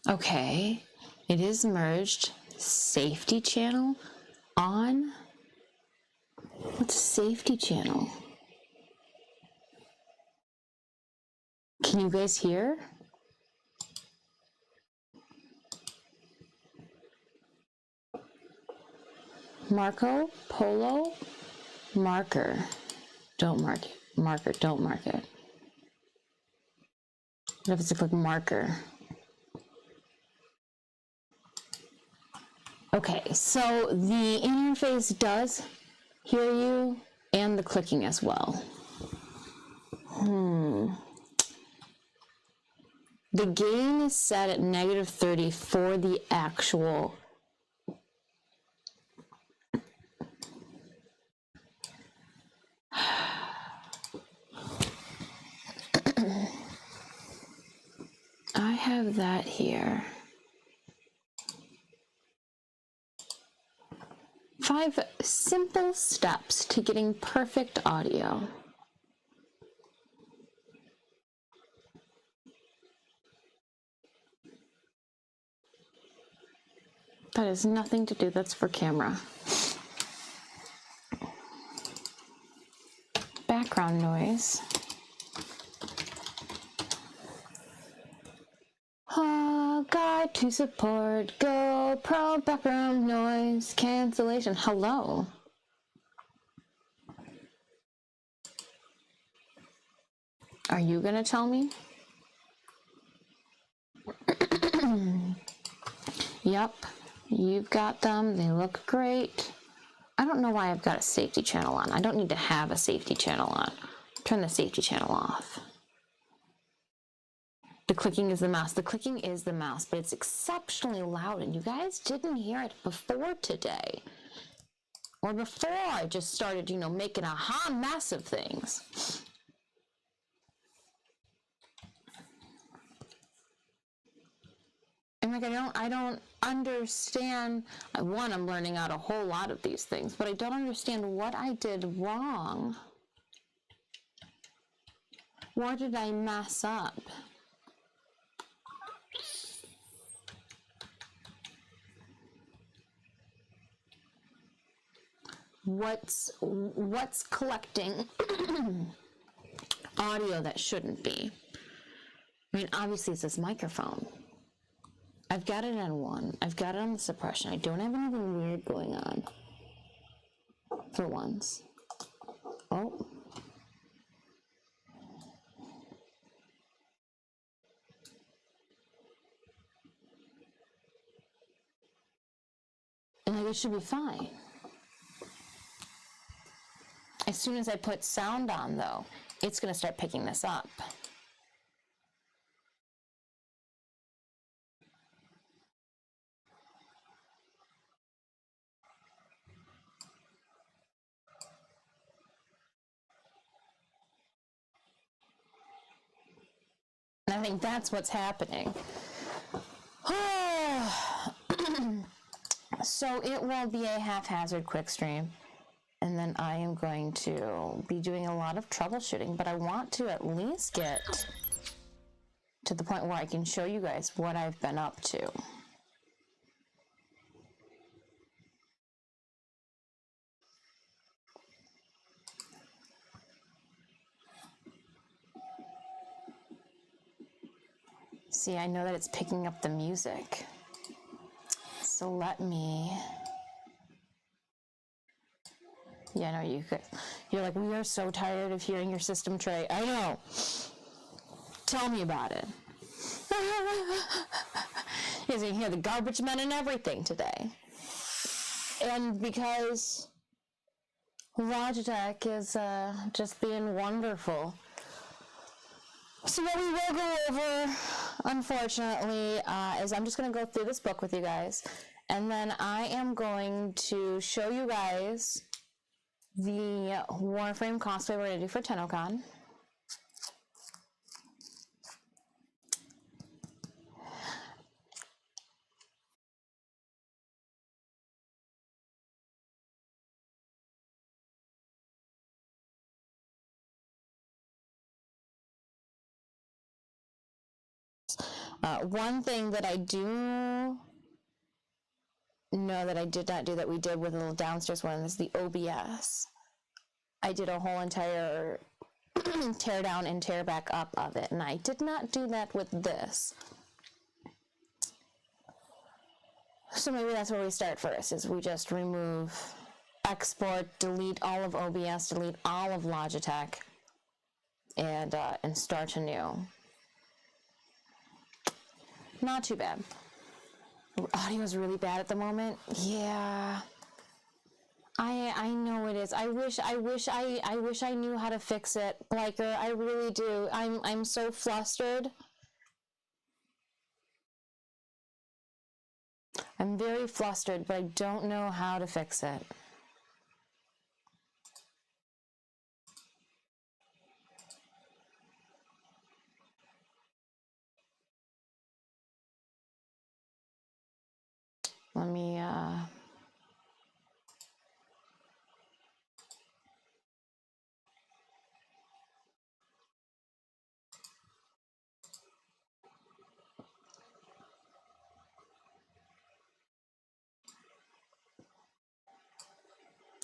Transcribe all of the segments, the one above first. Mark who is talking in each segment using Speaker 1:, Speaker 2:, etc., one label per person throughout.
Speaker 1: Okay, it is merged. Safety channel on. What's a safety channel? Can you guys hear? Marco, Polo, marker. Don't mark it. Marker, don't mark it. What if it's a click marker? Okay, so the interface does hear you and the clicking as well. The gain is set at -30 for the actual I have that here. 5 simple steps to getting perfect audio. That has nothing to do, that's for camera. Background noise. Guide to support, GoPro, background noise, cancellation. Hello. Are you gonna tell me? Yep, you've got them, they look great. I don't know why I've got a safety channel on. I don't need to have a safety channel on. Turn the safety channel off. The clicking is the mouse. The clicking is the mouse, but it's exceptionally loud, and you guys didn't hear it before today. Or before I just started, making a hot mess of things. And I don't understand. One, I'm learning out a whole lot of these things, but I don't understand what I did wrong. Where did I mess up? What's collecting audio that shouldn't be? I mean, obviously it's this microphone. I've got it on 1. I've got it on the suppression. I don't have anything weird going on. For once. Oh. And it should be fine. As soon as I put sound on, though, it's going to start picking this up. And I think that's what's happening. So it will be a haphazard quick stream. And then I am going to be doing a lot of troubleshooting, but I want to at least get to the point where I can show you guys what I've been up to. See, I know that it's picking up the music. So let me... Yeah, no, you're like, we are so tired of hearing your system tray. I know. Tell me about it. You can hear the garbage men and everything today. And because Logitech is just being wonderful. So what we will go over, unfortunately, is I'm just going to go through this book with you guys. And then I am going to show you guys the Warframe cosplay we're going to do for TennoCon. One thing that I do know that I did not do that we did with the little downstairs one is the OBS. I did a whole entire tear down and tear back up of it, and I did not do that with this. So maybe that's where we start first, is we just remove, export, delete all of OBS, delete all of Logitech, and start anew. Not too bad. Audio is really bad at the moment. Yeah, I know it is. I wish I knew how to fix it, Bliker. I really do. I'm so flustered. I'm very flustered, but I don't know how to fix it. Let me,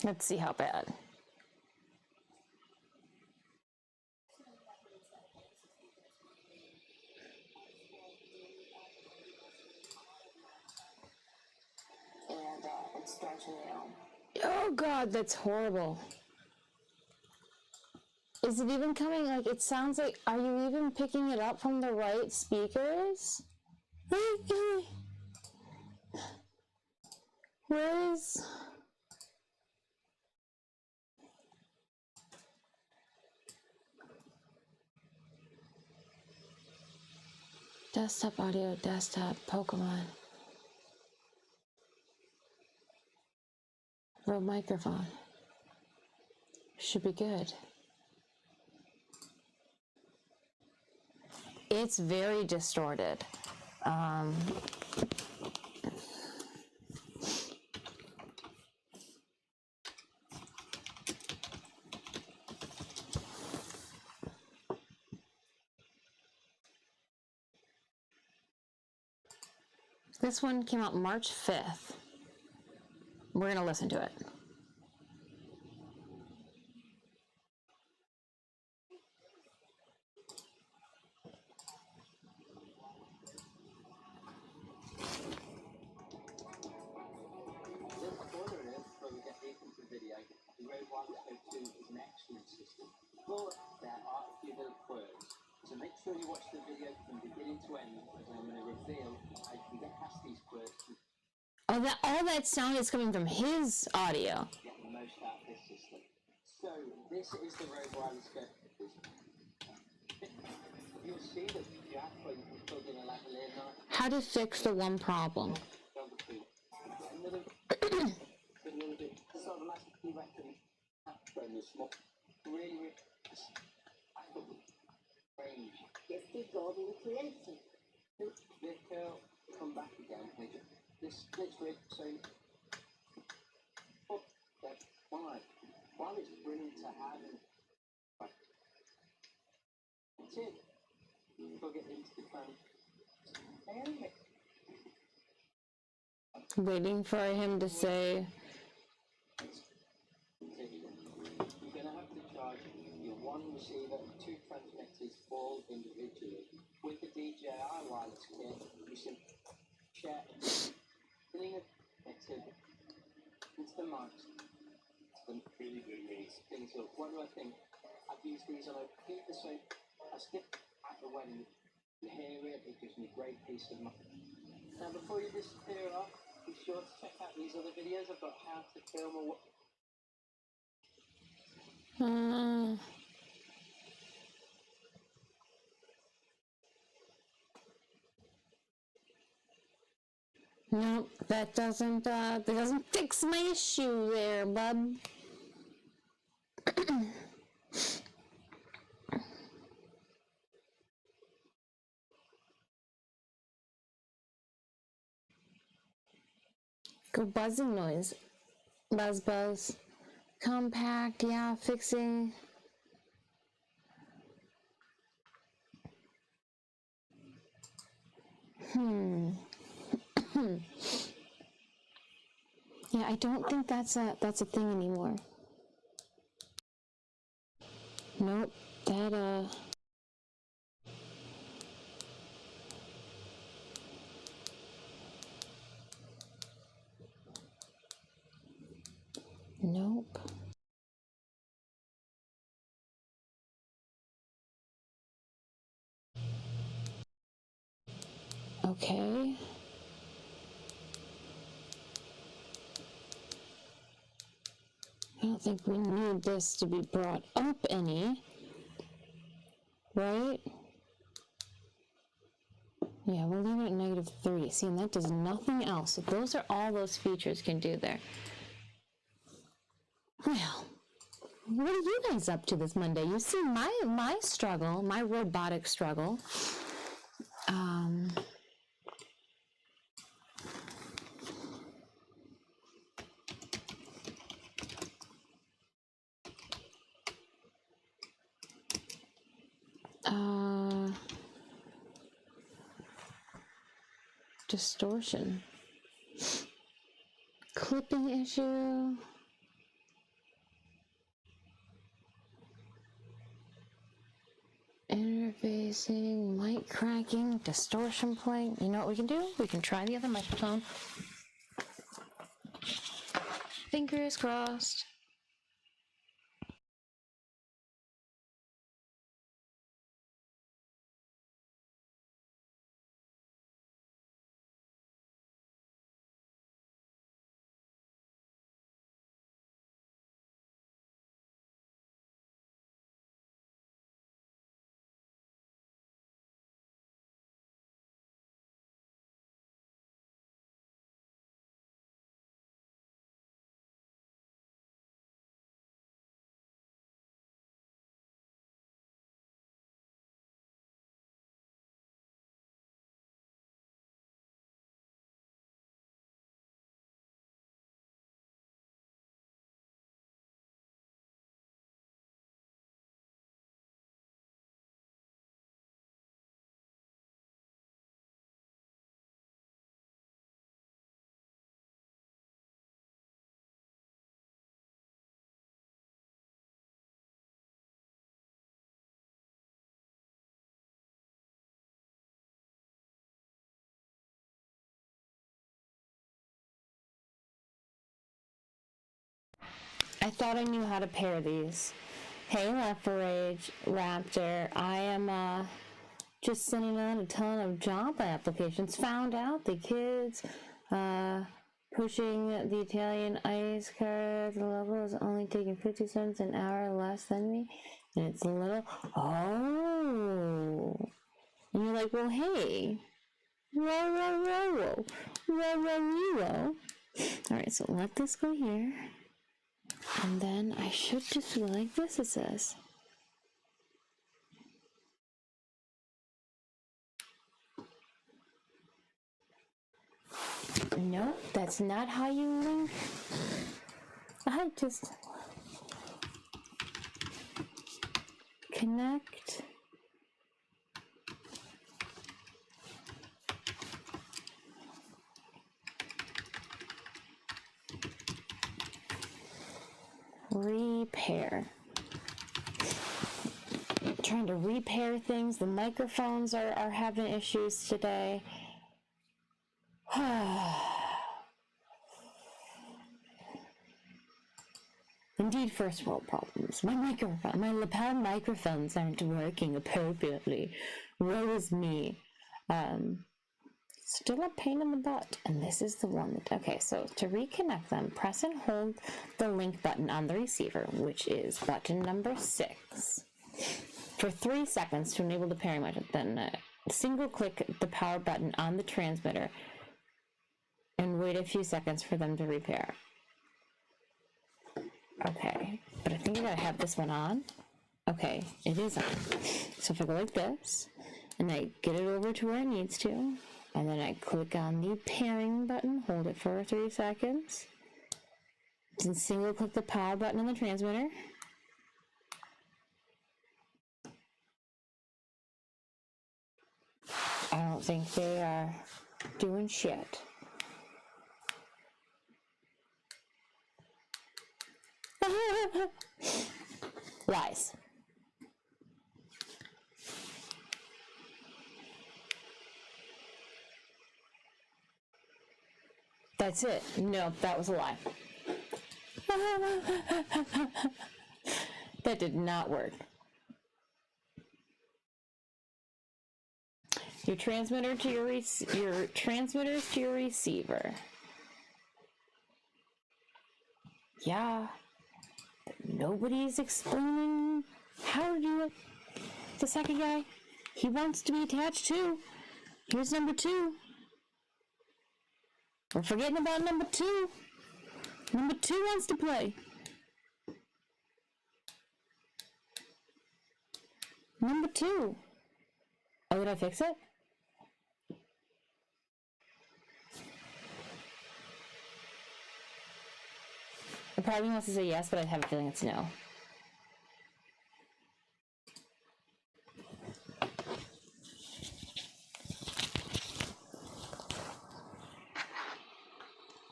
Speaker 1: let's see how bad. And start anew. Oh God, that's horrible. Is it even coming, like, it sounds like, are you even picking it up from the right speakers? Where is... Desktop audio, desktop, Pokemon. Rode microphone. Should be good. It's very distorted. This one came out March 5th. We're gonna listen to it.
Speaker 2: But there are a few little quirks, so make sure you watch the video from beginning to end, as I'm going to reveal how you can get past these quirks.
Speaker 1: Oh, all that sound is coming from his audio.
Speaker 2: Get the most out of this system. So this is the Rode wireless go. You'll see that you actually can plug in a lavalier knife.
Speaker 1: How to fix the one problem.
Speaker 2: Another bit. So the last few reckon really range.
Speaker 3: Yes, the golden creation.
Speaker 2: This curl come back again. This splits rib, so why it's brilliant to have. That's it. Plug it into the fan.
Speaker 1: Waiting for him to say.
Speaker 2: You're going to have to charge your one receiver and two transmitters all individually. With the DJI wireless kit, you can share filling it into the mics. Really good mix. Things up. What do I think? I've used these on a computer, so I skip at the wedding. You hear it, it gives me great peace of mind. Now, before you disappear off, be sure to check out these other videos. I've got how to film or what.
Speaker 1: Nope, that doesn't fix my issue there, bub. Go buzzing noise. Buzz buzz. Compact, yeah, fixing. Yeah, I don't think that's a thing anymore. Nope, that nope. Okay. I don't think we need this to be brought up any. Right? Yeah, we'll leave it at -3. See, and that does nothing else. So those are all those features can do there. Well, what are you guys up to this Monday? You see my struggle, my robotic struggle. Distortion. Clipping issue. Interfacing, mic cracking, distortion playing. You know what we can do? We can try the other microphone. Fingers crossed. I thought I knew how to pair these. Hey, Lefarage, Raptor, I am just sending out a ton of job applications. Found out the kids pushing the Italian ice car. The level is only taking 50 cents an hour less than me, and it's a little. Oh, and you're like, well, hey, row. All right, so let this go here. And then I should just go like this, it says. Nope, that's not how you link. I just connect. Repair. Trying to repair things. The microphones are having issues today. Indeed, first world problems. My lapel microphones aren't working appropriately. Woe is me. Still a pain in the butt. And this is the one that, okay, so to reconnect them, press and hold the link button on the receiver, which is button number 6. For 3 seconds to enable the pairing method, then single click the power button on the transmitter and wait a few seconds for them to repair. Okay, but I think I gotta have this one on. Okay, it is on. So if I go like this, and I get it over to where it needs to, and then I click on the pairing button, hold it for 3 seconds, then single click the power button on the transmitter. I don't think they are doing shit. Lies. That's it. No, that was a lie. That did not work. Your transmitter to your transmitters to your receiver. Yeah. But nobody's explaining how to do it. The second guy, he wants to be attached too. Here's number 2. We're forgetting about number 2. Number 2 wants to play. Number 2. Oh, did I fix it? It probably wants to say yes, but I have a feeling it's no.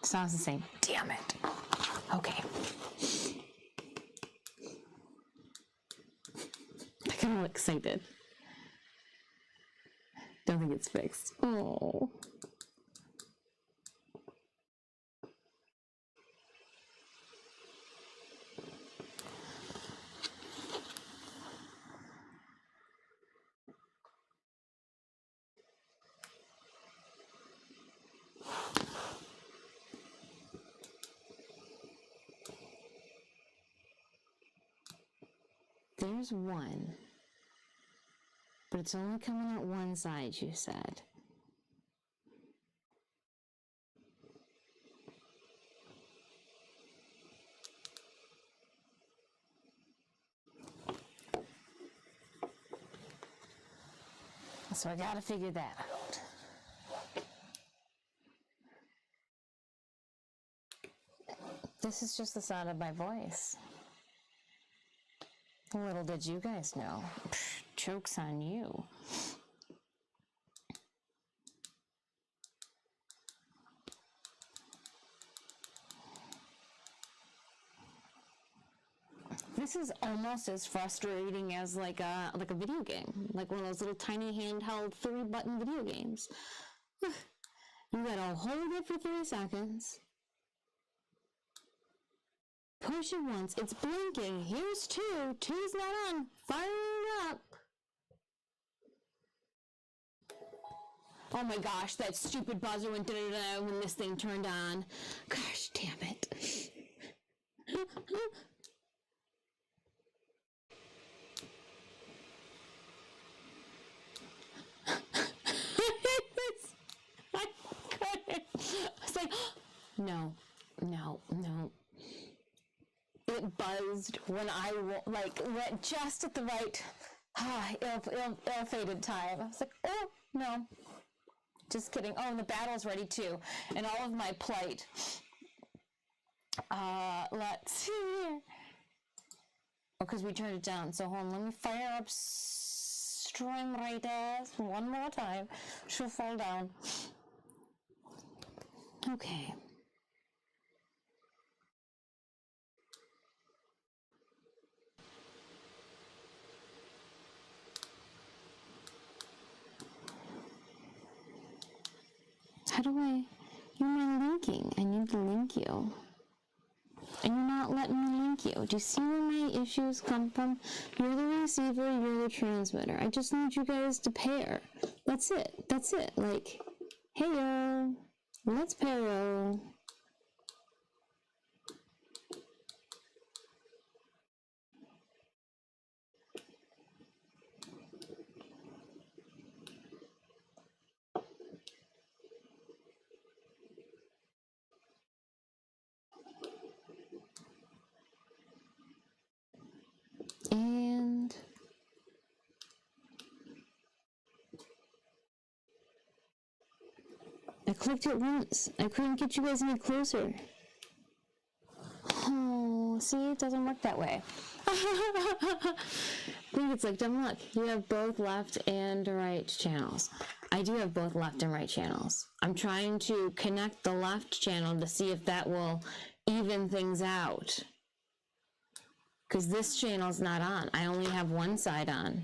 Speaker 1: Sounds the same. Damn it. Okay. I kind of excited. Don't think it's fixed. Oh. There's one. But it's only coming out one side, you said. So I gotta figure that out. This is just the sound of my voice. Little did you guys know. Pfft, joke's on you. This is almost as frustrating as like a video game, like one of those little tiny handheld 3-button video games. You gotta hold it for 3 seconds. Push it once. It's blinking. Here's 2. 2's not on. Fire it up. Oh my gosh, that stupid buzzer went da-da-da when this thing turned on. Gosh, damn it. I couldn't. I was like, no. It buzzed when I went just at the right ill-fated time. I was like, oh no, just kidding. Oh, and the battle's ready too, and all of my plight. Let's see here. Oh, because we turned it down. So hold on, let me fire up Stream Raiders one more time. She'll fall down. Okay. How do I? You're not linking. I need to link you. And you're not letting me link you. Do you see where my issues come from? You're the receiver, you're the transmitter. I just need you guys to pair. That's it. Like, hey yo, let's pair. And I clicked it once. I couldn't get you guys any closer. Oh, see, it doesn't work that way. I think it's like dumb luck. You have both left and right channels. I do have both left and right channels. I'm trying to connect the left channel to see if that will even things out. Because this channel's not on. I only have one side on.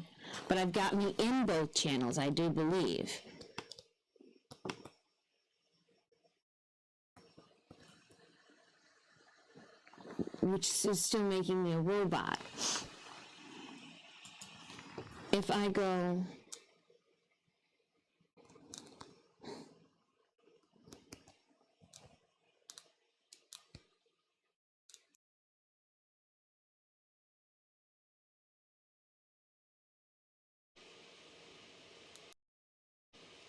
Speaker 1: But I've got me in both channels, I do believe. Which is still making me a robot. If I go...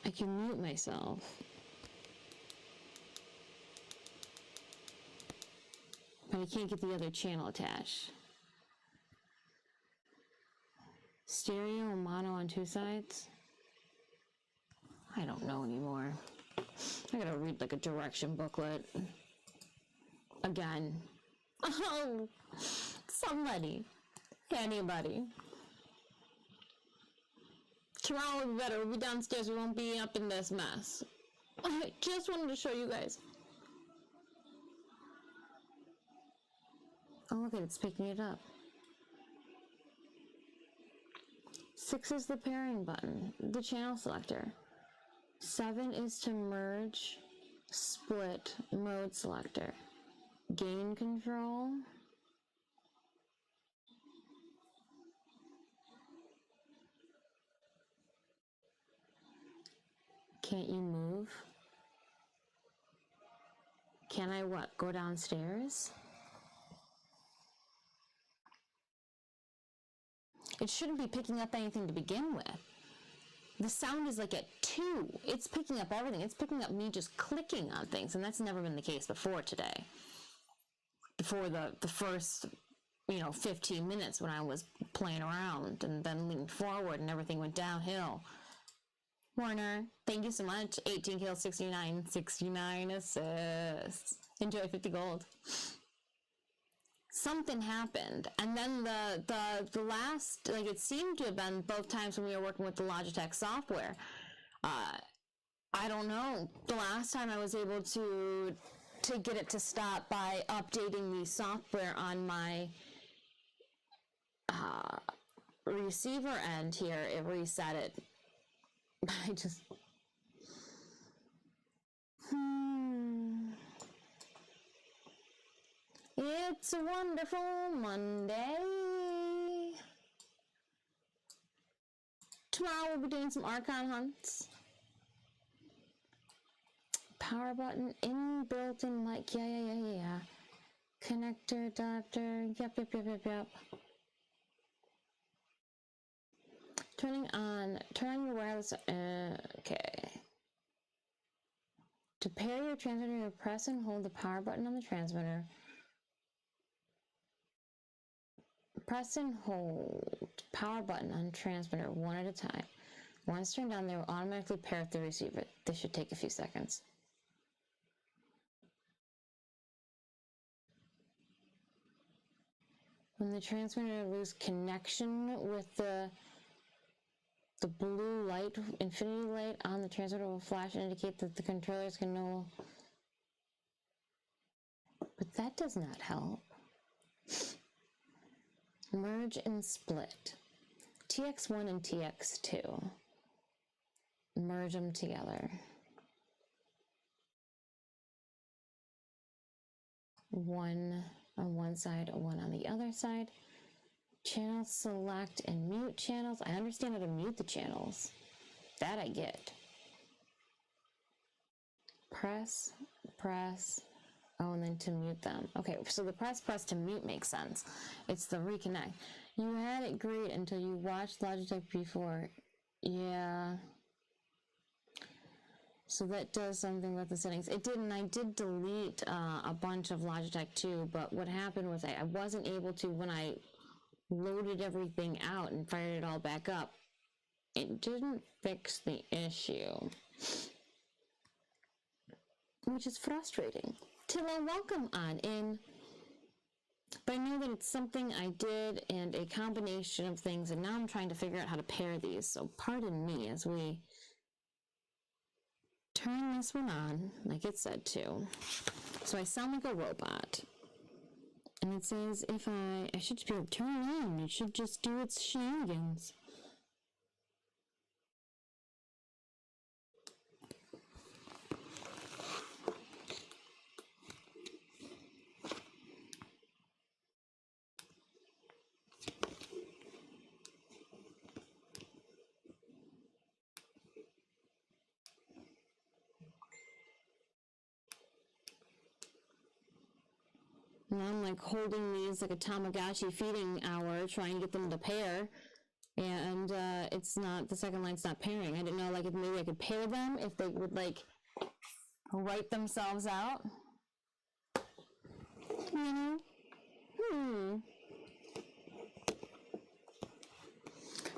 Speaker 1: I can mute myself. But I can't get the other channel attached. Stereo and mono on two sides? I don't know anymore. I gotta read like a direction booklet. Again. Oh, somebody. Anybody. Tomorrow will be better. We'll be downstairs. We won't be up in this mess. I just wanted to show you guys. Oh, look at it. It's picking it up. 6 is the pairing button, the channel selector. 7 is to merge, split, mode selector. Gain control. Can't you move? Can I what? Go downstairs? It shouldn't be picking up anything to begin with. The sound is like at 2. It's picking up everything. It's picking up me just clicking on things, and that's never been the case before today. Before the first, 15 minutes when I was playing around and then leaned forward and everything went downhill. Warner, thank you so much. 18 kills, 69 assists. Enjoy 50 gold. Something happened, and then the last, it seemed to have been both times when we were working with the Logitech software. I don't know. The last time I was able to get it to stop by updating the software on my receiver end here. It reset it. I just... It's a wonderful Monday. Tomorrow we'll be doing some Archon hunts. Power button, inbuilt in mic. Yeah. Connector, adapter. Yep. Turn on your wireless. Okay. To pair your transmitter, press and hold the power button on the transmitter. Press and hold power button on transmitter one at a time. Once turned on, they will automatically pair with the receiver. This should take a few seconds. When the transmitter loses connection with the blue light, infinity light on the transmitter will flash and indicate that the controllers can know. But that does not help. Merge and split. TX1 and TX2. Merge them together. One on one side, one on the other side. Channel select and mute channels. I understand how to mute the channels. That I get. Press. Oh, and then to mute them. Okay, so the press to mute makes sense. It's the reconnect. You had it great until you watched Logitech before. Yeah. So that does something with the settings. It didn't. I did delete a bunch of Logitech too, but what happened was I wasn't able to, when I loaded everything out and fired it all back up, it didn't fix the issue. Which is frustrating. Tilla, welcome on in. But I know that it's something I did and a combination of things, and now I'm trying to figure out how to pair these. So pardon me as we turn this one on, like it said to. So I sound like a robot. And it says if I should just be able to turn it on. It should just do its shenanigans. Now I'm like holding these like a Tamagotchi feeding hour, trying to get them to pair. And it's not, the second line's not pairing. I didn't know like if maybe I could pair them, if they would like write themselves out. You know?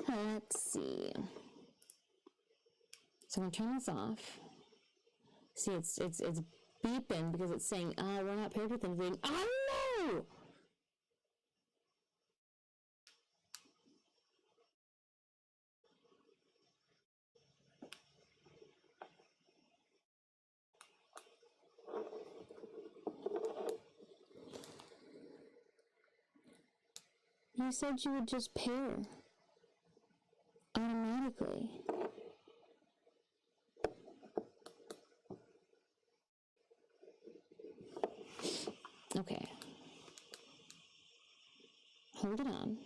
Speaker 1: Let's see. So I'm gonna turn this off. See, it's beeping because it's saying, we're not paired with anything. Oh no! You said you would just pair automatically. Okay. Hold it on.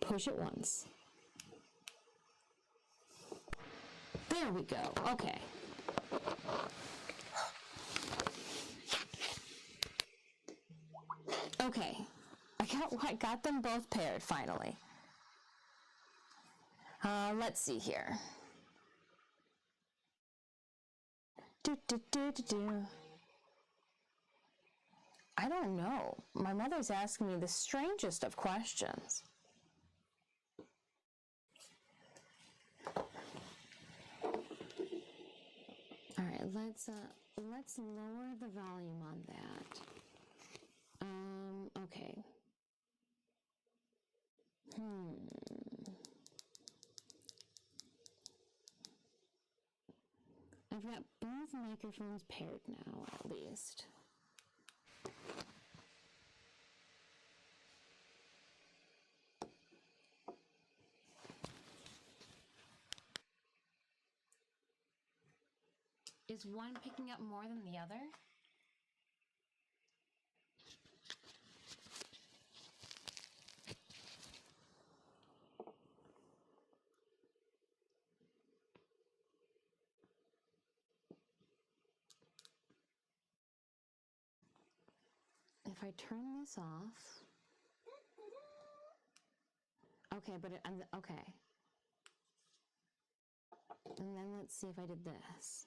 Speaker 1: Push it once. There we go. Okay. Okay. I got them both paired finally. Let's see here. I don't know. My mother's asking me the strangest of questions. All right, let's lower the volume on that. Okay. I've got both microphones paired now, at least. Is one picking up more than the other? If I turn this off... Okay, but okay. And then let's see if I did this.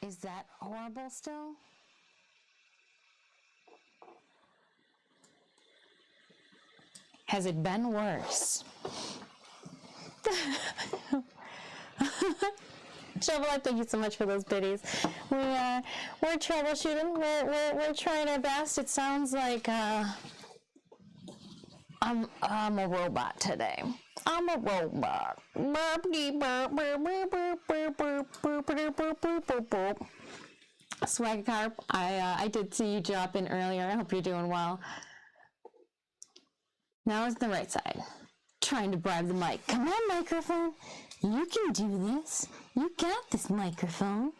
Speaker 1: Is that horrible still? Has it been worse? Chevrolet, thank you so much for those biddies. We're troubleshooting. We're trying our best. It sounds like I'm a robot today. I'm a robot. Swag Carp, I did see you drop in earlier. I hope you're doing well. Now it's the right side. Trying to bribe the mic. Come on, microphone. You can do this. You got this, microphone.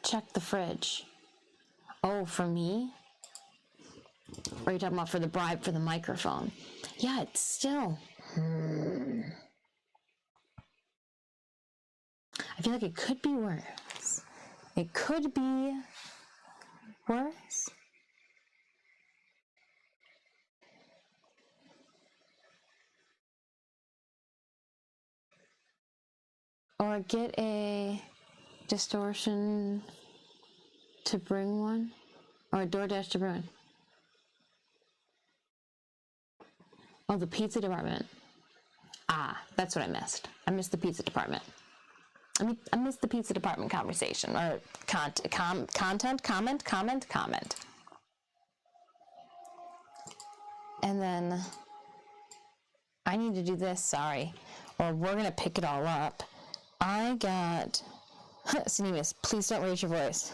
Speaker 1: Check the fridge. Oh, for me? Or are you talking about for the bribe for the microphone? Yeah, it's still... I feel like it could be worse. It could be worse. Or get a distortion to bring one. Or a DoorDash to bring one. Oh, the pizza department. Ah, that's what I missed. I missed the pizza department. I missed the pizza department conversation, or comment. And then I need to do this, sorry, or we're gonna pick it all up. I got, Sneemus, please don't raise your voice.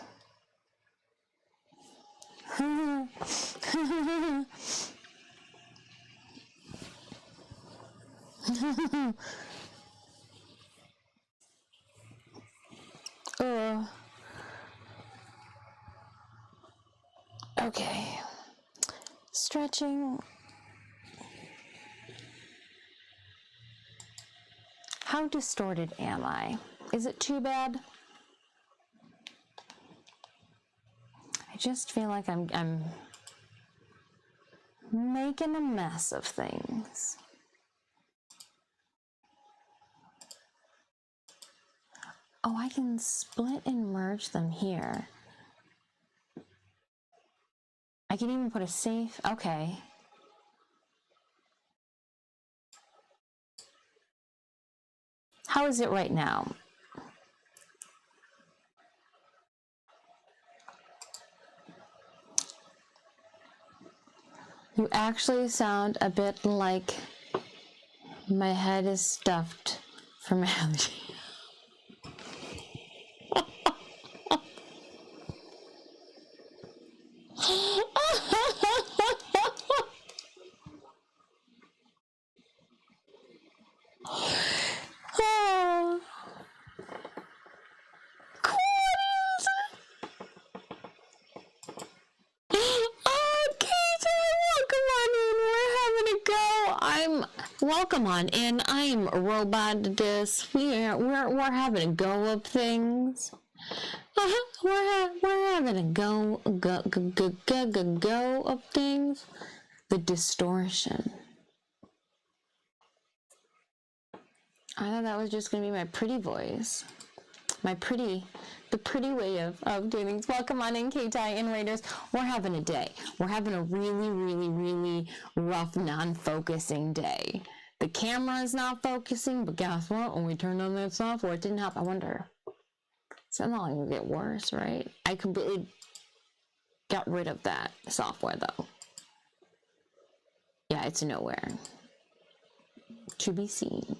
Speaker 1: Okay. Stretching. How distorted am I? Is it too bad? I just feel like I'm making a mess of things. Oh, I can split and merge them here. I can even put a safe, okay. How is it right now? You actually sound a bit like my head is stuffed from allergy. Oh. Welcome on in. I'm Robot Dis. We're having a go of things. We're having a go of things. The distortion. I thought that was just gonna be my pretty voice. The pretty way of doing things. Welcome on in, K-Tai and Raiders. We're having a day. We're having a really rough, non-focusing day. The camera is not focusing, but guess what? When we turned on that software, it didn't help. I wonder. It's not going to get worse, right? I completely got rid of that software, though. Yeah, it's nowhere. To be seen.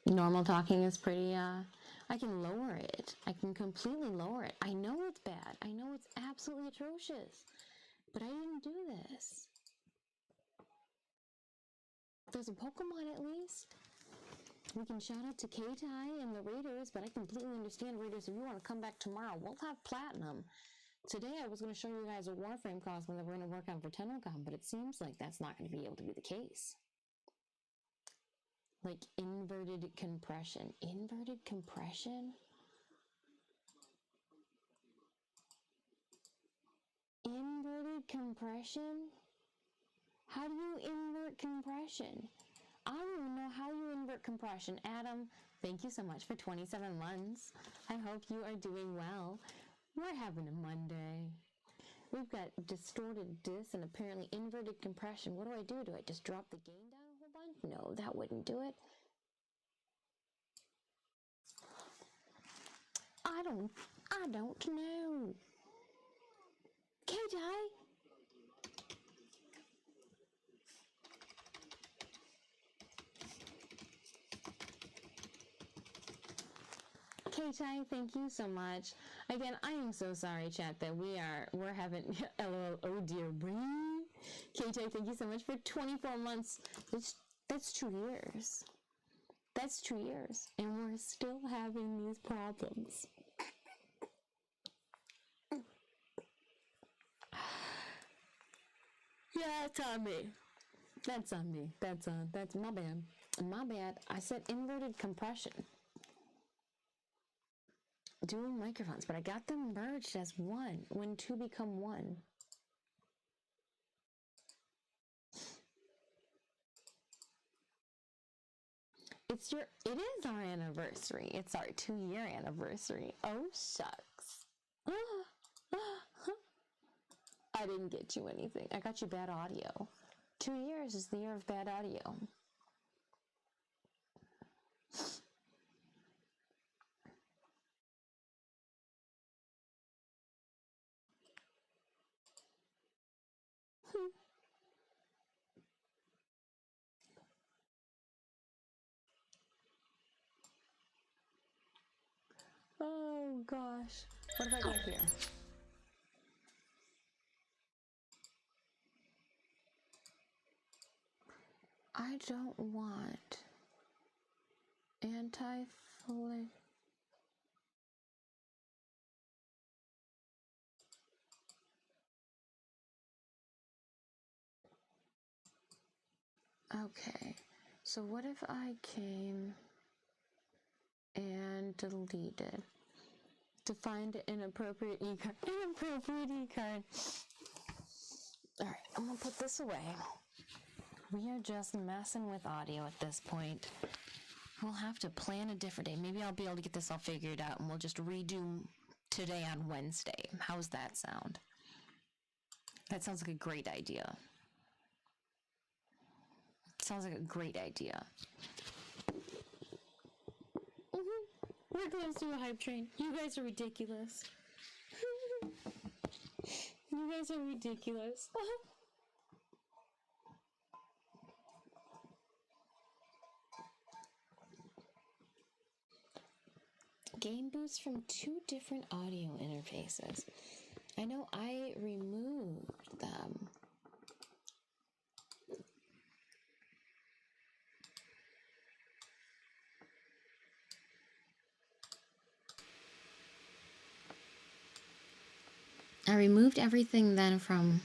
Speaker 1: Normal talking is pretty, I can lower it. I can completely lower it. I know it's bad. I know it's absolutely atrocious. But I didn't do this. There's a Pokemon at least. We can shout out to K-Tai and the Raiders, but I completely understand, Raiders, if you want to come back tomorrow, we'll have Platinum. Today I was going to show you guys a Warframe cosplay that we're going to work on for TennoCon, but it seems like that's not going to be able to be the case. Like inverted compression. Inverted compression? Inverted compression? How do you invert compression? I don't even know how you invert compression. Adam, thank you so much for 27 months. I hope you are doing well. We're having a Monday. We've got distorted dis and apparently inverted compression. What do? Do I just drop the gain down a whole bunch? No, that wouldn't do it. I don't know. K-Tai? K-Tai, thank you so much. Again, I am so sorry, chat, that we're having LOL, oh dear brain. K-Tai, thank you so much for 24 months. That's 2 years. That's 2 years. And we're still having these problems. Yeah, that's on me. That's on me. That's my bad. My bad. I said inverted compression. Dual microphones, but I got them merged as one when two become one. It is our anniversary. It's our 2-year anniversary. Oh, shucks. I didn't get you anything. I got you bad audio. 2 years is the year of bad audio. Oh gosh. What if I go here? I don't want anti-flare. Okay. So what if I came and deleted to find an inappropriate e-card? Inappropriate e-card. All right, I'm gonna put this away. We are just messing with audio at this point. We'll have to plan a different day. Maybe I'll be able to get this all figured out and we'll just redo today on Wednesday. How's that sound? That sounds like a great idea. Sounds like a great idea. We're close to a hype train. You guys are ridiculous. You guys are ridiculous. Game boosts from 2 different audio interfaces. I know I removed them. I removed everything then from...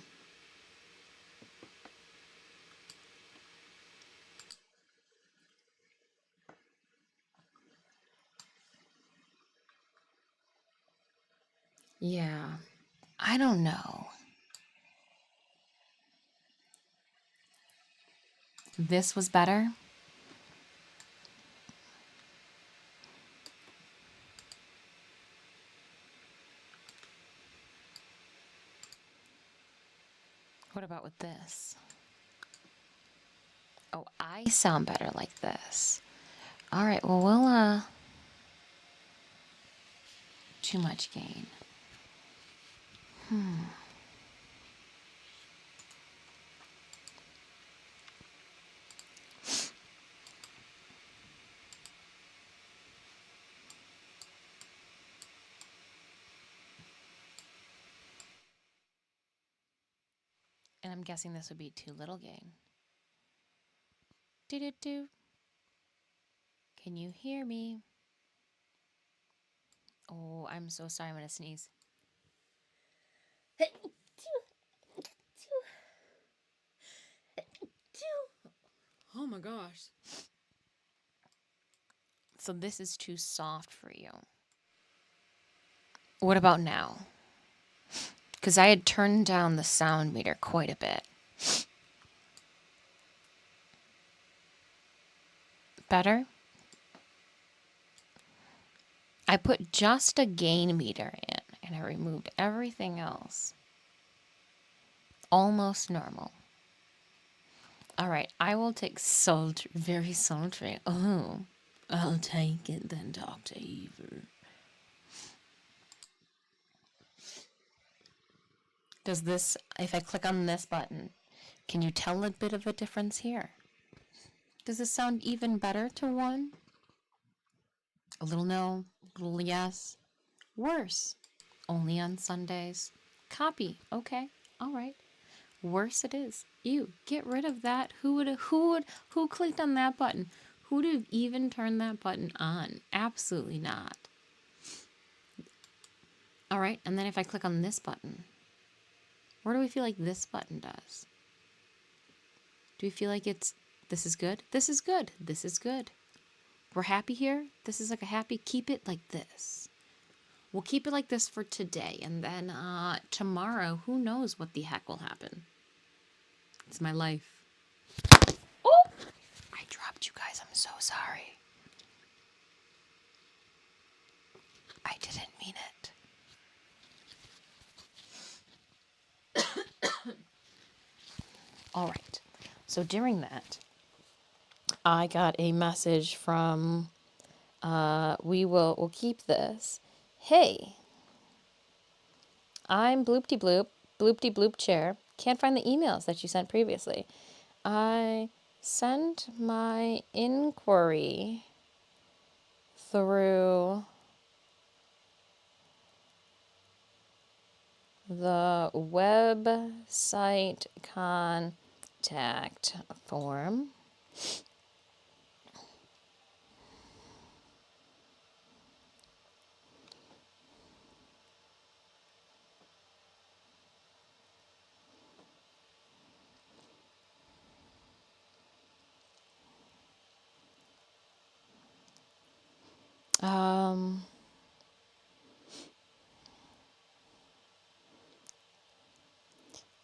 Speaker 1: Yeah, I don't know. This was better? What about with this? Oh, I sound better like this. All right, well, we'll, too much gain. And I'm guessing this would be too little gain. Do-do-do. Can you hear me? Oh, I'm so sorry. I'm going to sneeze. Oh my gosh. So this is too soft for you. What about now? Because I had turned down the sound meter quite a bit. Better? I put just a gain meter in and I removed everything else. Almost normal. All right, I will take very sultry. Oh, I'll take it then, Dr. Evil. Does this, if I click on this button, can you tell a bit of a difference here? Does this sound even better to one? A little no, a little yes. Worse. Only on Sundays. Copy. Okay. All right. Worse it is. Ew. Get rid of that. Who clicked on that button? Who'd have even turned that button on? Absolutely not. All right. And then if I click on this button, where do we feel like this button does? Do we feel like this is good? This is good. This is good. We're happy here. This is like a happy, keep it like this. We'll keep it like this for today. And then tomorrow, who knows what the heck will happen. It's my life. Oh! I dropped you guys. I'm so sorry. I didn't mean it. All right. So during that, I got a message from, we'll keep this. Hey, I'm Bloopty Bloop Chair. Can't find the emails that you sent previously. I sent my inquiry through the website contact form.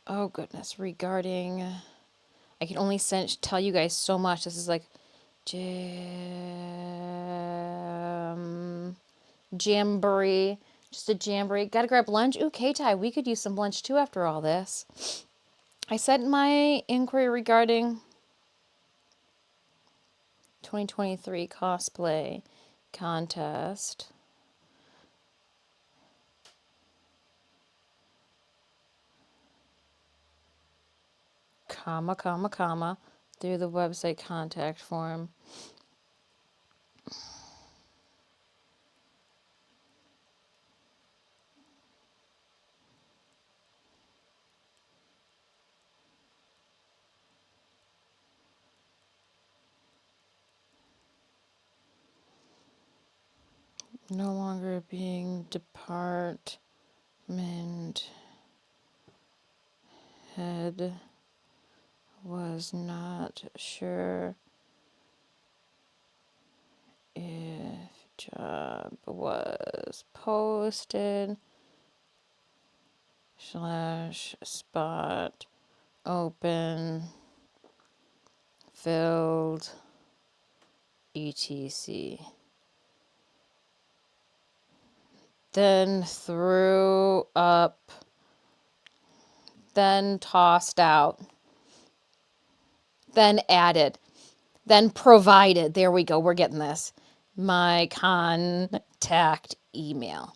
Speaker 1: Oh goodness, regarding, I can only tell you guys so much. This is like jamboree, just a jamboree. Gotta grab lunch. Ooh, K-Tie, we could use some lunch too after all this. I sent my inquiry regarding 2023 cosplay contest. Comma, through the website contact form. No longer being department head, was not sure if job was posted / spot open filled etc. Then threw up, then tossed out, then added, then provided. There we go. We're getting this. My contact email.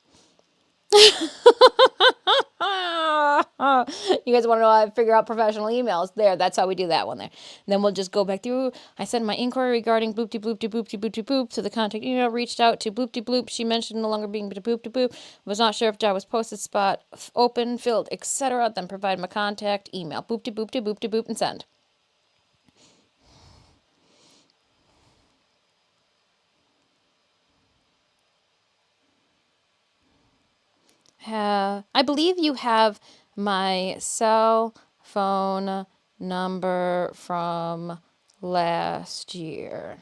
Speaker 1: You guys want to know how I figure out professional emails? There, that's how we do that one there. And then we'll just go back through. I sent my inquiry regarding bloopty bloopty boopty boopty boop to the contact email. Reached out to bloopty bloop. She mentioned no longer being boopty boop. Was not sure if job was posted, spot open, filled, etc. Then provide my contact email. Boopty boop and send. I believe you have my cell phone number from last year.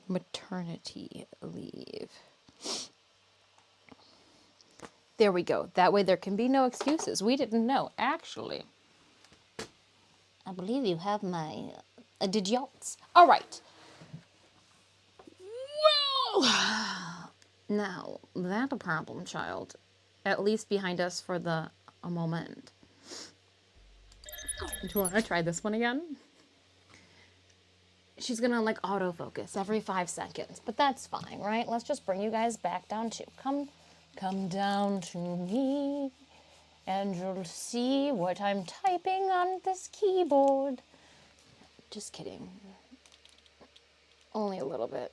Speaker 1: Maternity leave. There we go. That way there can be no excuses. We didn't know. Actually, I believe you have my digits. All right. Well, now that a problem child, at least behind us for a moment. Do you want to try this one again? She's gonna like autofocus every 5 seconds, but that's fine, right? Let's just bring you guys back down to come down to me, and you'll see what I'm typing on this keyboard. Just kidding. Only a little bit.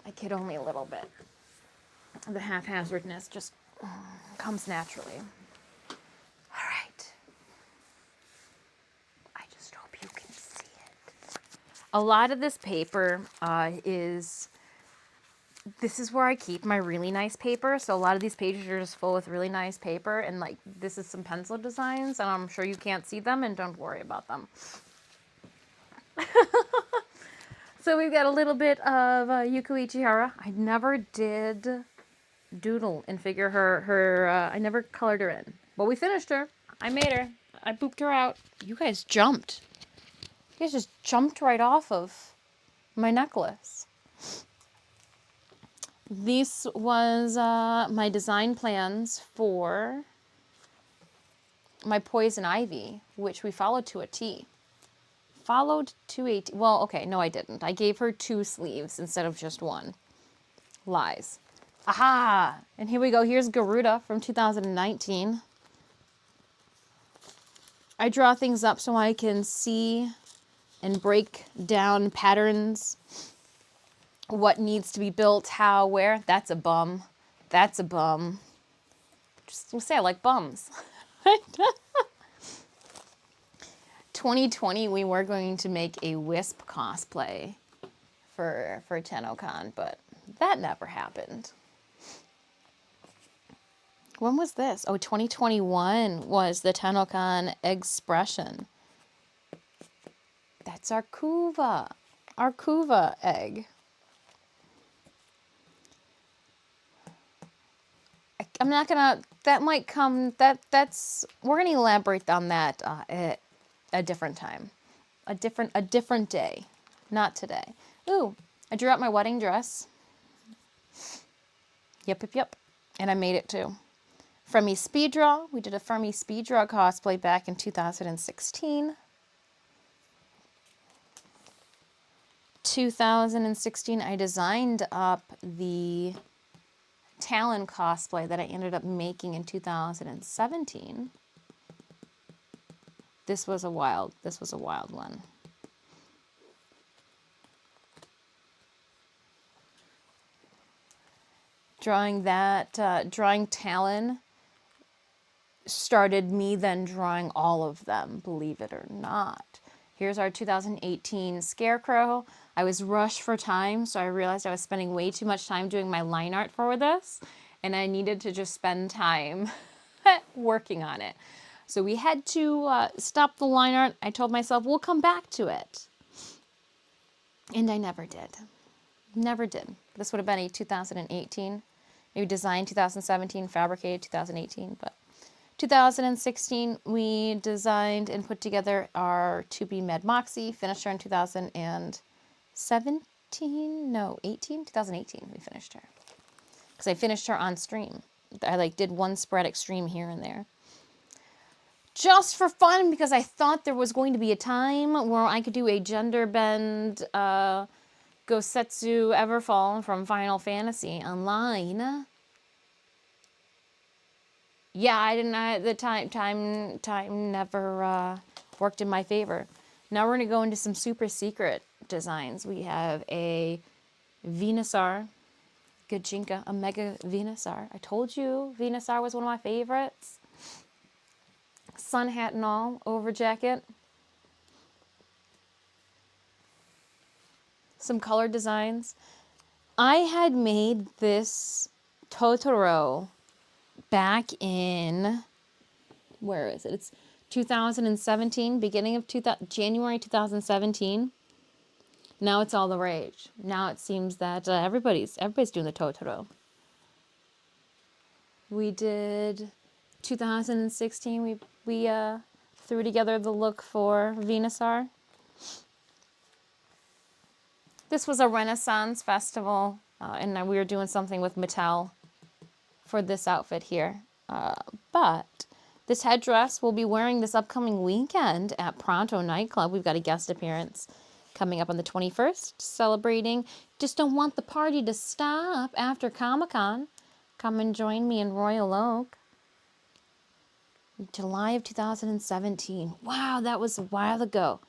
Speaker 1: I kid only a little bit. The haphazardness just comes naturally. All right. I just hope you can see it. A lot of this paper this is where I keep my really nice paper. So a lot of these pages are just full with really nice paper. And like, this is some pencil designs, and I'm sure you can't see them, and don't worry about them. So we've got a little bit of Yuko Ichihara. I never did doodle and figure her I never colored her in. But we finished her. I made her. I booped her out. You guys jumped. You guys just jumped right off of my necklace. This was my design plans for my Poison Ivy, which we followed to a T. Well, okay, no I didn't. I gave her 2 sleeves instead of just 1. Lies. Aha! And here we go. Here's Garuda from 2019. I draw things up so I can see and break down patterns. What needs to be built, how, where. That's a bum. That's a bum. Just gonna say I like bums. 2020, we were going to make a Wisp cosplay for TennoCon, but that never happened. When was this? Oh, 2021 was the TennoCon expression. That's our Kuva egg. I'm not gonna, that might come, we're gonna elaborate on that at a different time. A different day. Not today. Ooh, I drew out my wedding dress. Yep. And I made it too. Fremi Speed Draw. We did a Fremi Speed Draw cosplay back in 2016. 2016, I designed up the Talon cosplay that I ended up making in 2017. This was a wild one. Drawing Talon started me then drawing all of them, believe it or not. Here's our 2018 Scarecrow. I was rushed for time, so I realized I was spending way too much time doing my line art for this, and I needed to just spend time working on it. So we had to stop the line art. I told myself, we'll come back to it. And I never did. Never did. This would have been a 2018. Maybe designed 2017, fabricated 2018, but 2016, we designed and put together our To Be Med Moxie, finished her in 2018, we finished her. Because I finished her on stream. I did one sporadic stream here and there. Just for fun, because I thought there was going to be a time where I could do a gender bend Gosetsu Everfall from Final Fantasy online. Yeah, the time never worked in my favor. Now we're going to go into some super secret designs. We have a Venusaur, Gajinka, a Mega Venusaur. I told you Venusaur was one of my favorites. Sun hat and all, over jacket. Some color designs. I had made this Totoro back in, where is it? It's 2017, beginning of January 2017. Now it's all the rage. Now it seems that everybody's doing the Totoro. We did 2016. We threw together the look for Venusaur. This was a Renaissance festival, and we were doing something with Mattel for this outfit here. But this headdress we'll be wearing this upcoming weekend at Pronto Nightclub. We've got a guest appearance coming up on the 21st, celebrating. Just don't want the party to stop after Comic-Con. Come and join me in Royal Oak. July of 2017. Wow, that was a while ago.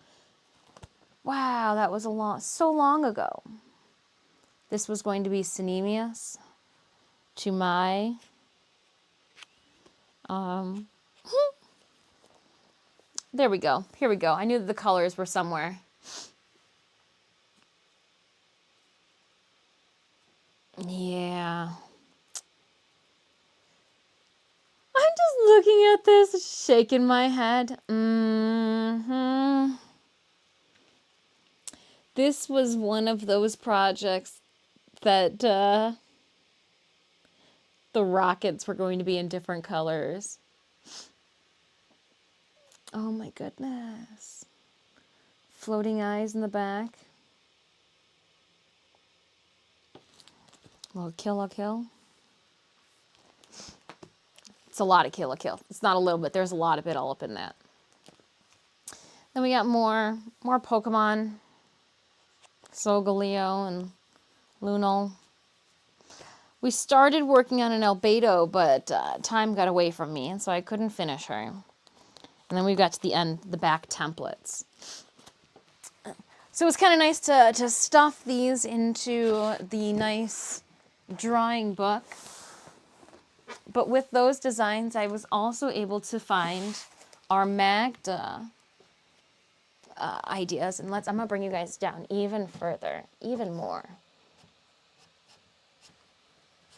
Speaker 1: Wow, that was so long ago. This was going to be Synemius to my there we go. Here we go. I knew that the colors were somewhere. Yeah. I'm just looking at this, shaking my head. This was one of those projects that the rockets were going to be in different colors. Oh my goodness. Floating eyes in the back. A little kill. It's a lot of kill. It's not a little bit. There's a lot of it all up in that. Then we got more Pokemon. Solgaleo and Lunal. We started working on an Albedo, but time got away from me, and so I couldn't finish her. And then we got to the end, the back templates. So it was kind of nice to stuff these into the nice drawing book. But with those designs, I was also able to find our Magda ideas. And I'm going to bring you guys down even further, even more.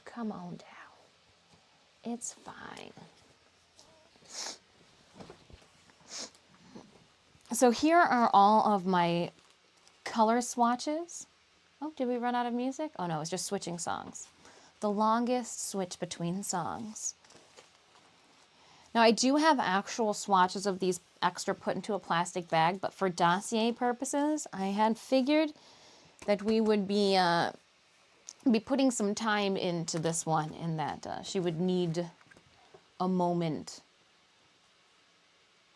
Speaker 1: Come on down. It's fine. So here are all of my color swatches. Oh, did we run out of music? Oh no, it's just switching songs. The longest switch between songs. Now I do have actual swatches of these extra put into a plastic bag, but for dossier purposes, I had figured that we would be putting some time into this one, and that she would need a moment.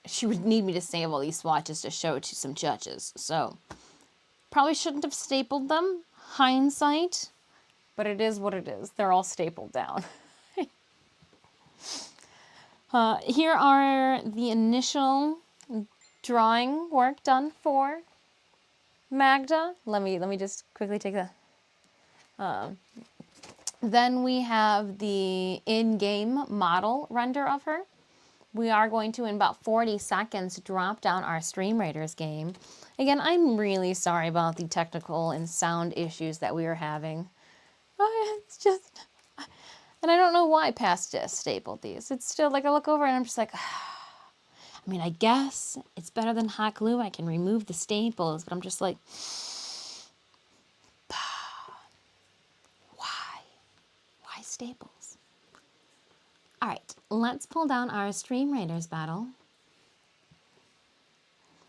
Speaker 1: She would need me to save all these swatches to show to some judges. So probably shouldn't have stapled them. Hindsight. But it is what it is. They're all stapled down. Here are the initial drawing work done for Magda. Let me just quickly take a... Then we have the in-game model render of her. We are going to, in about 40 seconds, drop down our Stream Raiders game. Again, I'm really sorry about the technical and sound issues that we were having. Oh, it's just... And I don't know why Past just stapled these. It's still like I look over and I'm just like... I mean, I guess it's better than hot glue. I can remove the staples, but I'm just like... Why? Why staples? All right, let's pull down our Stream Raiders battle.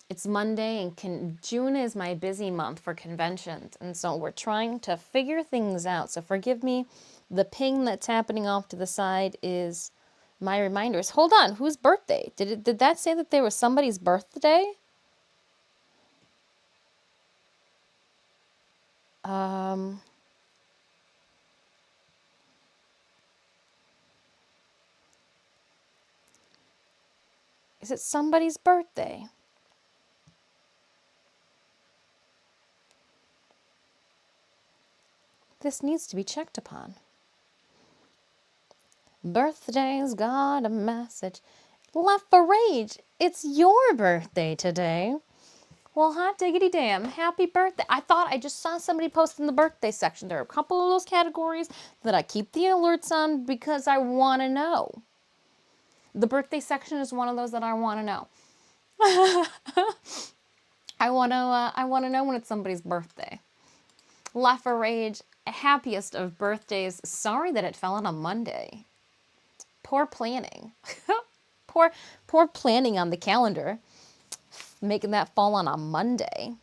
Speaker 1: It's Monday, and June is my busy month for conventions, and so we're trying to figure things out. So forgive me. The ping that's happening off to the side is my reminders. Hold on, whose birthday? Did that say that there was somebody's birthday? Is it somebody's birthday? This needs to be checked upon. Birthday's got a message. Left for Rage, it's your birthday today. Well, hot diggity damn, happy birthday. I thought I just saw somebody post in the birthday section. There are a couple of those categories that I keep the alerts on because I want to know. The birthday section is one of those that I want to know. I want to know when it's somebody's birthday. Left for Rage, happiest of birthdays. Sorry that it fell on a Monday. Poor planning. poor planning on the calendar. Making that fall on a Monday.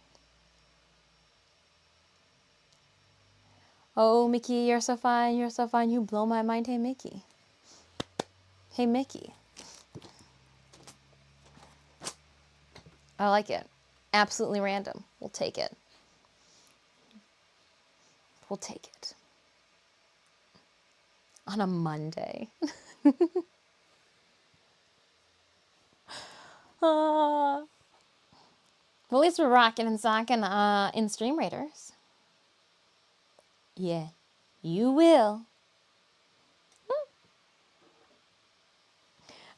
Speaker 1: Oh, Mickey, you're so fine. You're so fine. You blow my mind. Hey, Mickey. Hey, Mickey. I like it. Absolutely random. We'll take it. We'll take it. On a Monday. Well, at least we're rocking and socking in Stream Raiders. Yeah, you will.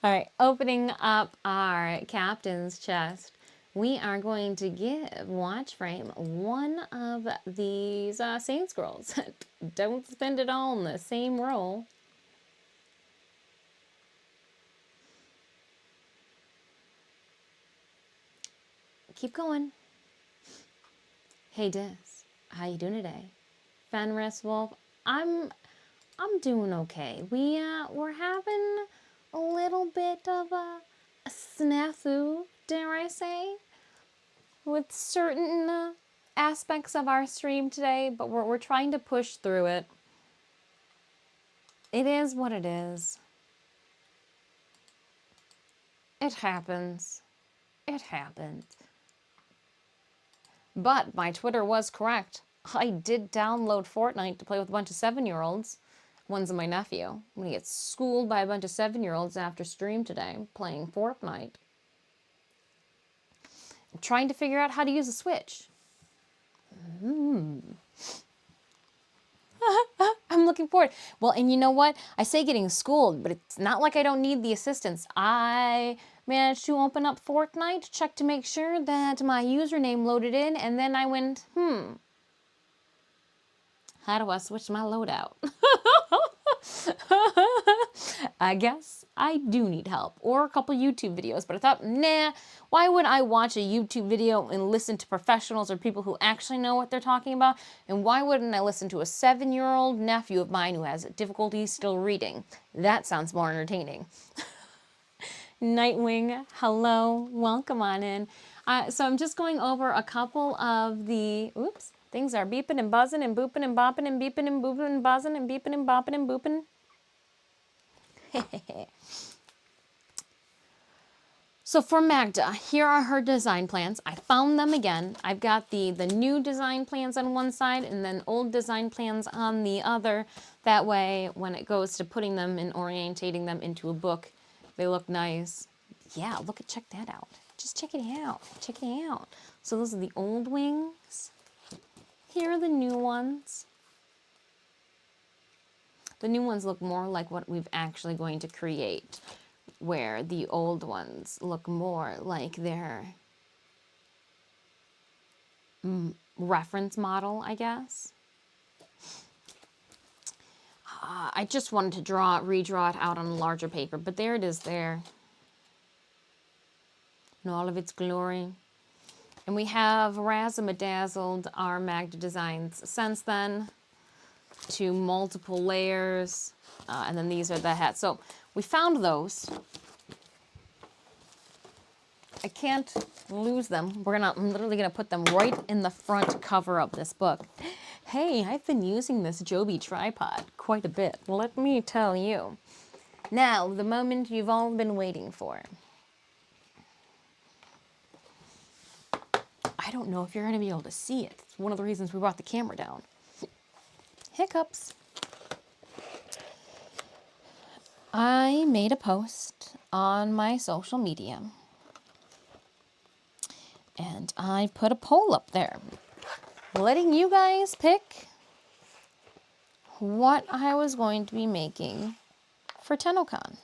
Speaker 1: All right, opening up our captain's chest, we are going to give Watch Frame one of these Saint Scrolls. Don't spend it all in the same roll. Keep going. Hey Dis, how you doing today? Fenris Wolf, I'm doing okay. We're having a little bit of a snafu, dare I say, with certain aspects of our stream today, but we're trying to push through it. It is what it is. It happens. It happens. But my Twitter was correct. I did download Fortnite to play with a bunch of 7-year-olds. One's my nephew. I'm gonna get schooled by a bunch of 7-year-olds after stream today playing Fortnite. I'm trying to figure out how to use a Switch. I'm looking forward. Well, and you know what? I say getting schooled, but it's not like I don't need the assistance. I managed to open up Fortnite, check to make sure that my username loaded in, and then I went, how do I switch my loadout? I guess I do need help, or a couple YouTube videos, but I thought, nah, why would I watch a YouTube video and listen to professionals or people who actually know what they're talking about? And why wouldn't I listen to a 7-year-old nephew of mine who has difficulty still reading? That sounds more entertaining. Nightwing, hello, welcome on in. So I'm just going over a couple of the, oops, things are beeping and buzzing and booping and bopping and beeping and booping and buzzing and beeping and bopping and booping. So for Magda, here are her design plans. I found them again. I've got the new design plans on one side and then old design plans on the other. That way, when it goes to putting them and orientating them into a book, they look nice. Yeah, check that out. Just check it out. Check it out. So those are the old wings. Here are the new ones. The new ones look more like what we've actually going to create, where the old ones look more like their reference model, I guess. I just wanted to redraw it out on a larger paper, but there it is there. In all of its glory. And we have razzle-dazzled our Magda designs since then to multiple layers. And then these are the hats. So we found those. I can't lose them. I'm literally gonna put them right in the front cover of this book. Hey, I've been using this Joby tripod quite a bit, let me tell you. Now, the moment you've all been waiting for. I don't know if you're gonna be able to see it. It's one of the reasons we brought the camera down. Hiccups. I made a post on my social media. And I put a poll up there, letting you guys pick what I was going to be making for TennoCon.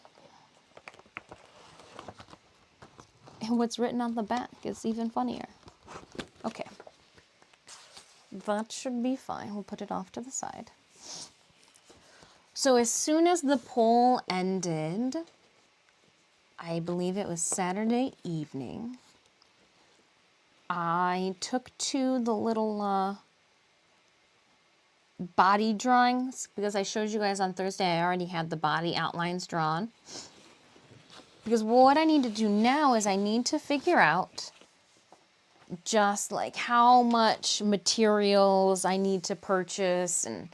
Speaker 1: And what's written on the back is even funnier. Okay. That should be fine. We'll put it off to the side. So as soon as the poll ended, I believe it was Saturday evening, I took to the little body drawings, because I showed you guys on Thursday I already had the body outlines drawn. Because what I need to do now is I need to figure out just like how much materials I need to purchase and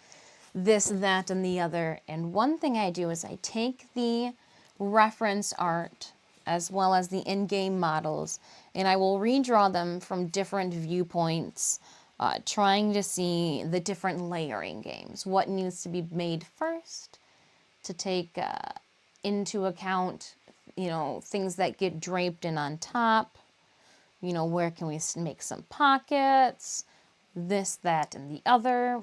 Speaker 1: this, that, and the other. And one thing I do is I take the reference art as well as the in-game models, and I will redraw them from different viewpoints, trying to see the different layering games. What needs to be made first to take into account, things that get draped in on top. Where can we make some pockets, this, that, and the other.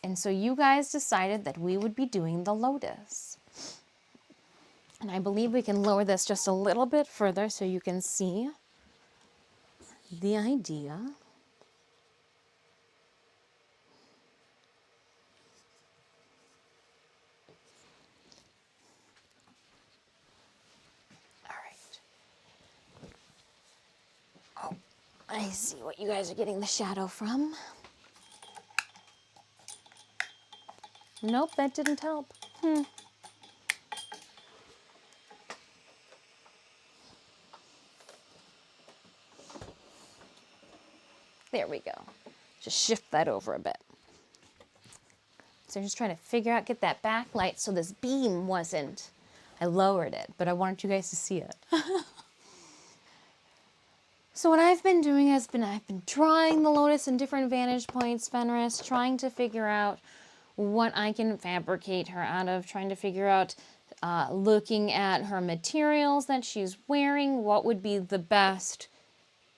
Speaker 1: And so you guys decided that we would be doing the lotus. And I believe we can lower this just a little bit further so you can see the idea. All right. Oh, I see what you guys are getting the shadow from. Nope, that didn't help. There we go. Just shift that over a bit. So I'm just trying to figure out, get that backlight so this beam wasn't, I lowered it, but I wanted you guys to see it. So what I've been doing has been, I've been drawing the lotus in different vantage points, Fenris, trying to figure out what I can fabricate her out of, trying to figure out, looking at her materials that she's wearing, what would be the best,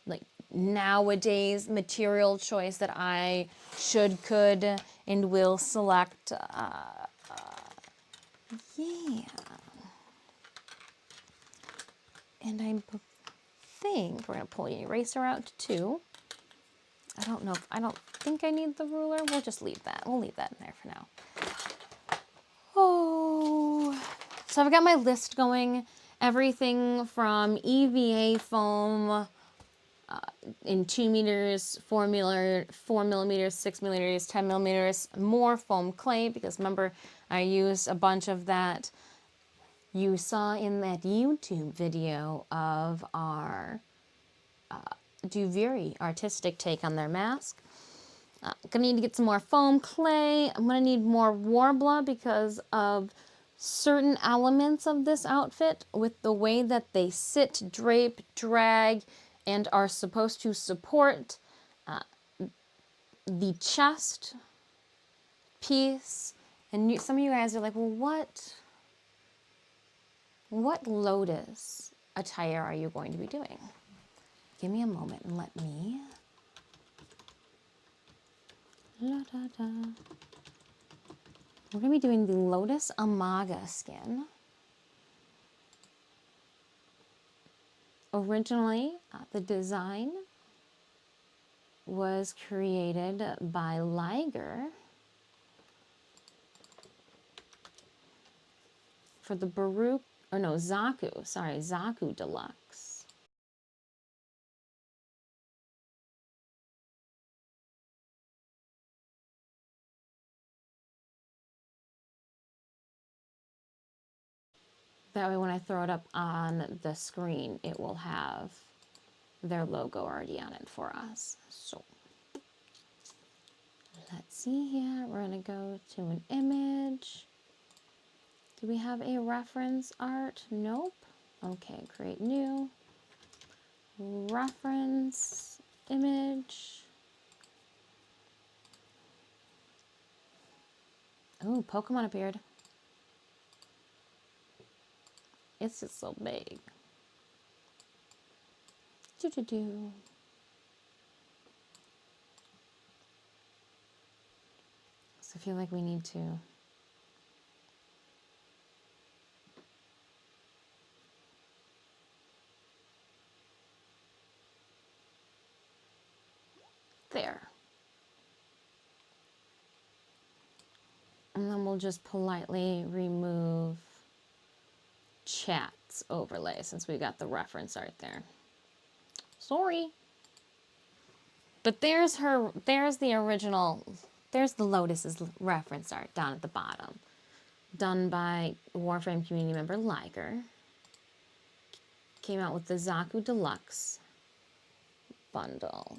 Speaker 1: like, nowadays material choice that I should, could, and will select. Yeah. And I think we're going to pull the eraser out too. I don't know if, I don't think I need the ruler. We'll just leave that. We'll leave that in there for now. Oh, so I've got my list going. Everything from EVA foam in 2 meters, 4 millimeters, 6 millimeters, 10 millimeters, more foam clay, because remember, I used a bunch of that you saw in that YouTube video of our do very artistic take on their mask. Gonna need to get some more foam clay. I'm gonna need more Warbler because of certain elements of this outfit with the way that they sit, drape, drag, and are supposed to support the chest piece. And some of you guys are like, well, what lotus attire are you going to be doing? Give me a moment and let me. La, da, da. We're going to be doing the Lotus Amaga skin. Originally, the design was created by Liger for the Zaku Deluxe. That way when I throw it up on the screen, it will have their logo already on it for us. So let's see here. We're going to go to an image. Do we have a reference art? Nope. Okay, create new. Reference image. Oh, Pokemon appeared. It's just so big. Do. So I feel like we need to. There. And then we'll just politely remove chat's overlay since we got the reference art there. Sorry. But there's the original, there's the Lotus's reference art down at the bottom. Done by Warframe community member Liger. Came out with the Zaku Deluxe bundle.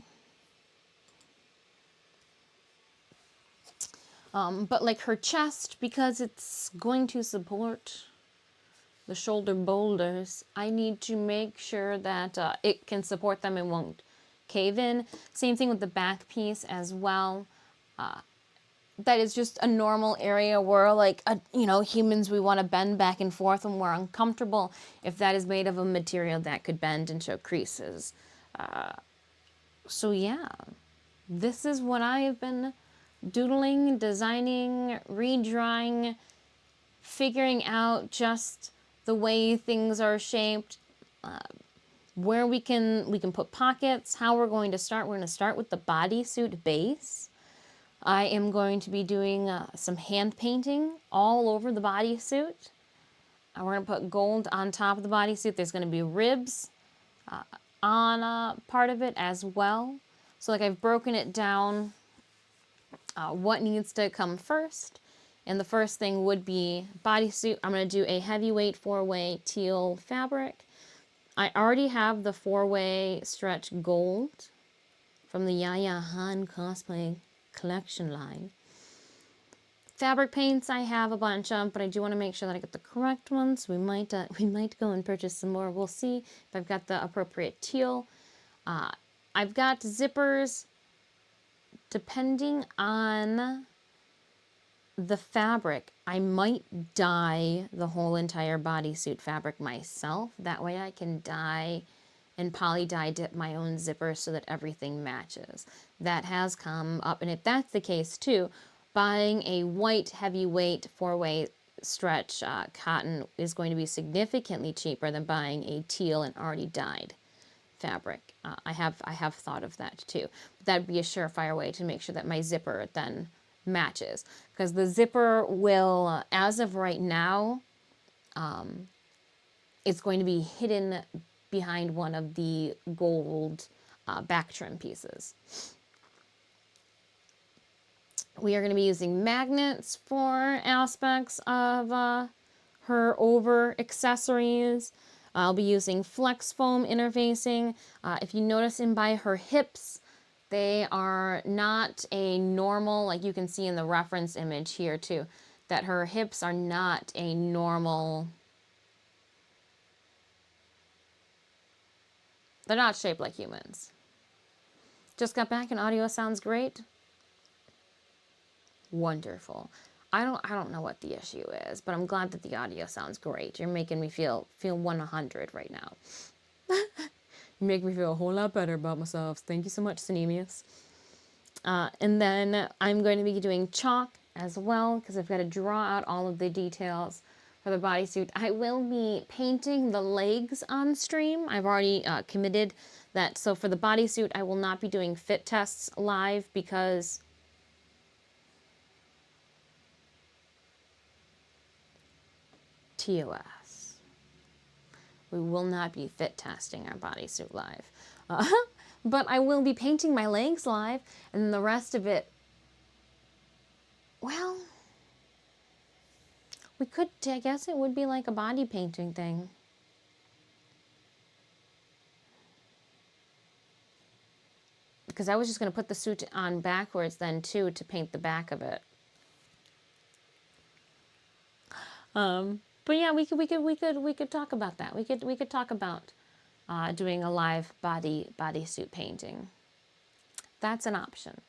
Speaker 1: But like her chest, because it's going to support the shoulder boulders, I need to make sure that it can support them and won't cave in. Same thing with the back piece as well. That is just a normal area where, like, humans, we want to bend back and forth when we're uncomfortable. If that is made of a material that could bend and show creases. So yeah, this is what I have been doodling, designing, redrawing, figuring out just the way things are shaped, where we can put pockets, how we're going to start. We're going to start with the bodysuit base. I am going to be doing some hand painting all over the bodysuit. We're going to put gold on top of the bodysuit. There's going to be ribs on part of it as well. So like I've broken it down what needs to come first. And the first thing would be bodysuit. I'm going to do a heavyweight 4-way teal fabric. I already have the 4-way stretch gold from the Yaya Han Cosplay collection line. Fabric paints I have a bunch of, but I do want to make sure that I get the correct ones. We might go and purchase some more. We'll see if I've got the appropriate teal. I've got zippers depending on the fabric. I might dye the whole entire bodysuit fabric myself. That way I can dye and poly dye dip my own zippers so that everything matches. That has come up, and if that's the case too, buying a white heavyweight 4-way stretch cotton is going to be significantly cheaper than buying a teal and already dyed fabric. I have thought of that too. But that'd be a surefire way to make sure that my zipper then matches, because the zipper will, as of right now, it's going to be hidden behind one of the gold back trim pieces. We are going to be using magnets for aspects of her over accessories. I'll be using flex foam interfacing. If you notice in by her hips, they are not a normal, like you can see in the reference image here too, that her hips are not a normal, they're not shaped like humans. Just got back and audio sounds great. Wonderful. I don't know what the issue is, but I'm glad that the audio sounds great. You're making me feel 100 right now. You make me feel a whole lot better about myself. Thank you so much, Synemius. And then I'm going to be doing chalk as well, because I've got to draw out all of the details for the bodysuit. I will be painting the legs on stream. I've already committed that. So for the bodysuit, I will not be doing fit tests live because TOS. We will not be fit testing our bodysuit live. But I will be painting my legs live, and then the rest of it, well, we could, I guess it would be like a body painting thing. Because I was just going to put the suit on backwards then too to paint the back of it. But yeah, we could talk about that. We could talk about doing a live bodysuit painting. That's an option.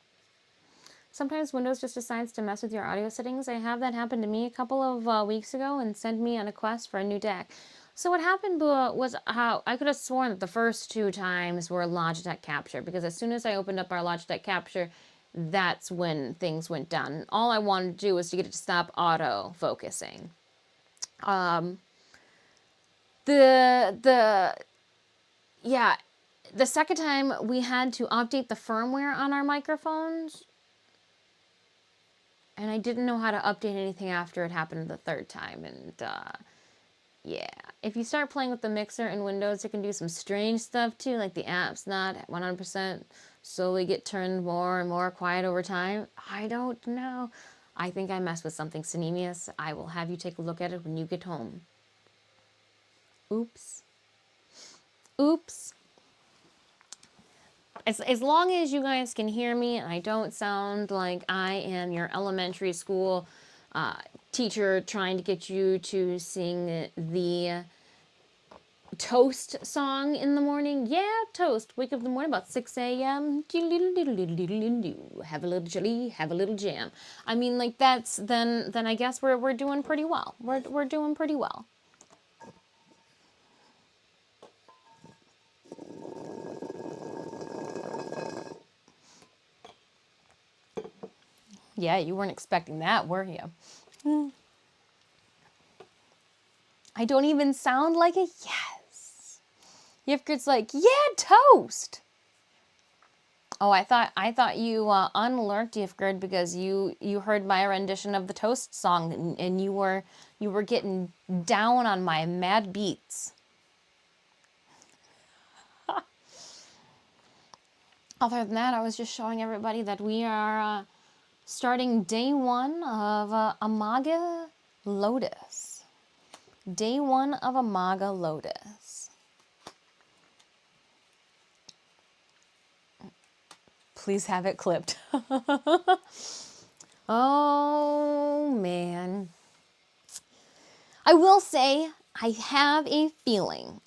Speaker 1: Sometimes Windows just decides to mess with your audio settings. I have that happen to me a couple of weeks ago and sent me on a quest for a new deck. So what happened was how I could have sworn that the first 2 times were Logitech Capture, because as soon as I opened up our Logitech Capture, that's when things went down. And all I wanted to do was to get it to stop auto focusing. The second time we had to update the firmware on our microphones, and I didn't know how to update anything after it happened the third time. And yeah, if you start playing with the mixer in Windows, it can do some strange stuff too, like the app's not 100%, slowly get turned more and more quiet over time. I don't know. I think I messed with something, Synemius. I will have you take a look at it when you get home. Oops. Oops. As long as you guys can hear me and I don't sound like I am your elementary school teacher trying to get you to sing the toast song in the morning. Yeah, toast. Wake up in the morning about 6 a.m. Have a little jelly, have a little jam. I mean, like that's then I guess we're doing pretty well. We're doing pretty well. Yeah, you weren't expecting that, were you? I don't even sound like a yes. Yifgrid's like, yeah, toast. Oh, I thought you unlurked Yifgrid because you heard my rendition of the toast song and you were getting down on my mad beats. other than that, I was just showing everybody that we are starting day one of Amaga Lotus. Day one of Amaga Lotus. Please have it clipped. Oh, man. I will say, I have a feeling,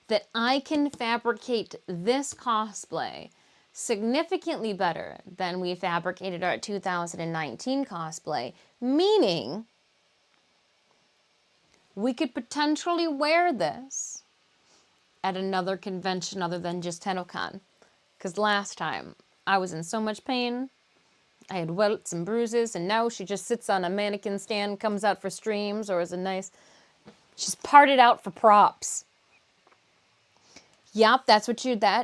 Speaker 1: that I can fabricate this cosplay significantly better than we fabricated our 2019 cosplay, meaning we could potentially wear this at another convention other than just TennoCon. Because last time, I was in so much pain. I had welts and bruises, and now she just sits on a mannequin stand, comes out for streams, or is a nice... She's parted out for props. Yep, that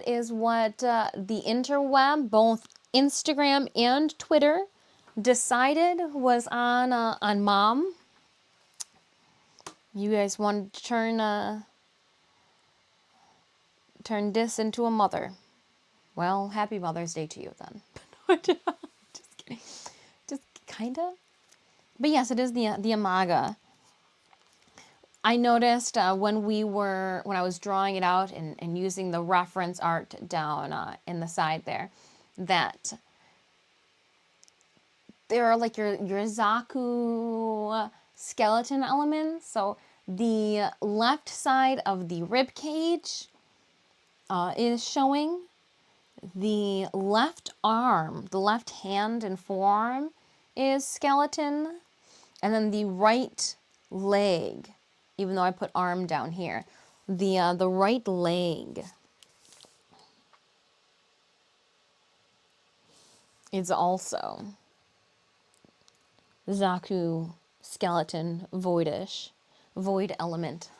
Speaker 1: is what the interweb, both Instagram and Twitter, decided was on Mom. You guys wanted to turn this into a mother. Well, happy Mother's Day to you then. Just kidding. Just kinda. But yes, it is the Amaga. I noticed when I was drawing it out and using the reference art down in the side there, that there are like your Zaku skeleton elements. So the left side of the rib cage is showing. The left arm, the left hand and forearm is skeleton. And then the right leg, even though I put arm down here, the right leg is also Zaku skeleton voidish, void element.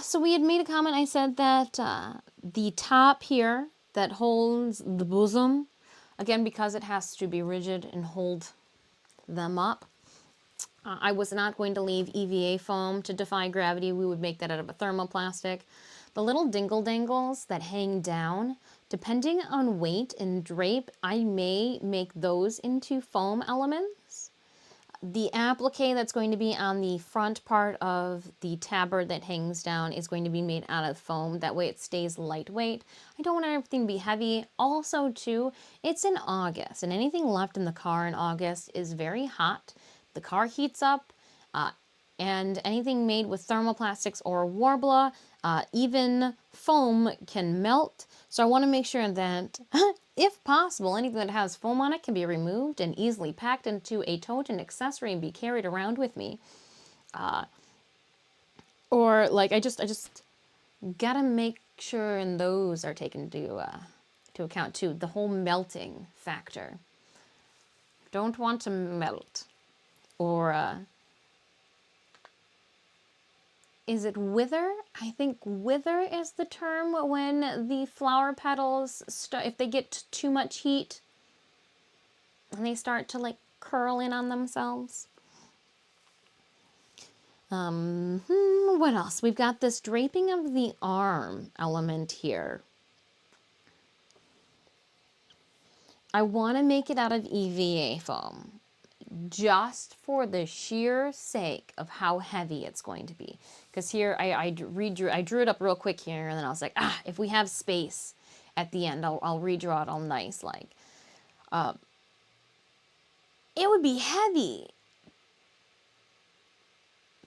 Speaker 1: So we had made a comment. I said that the top here that holds the bosom, again, because it has to be rigid and hold them up, I was not going to leave EVA foam to defy gravity. We would make that out of a thermoplastic. The little dingle dangles that hang down, depending on weight and drape, I may make those into foam elements. The applique that's going to be on the front part of the tabard that hangs down is going to be made out of foam. That way it stays lightweight. I don't want everything to be heavy. Also, too, it's in August, and anything left in the car in August is very hot. The car heats up, and anything made with thermoplastics or Warbler, even foam can melt. So I want to make sure that, if possible, anything that has foam on it can be removed and easily packed into a tote and accessory and be carried around with me. Or like I just gotta make sure and those are taken to account too. The whole melting factor. Don't want to melt. Or is it wither? I think wither is the term when the flower petals if they get too much heat and they start to like curl in on themselves. What else? We've got this draping of the arm element here. I want to make it out of EVA foam, just for the sheer sake of how heavy it's going to be. Because here I drew it up real quick here, and then I was like, if we have space at the end, I'll redraw it all nice. Like, it would be heavy.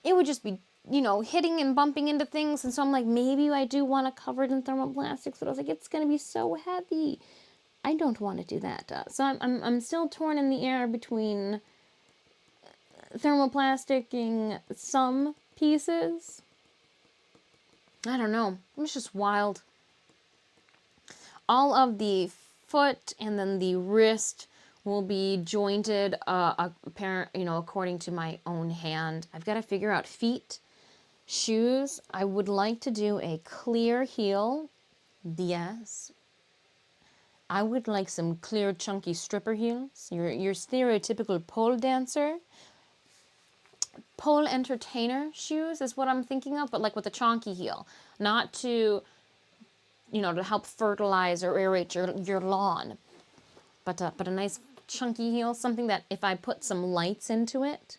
Speaker 1: It would just be, hitting and bumping into things. And so I'm like, maybe I do want to cover it in thermoplastics, but I was like, it's going to be so heavy. I don't want to do that. So I'm still torn in the air between thermoplasticing some pieces. I don't know. It's just wild. All of the foot and then the wrist will be jointed according to my own hand. I've got to figure out feet. Shoes. I would like to do a clear heel. Yes. I would like some clear, chunky stripper heels. Your stereotypical pole dancer. Pole entertainer shoes is what I'm thinking of, but like with a chonky heel. Not to you know, to help fertilize or aerate your lawn. But a nice chunky heel, something that if I put some lights into it,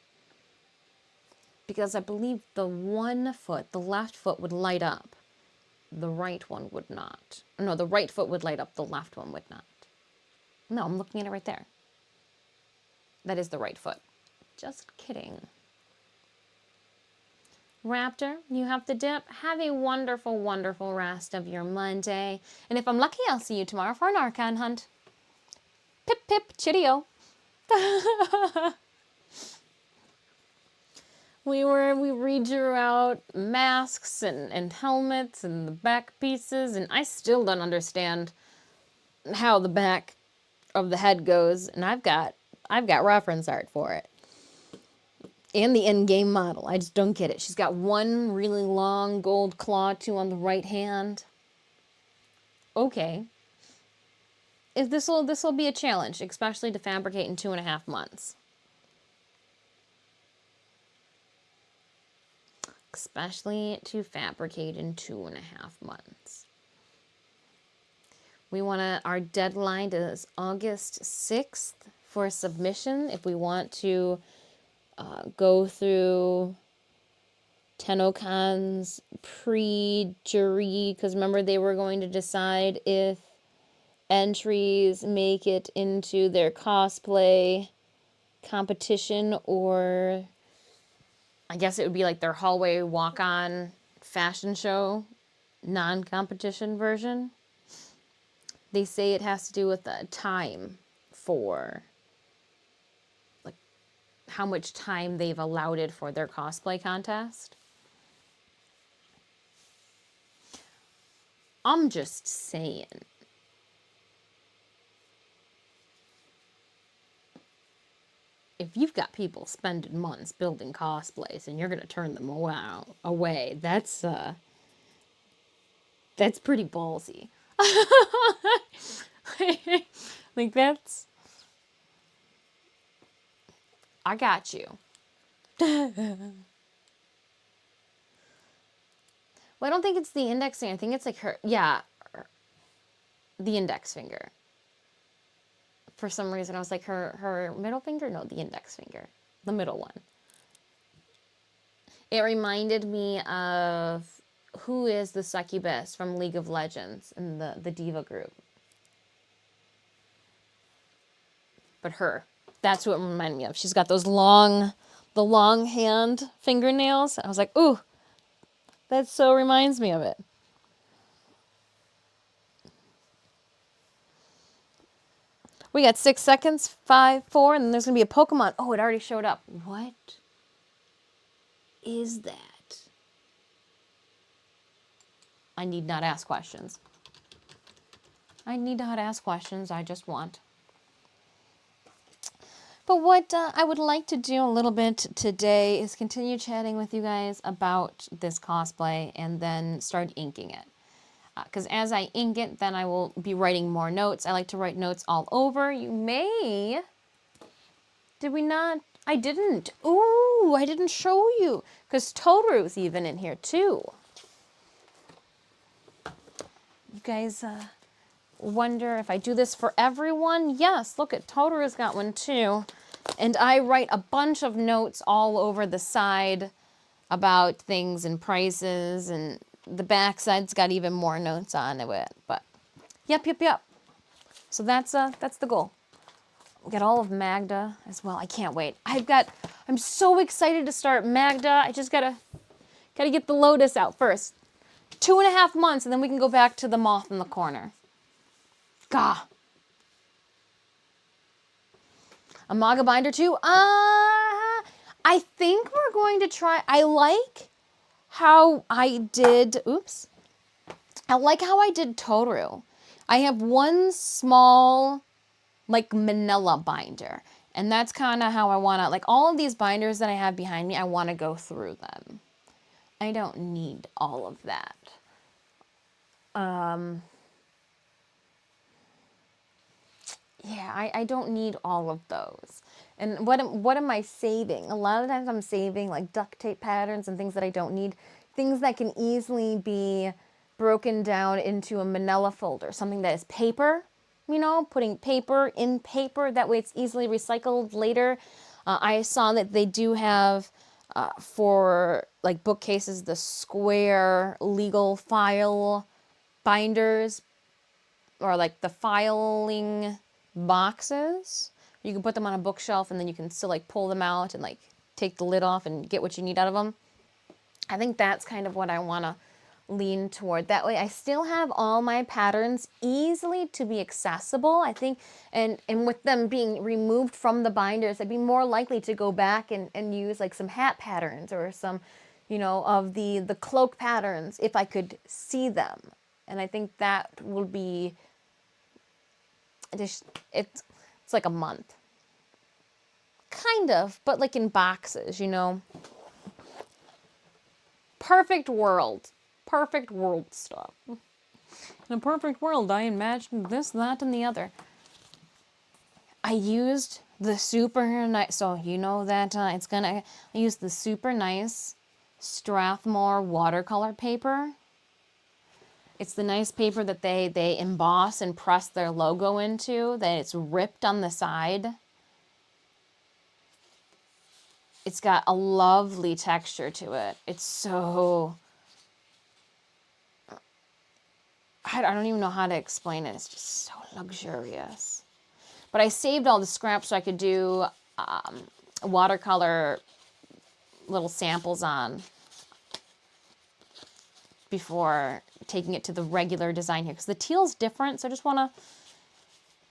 Speaker 1: because I believe the one foot, the left foot would light up. The right one would not. No, the right foot would light up, the left one would not. No, I'm looking at it right there. That is the right foot. Just kidding. Raptor, you have to dip. Have a wonderful, wonderful rest of your Monday. And if I'm lucky, I'll see you tomorrow for an Archon hunt. Pip, pip, chitty-o. We redrew out masks and helmets and the back pieces, and I still don't understand how the back of the head goes, and I've got reference art for it. And the in-game model. I just don't get it. She's got one really long gold claw, 2 on the right hand. Okay. If this'll be a challenge, especially to fabricate in 2.5 months. Especially to fabricate in 2.5 months. Our deadline is August 6th for submission. If we want to go through TennoCon's pre-jury, because remember they were going to decide if entries make it into their cosplay competition, or I guess it would be like their hallway walk-on fashion show non-competition version. They say it has to do with the time for, like, how much time they've allowed for their cosplay contest. I'm just saying. If you've got people spending months building cosplays and you're going to turn them away, that's pretty ballsy. Like, that's... I got you. Well, I don't think it's the index finger. I think it's like the index finger. For some reason, I was like, her middle finger? No, the index finger. The middle one. It reminded me of who is the succubus from League of Legends in the Diva group. But her. That's what it reminded me of. She's got those long hand fingernails. I was like, ooh, that so reminds me of it. We got 6 seconds, 5, 4, and then there's going to be a Pokemon. Oh, it already showed up. What is that? I need not ask questions. I need not ask questions. I just want. But what I would like to do a little bit today is continue chatting with you guys about this cosplay and then start inking it. Because as I ink it, then I will be writing more notes. I like to write notes all over. You may... Did we not? I didn't. Ooh, I didn't show you. Because Totaru's even in here too. You guys wonder if I do this for everyone? Yes, look at Totaru's got one too. And I write a bunch of notes all over the side about things and prices, and the back side's got even more notes on it. But yep. So that's the goal. We got all of Magda as well. I can't wait. I'm so excited to start Magda. I just gotta get the Lotus out first. 2.5 months, and then we can go back to the moth in the corner. Gah. A manga binder too? I think we're going to try. I like how I did Totaru. I have one small, like, manila binder. And that's kind of how I want to, like, all of these binders that I have behind me, I want to go through them. I don't need all of that. Yeah, I don't need all of those. And what am I saving? A lot of times I'm saving like duct tape patterns and things that I don't need. Things that can easily be broken down into a manila folder, something that is paper, you know, putting paper in paper. That way it's easily recycled later. I saw that they do have, for like bookcases, the square legal file binders, or like the filing boxes. You can put them on a bookshelf and then you can still like pull them out and like take the lid off and get what you need out of them. I think that's kind of what I want to lean toward. That way I still have all my patterns easily to be accessible. I think, and with them being removed from the binders, I'd be more likely to go back and use like some hat patterns or some, you know, of the cloak patterns if I could see them. And I think that will be, it's like a month. Kind of, but like in boxes, you know. Perfect world. Perfect world stuff. In a perfect world, I imagined this, that, and the other. I used the super nice, so you know that I use the super nice Strathmore watercolor paper. It's the nice paper that they emboss and press their logo into, that it's ripped on the side. It's got a lovely texture to it. It's so, I don't even know how to explain it. It's just so luxurious. But I saved all the scraps so I could do watercolor little samples on before taking it to the regular design here. Because the teal's different, so I just want to...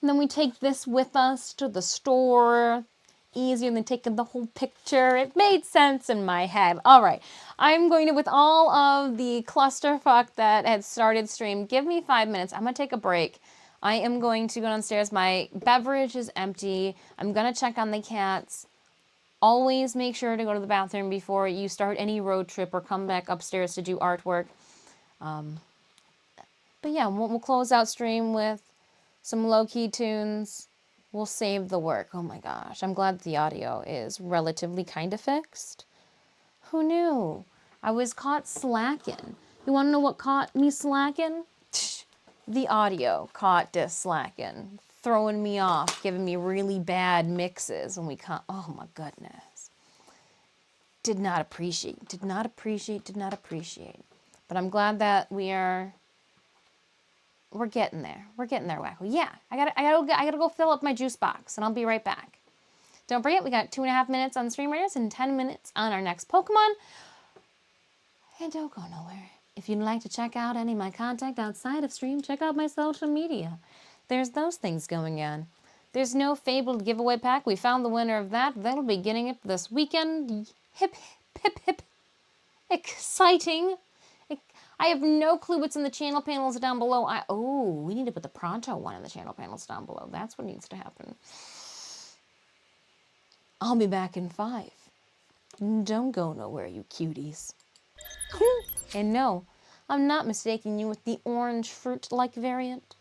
Speaker 1: And then we take this with us to the store. Easier than taking the whole picture. It made sense in my head. All right. I'm going to, with all of the clusterfuck that had started stream, give me 5 minutes. I'm going to take a break. I am going to go downstairs. My beverage is empty. I'm going to check on the cats. Always make sure to go to the bathroom before you start any road trip or come back upstairs to do artwork. But yeah, we'll close out stream with some low-key tunes. We'll save the work. Oh my gosh, I'm glad the audio is relatively kind of fixed. Who knew? I was caught slacking. You want to know what caught me slacking? The audio caught this slacking, throwing me off, giving me really bad mixes when we come. Oh my goodness. Did not appreciate, did not appreciate, did not appreciate. But I'm glad that we're getting there. We're getting there, Wacko. Yeah, I gotta go fill up my juice box, and I'll be right back. Don't forget, we got 2.5 minutes on the stream raiders and 10 minutes on our next Pokemon. And don't go nowhere. If you'd like to check out any of my content outside of stream, check out my social media. There's those things going on. There's no Fabled giveaway pack. We found the winner of that. That'll be getting it this weekend. Hip, hip, hip. Exciting. I have no clue what's in the channel panels down below. We need to put the Pronto one in the channel panels down below. That's what needs to happen. I'll be back in 5. Don't go nowhere, you cuties. And no, I'm not mistaking you with the orange fruit-like variant.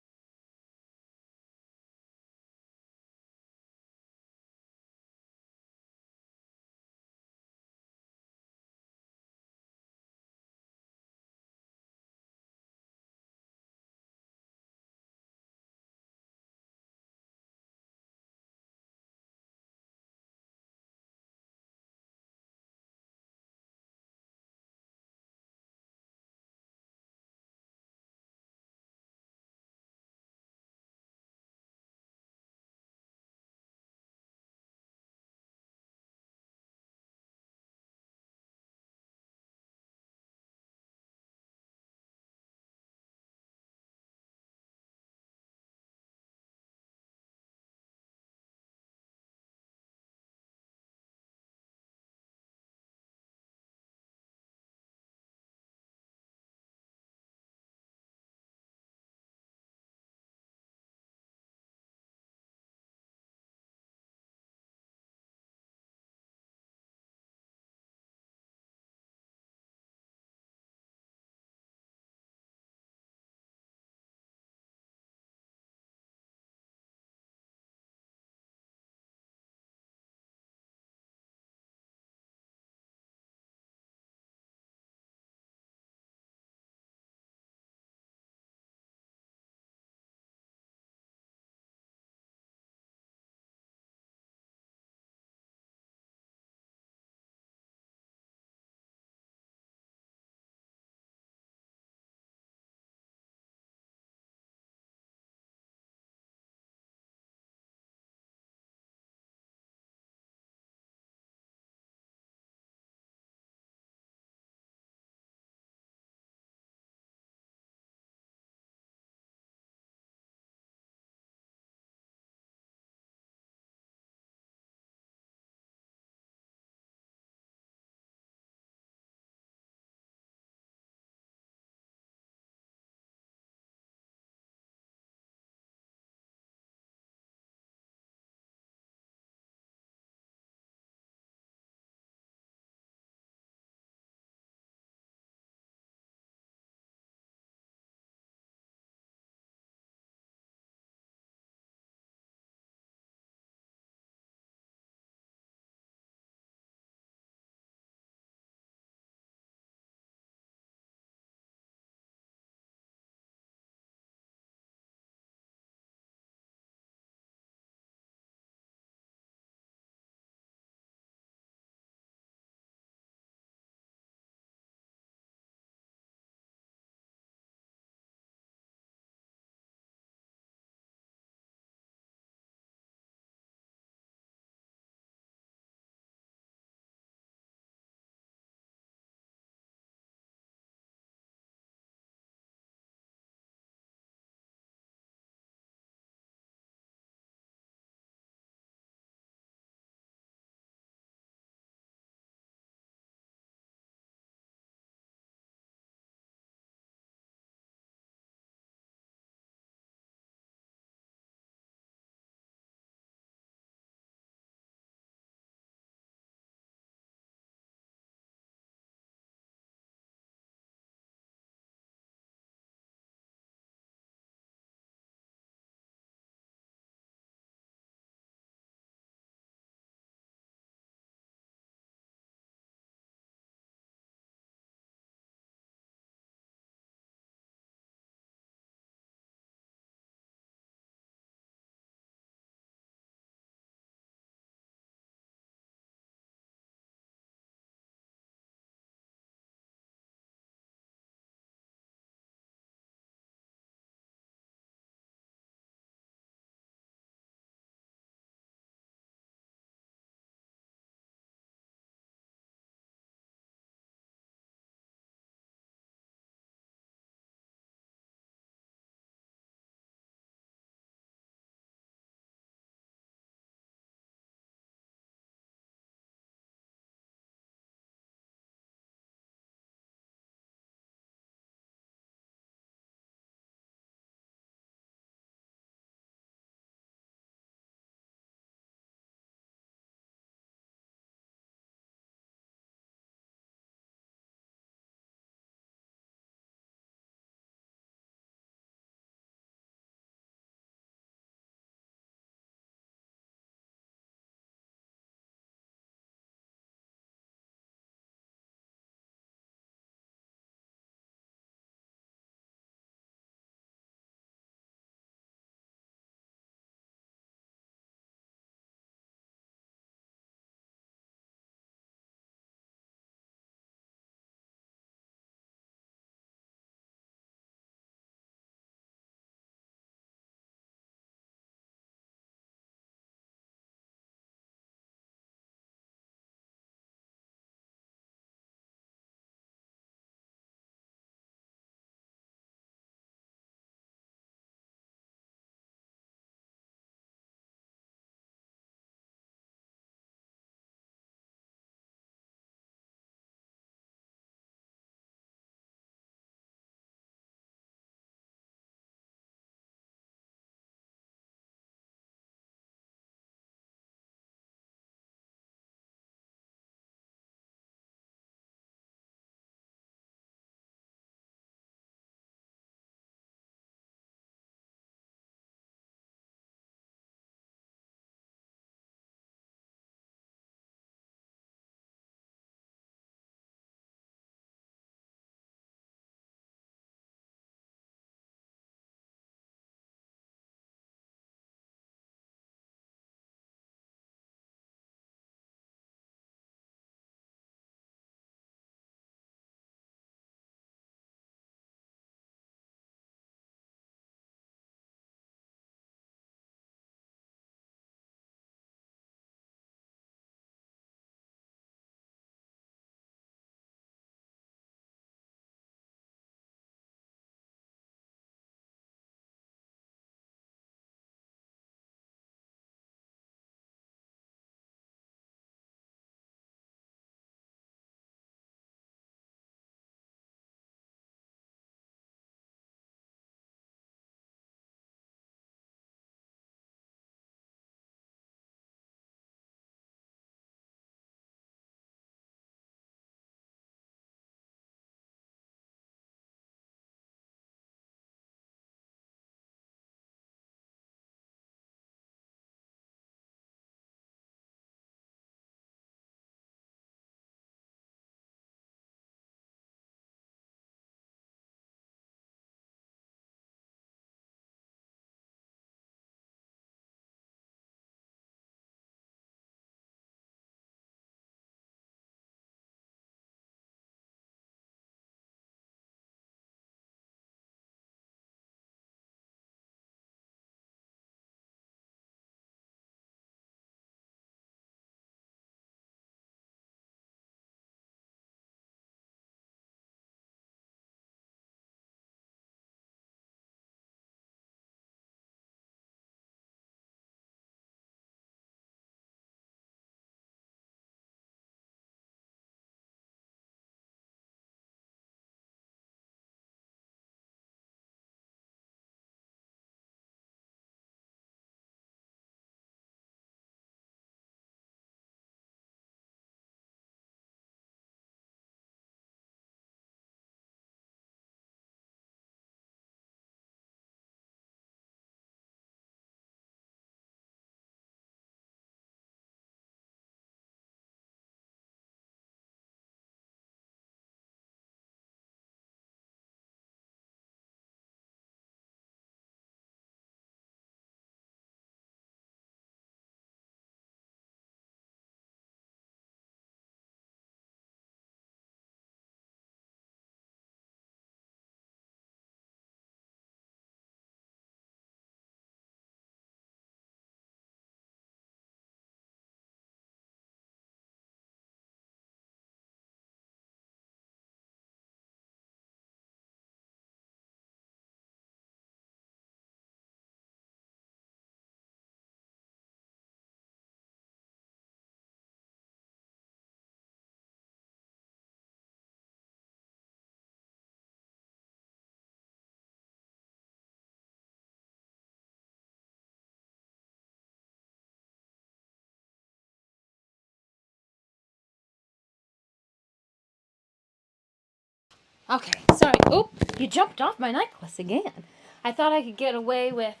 Speaker 1: Okay, sorry. Oop, you jumped off my necklace again. I thought I could get away with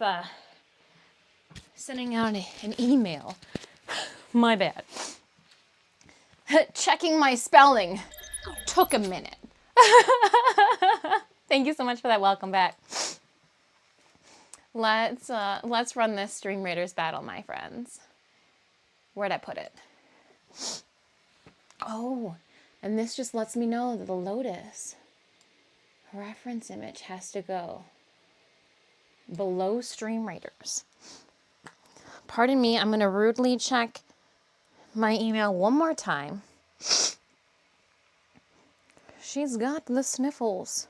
Speaker 1: sending out an email. My bad. Checking my spelling took a minute. Thank you so much for that. Welcome back. Let's run this Stream Raiders battle, my friends. Where'd I put it? Oh, and this just lets me know that the Lotus reference image has to go below Stream Raiders. Pardon me, I'm going to rudely check my email one more time. She's got the sniffles.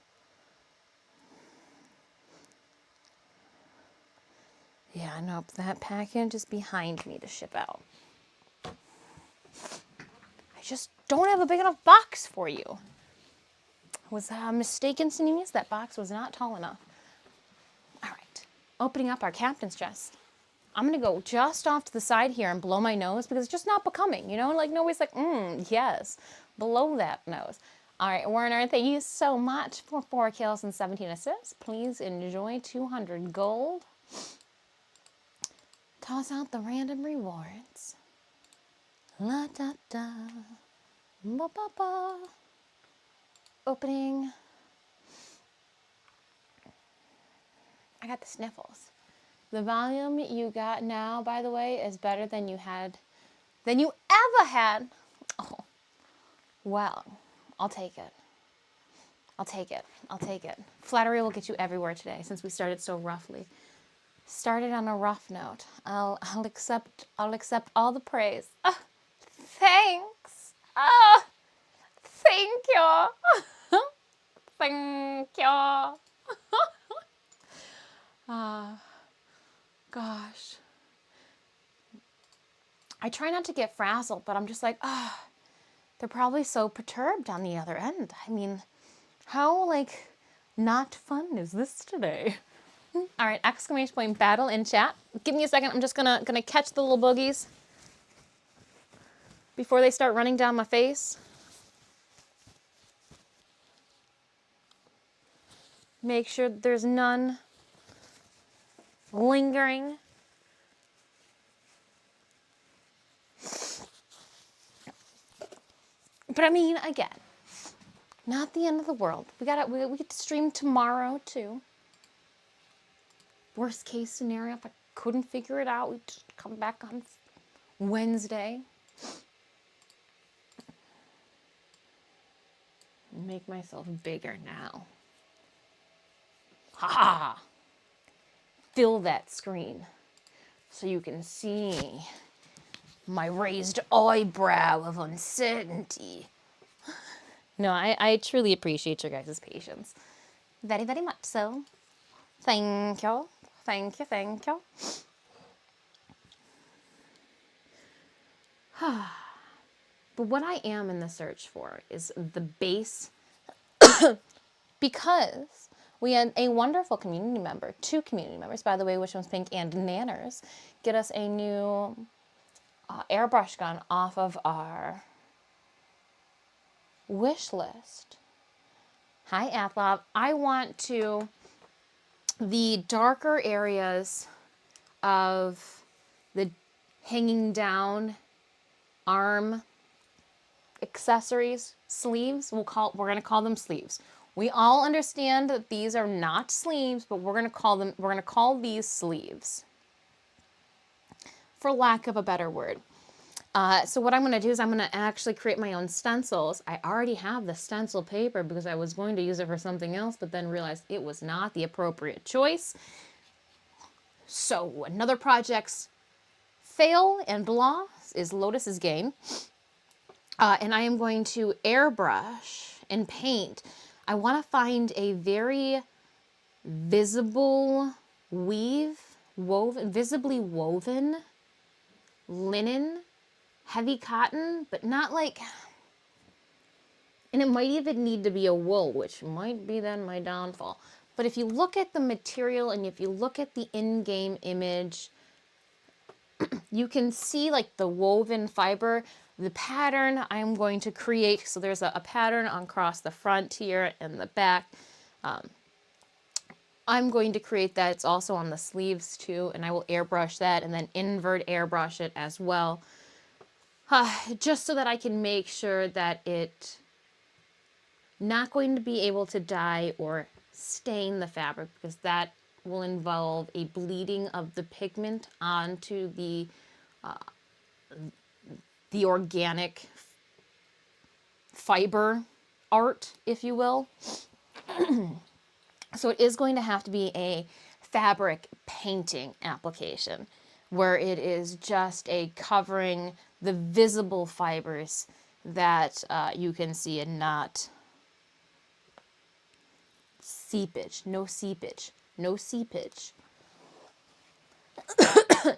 Speaker 1: Yeah, nope, that package is behind me to ship out. I just don't have a big enough box for you. I was mistaken, Sneeze. That box was not tall enough. All right, opening up our captain's chest. I'm going to go just off to the side here and blow my nose because it's just not becoming, you know? Like, nobody's like, yes, blow that nose. All right, Werner, thank you so much for 4 kills and 17 assists. Please enjoy 200 gold. Toss out the random rewards. La da da. Ba ba ba. Opening. I got the sniffles. The volume you got now, by the way, is better than you ever had. Oh, well, I'll take it. I'll take it. I'll take it. Flattery will get you everywhere today since we started so roughly. Started on a rough note. I'll accept all the praise. Thanks. Thank you. Thank you. Gosh. I try not to get frazzled, but I'm just like, they're probably so perturbed on the other end. I mean, how, like, not fun is this today? All right, exclamation point battle in chat. Give me a second. I'm just gonna catch the little boogies before they start running down my face. Make sure there's none lingering. But I mean, again, not the end of the world. We get to stream tomorrow too. Worst case scenario, if I couldn't figure it out, we'd just come back on Wednesday. Make myself bigger now. Ha ha! Fill that screen so you can see my raised eyebrow of uncertainty. No, I truly appreciate your guys' patience. Very, very much so. Thank you. Thank you, thank you. But what I am in the search for is the base, because we had a wonderful community member, 2 community members, by the way, which one's Pink and Nanners, get us a new airbrush gun off of our wish list. Hi, Athlab. I want the darker areas of the hanging down arm accessories, sleeves, we're going to call them sleeves. We all understand that these are not sleeves, but we're going to call these sleeves, for lack of a better word. So what I'm going to do is I'm going to actually create my own stencils. I already have the stencil paper because I was going to use it for something else, but then realized it was not the appropriate choice. So another project's fail and blah is Lotus's game. And I am going to airbrush and paint. I want to find a very visible visibly woven linen, heavy cotton, but not like, and it might even need to be a wool, which might be then my downfall. But if you look at the material and if you look at the in-game image, you can see like the woven fiber. The pattern I'm going to create, so there's a pattern across the front here and the back. I'm going to create that. It's also on the sleeves too, and I will airbrush that and then invert airbrush it as well. Just so that I can make sure that it not going to be able to dye or stain the fabric, because that will involve a bleeding of the pigment onto the organic fiber art, if you will. So it is going to have to be a fabric painting application where it is just a covering the visible fibers that you can see, and not seepage. No seepage. No seepage.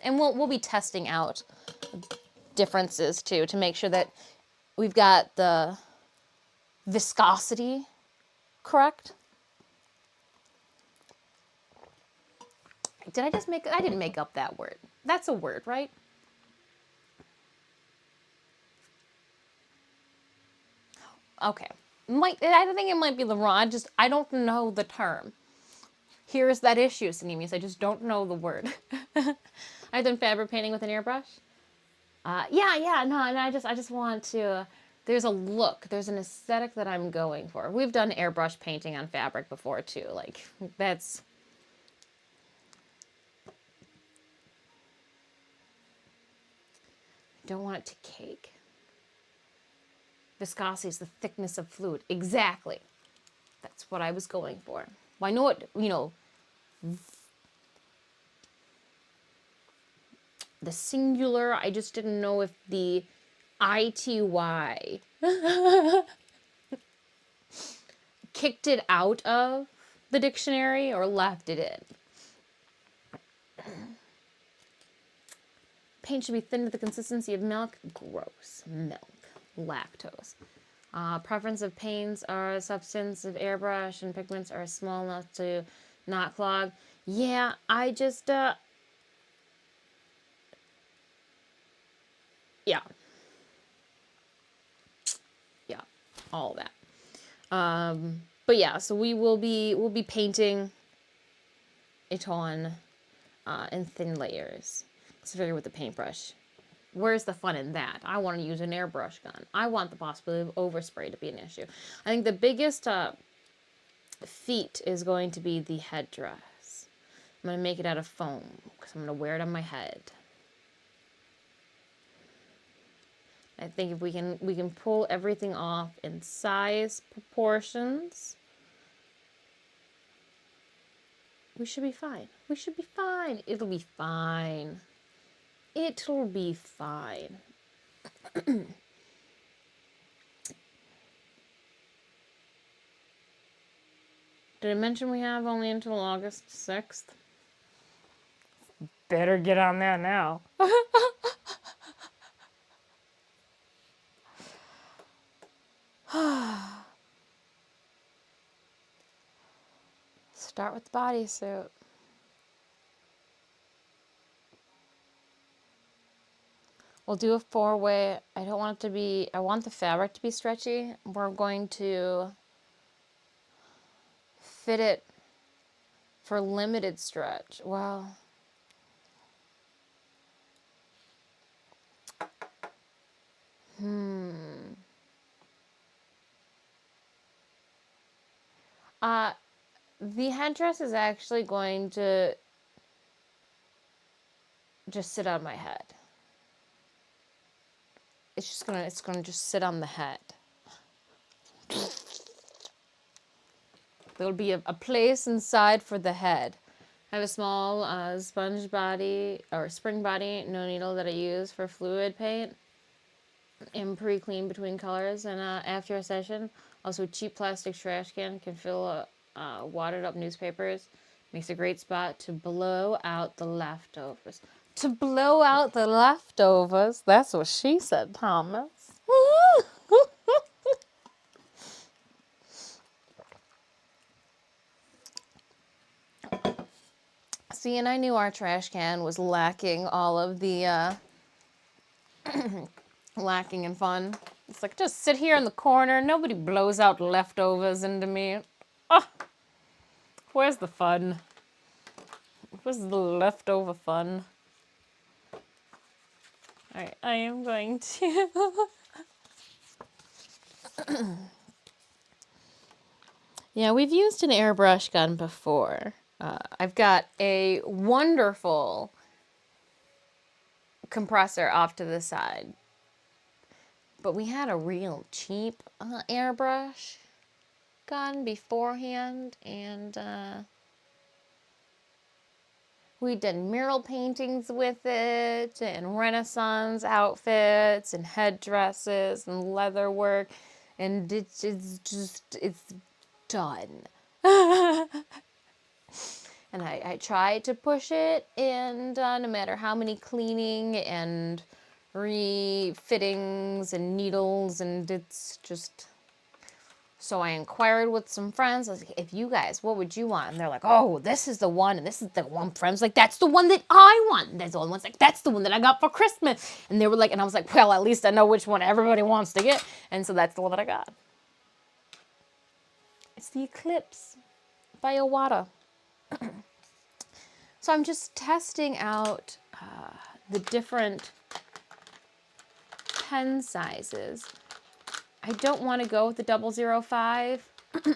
Speaker 1: And we'll be testing out differences too to make sure that we've got the viscosity correct. Did I just make, I didn't make up that word. That's a word, right? Okay. I don't think it might be the wrong, I don't know the term. Here's that issue, Sanemis. I just don't know the word. I've done fabric painting with an airbrush. Yeah, no, and I just want to, there's a look, there's an aesthetic that I'm going for. We've done airbrush painting on fabric before too. Like, that's, don't want it to cake. Viscosity is the thickness of fluid. Exactly. That's what I was going for. Well, I know it, the singular, I just didn't know if the ITY kicked it out of the dictionary or left it in. Paint should be thin to the consistency of milk. Gross. Milk. Lactose. Preference of paints are substance of airbrush and pigments are small enough to not clog. Yeah, I just, yeah. Yeah, all that. But yeah, so we'll be painting it on in thin layers. Let's figure with the paintbrush. Where's the fun in that? I want to use an airbrush gun. I want the possibility of overspray to be an issue. I think the biggest feat is going to be the headdress. I'm going to make it out of foam because I'm going to wear it on my head. I think if we can pull everything off in size proportions, we should be fine. We should be fine. It'll be fine. It'll be fine. Did I mention we have only until August 6th? Better get on that now. Start with the bodysuit. We'll do a 4-way. I don't want it to be, I want the fabric to be stretchy. We're going to fit it for limited stretch. Well, the headdress is actually going to just sit on my head. It's gonna just sit on the head. There'll be a place inside for the head. I have a small sponge body or spring body, no needle that I use for fluid paint. And pre-clean between colors, and after a session, also a cheap plastic trash can can fill watered up newspapers. Makes a great spot to blow out the leftovers. To blow out the leftovers? That's what she said, Thomas. See, and I knew our trash can was lacking all of the lacking in fun. It's like, just sit here in the corner. Nobody blows out leftovers into me. Oh, where's the fun? Where's the leftover fun? All right, I am going to... Yeah, we've used an airbrush gun before. I've got a wonderful compressor off to the side. But we had a real cheap airbrush gun beforehand, and we did mural paintings with it, and Renaissance outfits, and headdresses, and leather work, and it's done. And I tried to push it, and no matter how many cleaning and refittings and needles, and it's just... So I inquired with some friends. I was like, if you guys, what would you want? And they're like, oh, this is the one, and this is the one. Friends like, that's the one that I want. And there's the one that's like, that's the one that I got for Christmas. And they were like, and I was like, well, at least I know which one everybody wants to get. And so that's the one that I got. It's the Eclipse by Iwata. So I'm just testing out the different pen sizes. I don't want to go with the 005.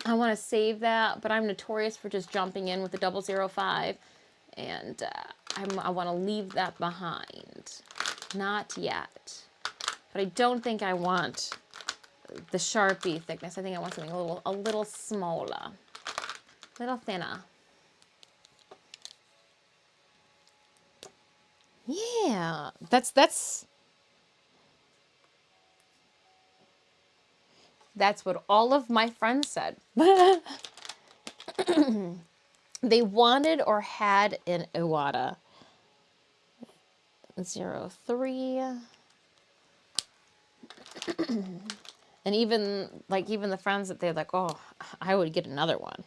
Speaker 1: I want to save that, but I'm notorious for just jumping in with the 005, and I want to leave that behind. Not yet. But I don't think I want the Sharpie thickness. I think I want something a little smaller, a little thinner. Yeah, that's what all of my friends said. They wanted or had an Iwata 03. And even the friends that they're like, oh, I would get another one.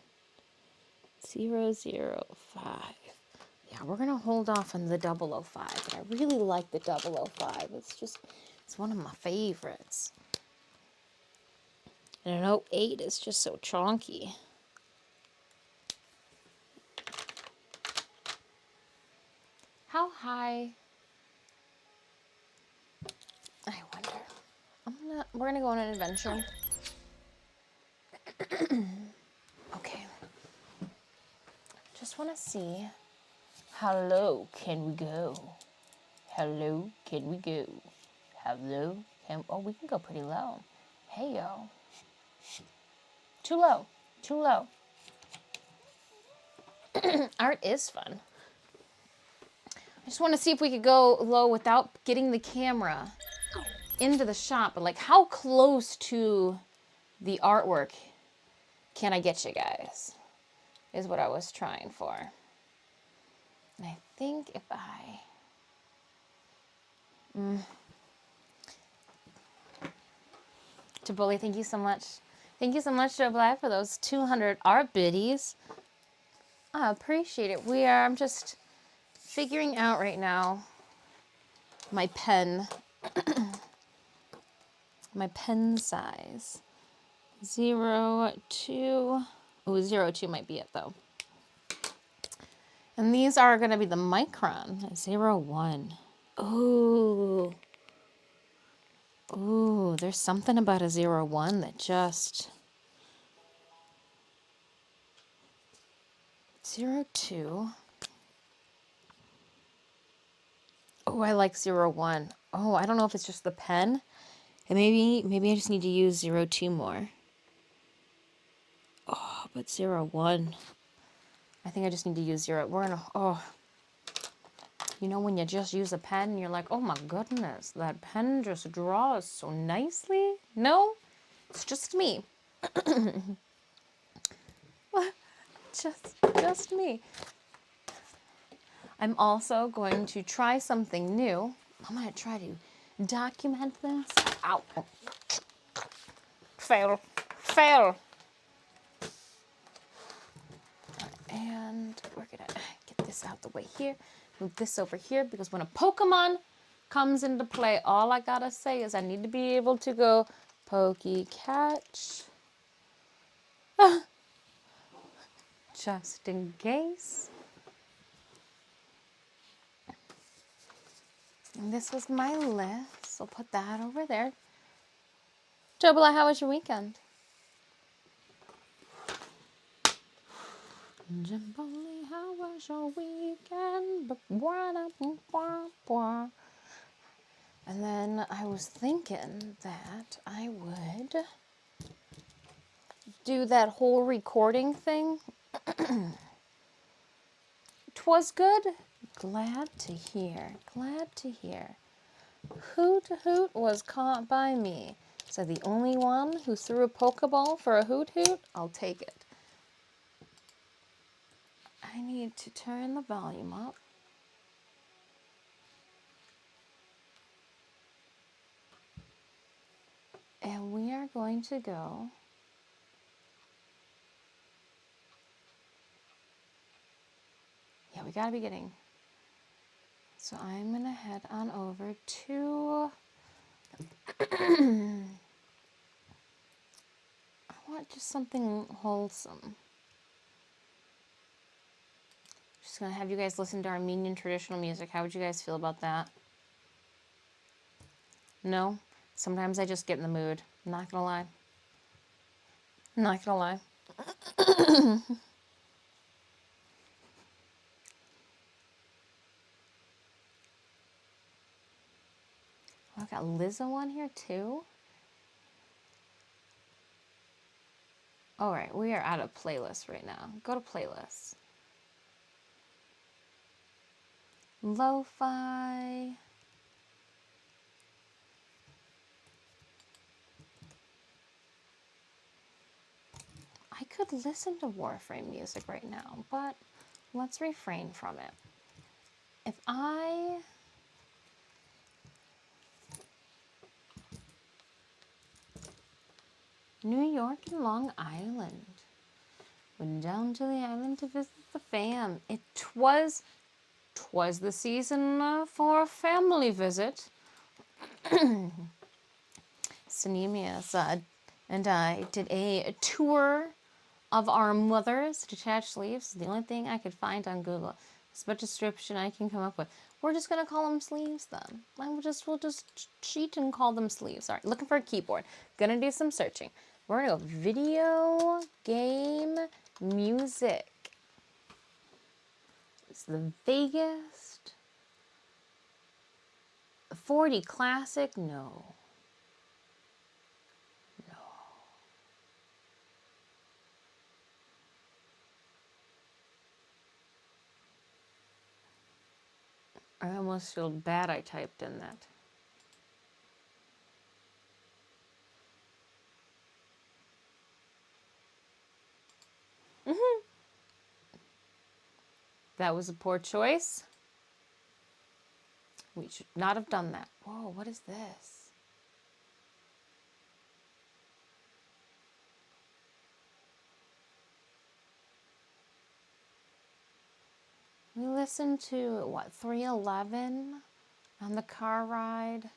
Speaker 1: 005. Yeah, we're going to hold off on the 005, but I really like the 005. It's one of my favorites. And an 08 is just so chonky. How high? I wonder. We're gonna go on an adventure. Okay. Just want to see how low can we go? How low can we go? How low can... Oh, we can go pretty low. Hey, yo. Too low. Too low. Art is fun. I just want to see if we could go low without getting the camera into the shot. But, like, how close to the artwork can I get you guys? Is what I was trying for. And I think if I... Taboli, thank you so much. Thank you so much, Joblai, for those 200 art biddies. I appreciate it. I'm just figuring out right now my pen. My pen size. 02. Oh, 02 might be it, though. And these are going to be the Micron. 01. Ooh. Ooh, there's something about a 01 that just... 02. Oh, I like 01. Oh, I don't know if it's just the pen. And maybe I just need to use 02 more. Oh, but 01. I think I just need to use 0. We're gonna... Oh. You know when you just use a pen and you're like, oh my goodness, that pen just draws so nicely? No? It's just me. just me. I'm also going to try something new. I'm going to try to document this. Ow. Fail. Fail. And we're going to get this out the way here. Move this over here because when a Pokemon comes into play, all I gotta say is I need to be able to go pokey catch. Just in case. And this was my list. I'll put that over there. Jobala, how was your weekend? Jimboly, how was your weekend? And then I was thinking that I would do that whole recording thing. 'Twas good. Glad to hear. Glad to hear. Hoot Hoot was caught by me. So the only one who threw a Pokeball for a Hoot Hoot, I'll take it. I need to turn the volume up. And we are going to go. Yeah, we gotta be getting. So I'm gonna head on over to. I want just something wholesome. Just gonna have you guys listen to Armenian traditional music. How would you guys feel about that? No? Sometimes I just get in the mood. Not gonna lie. Not gonna lie. Oh, I've got Lizzo on here too. All right, we are out of playlist right now. Go to playlists. Lo-fi. I could listen to Warframe music right now, but let's refrain from it. If I New York and Long Island. Went down to the island to visit the fam. Twas the season for a family visit. Synemius and I did a tour of our mother's detached sleeves. The only thing I could find on Google. It's the best description I can come up with. We're just gonna call them sleeves then. We'll just cheat and call them sleeves. All right, looking for a keyboard. Gonna do some searching. We're gonna go video game music. It's the vaguest. 40 classic? No. I almost feel bad I typed in that. That was a poor choice. We should not have done that. Whoa, what is this? We listened to, what, 311 on the car ride?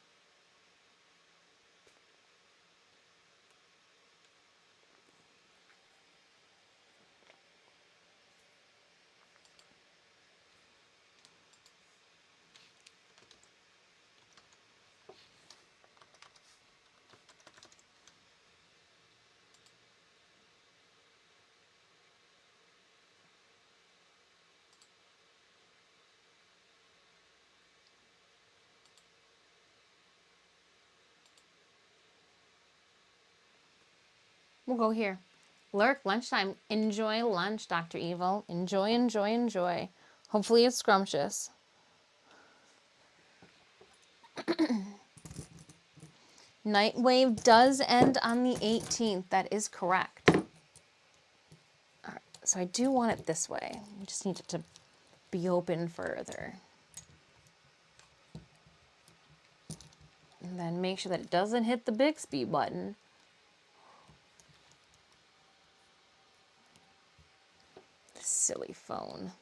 Speaker 1: We'll go here. Lurk, lunchtime. Enjoy lunch, Dr. Evil. Enjoy, enjoy, enjoy. Hopefully it's scrumptious. Nightwave does end on the 18th. That is correct. All right, so I do want it this way. We just need it to be open further. And then make sure that it doesn't hit the Bixby button. Silly phone.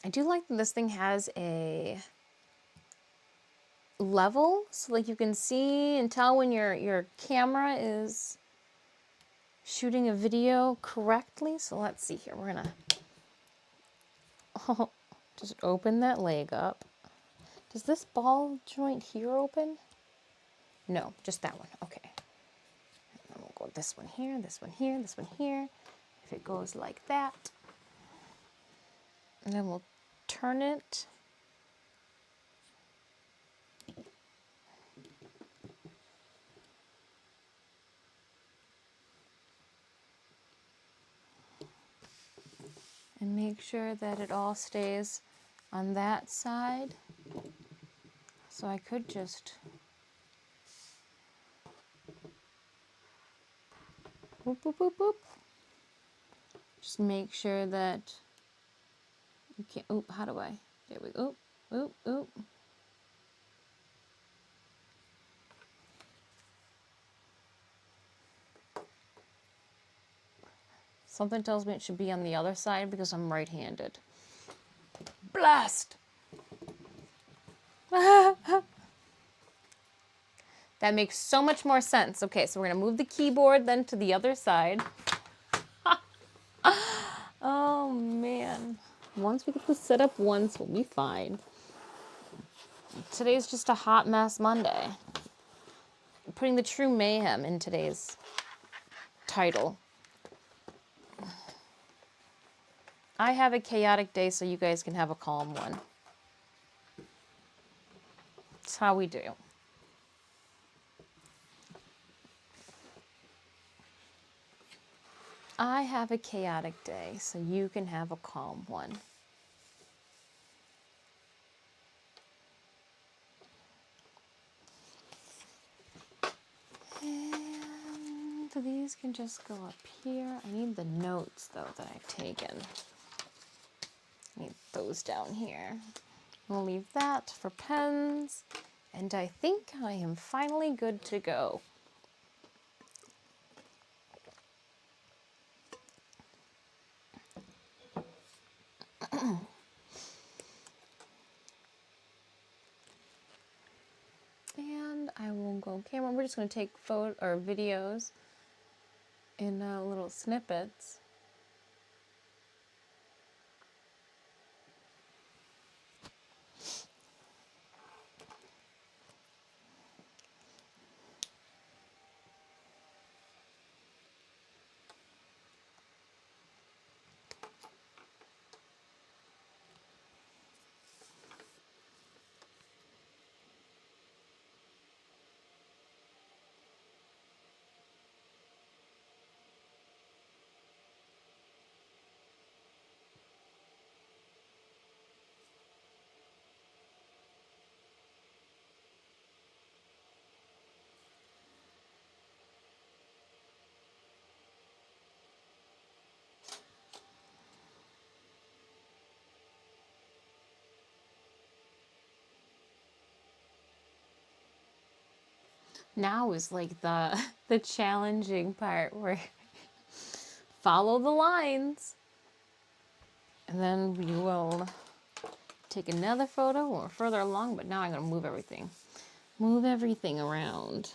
Speaker 1: I do like that this thing has a level, so like you can see and tell when your camera is shooting a video correctly. So let's see here. We're gonna just open that leg up. Does this ball joint here open? No, just that one. Okay. And then we'll go this one here, this one here, this one here. If it goes like that, and then we'll turn it. And make sure that it all stays on that side. So I could just boop, boop, boop, boop. Just make sure that you can't, oop, how do I? There we go, oop, oop. Something tells me it should be on the other side because I'm right-handed. Blast! That makes so much more sense. Okay, so we're gonna move the keyboard then to the other side. Oh man. Once we get this set up once, we'll be fine. Today's just a hot mess Monday. I'm putting the true mayhem in today's title. I have a chaotic day so you guys can have a calm one. That's how we do. I have a chaotic day so you can have a calm one. And these can just go up here. I need the notes though that I've taken. I need those down here. We'll leave that for pens. And I think I am finally good to go. And I will go camera. We're just going to take photo or videos in little snippets. Now is like the the challenging part where follow the lines. And then we will take another photo or further along, but now I'm going to move everything. Move everything around.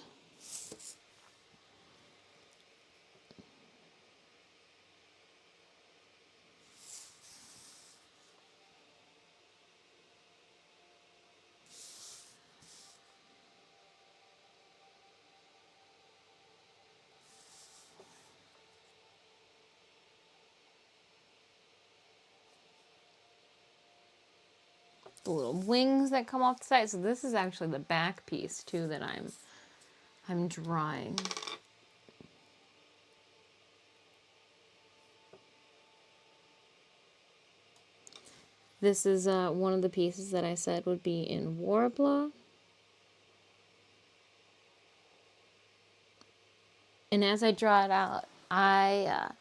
Speaker 1: The little wings that come off the side. So this is actually the back piece too that I'm drawing. This is one of the pieces that I said would be in Warbler. And as I draw it out, I'm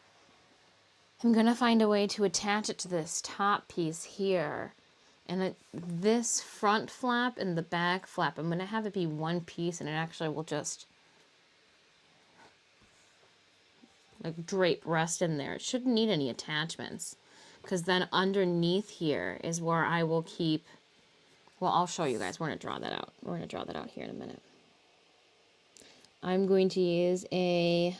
Speaker 1: going to find a way to attach it to this top piece here. And this front flap and the back flap, I'm going to have it be one piece, and it actually will just like drape rest in there. It shouldn't need any attachments. because then underneath here is where I will keep, well, I'll show you guys. We're going to draw that out. We're going to draw that out here in a minute. I'm going to use a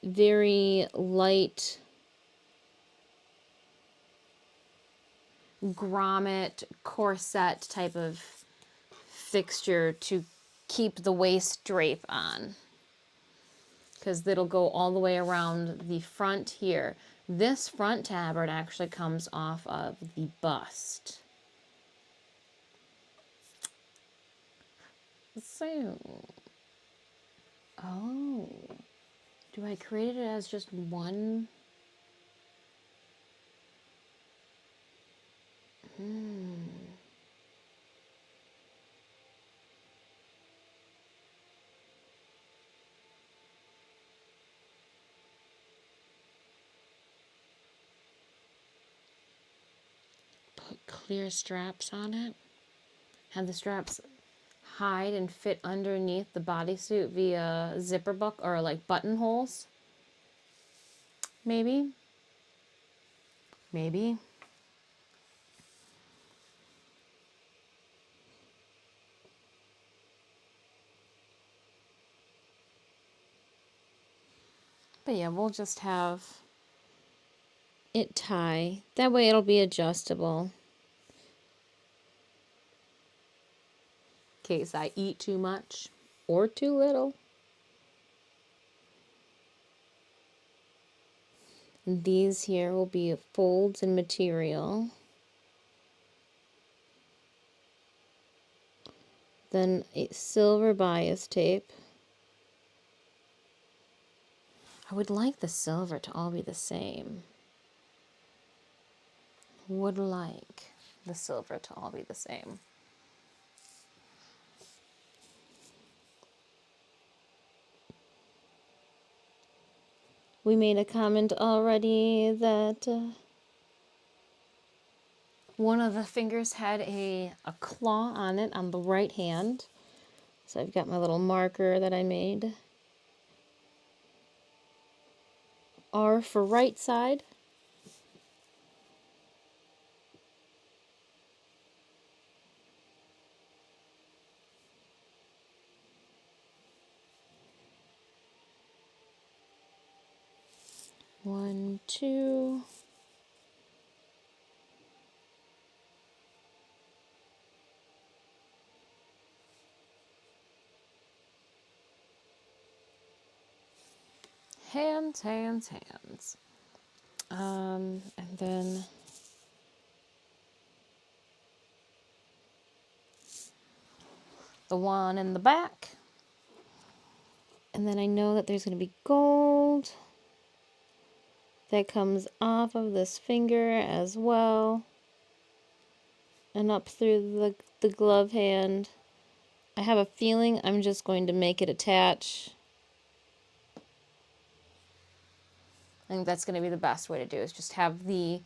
Speaker 1: very light grommet corset type of fixture to keep the waist drape on, because it'll go all the way around the front here. This front tabard actually comes off of the bust. So, oh, do I create it as just one? Put clear straps on it. Have the straps hide and fit underneath the bodysuit via zipper or like buttonholes. Maybe. Maybe. But yeah, we'll just have it tie. That way it'll be adjustable. In case I eat too much or too little. And these here will be folds in material. Then a silver bias tape. I would like the silver to all be the same. Would like the silver to all be the same. We made a comment already that one of the fingers had a claw on it on the right hand. So I've got my little marker that I made. R for right side. One, two. Hands, hands, hands. And then the one in the back. And then I know that there's going to be gold that comes off of this finger as well. And up through the glove hand. I have a feeling I'm just going to make it attach. I think that's going to be the best way to do it, is just have the...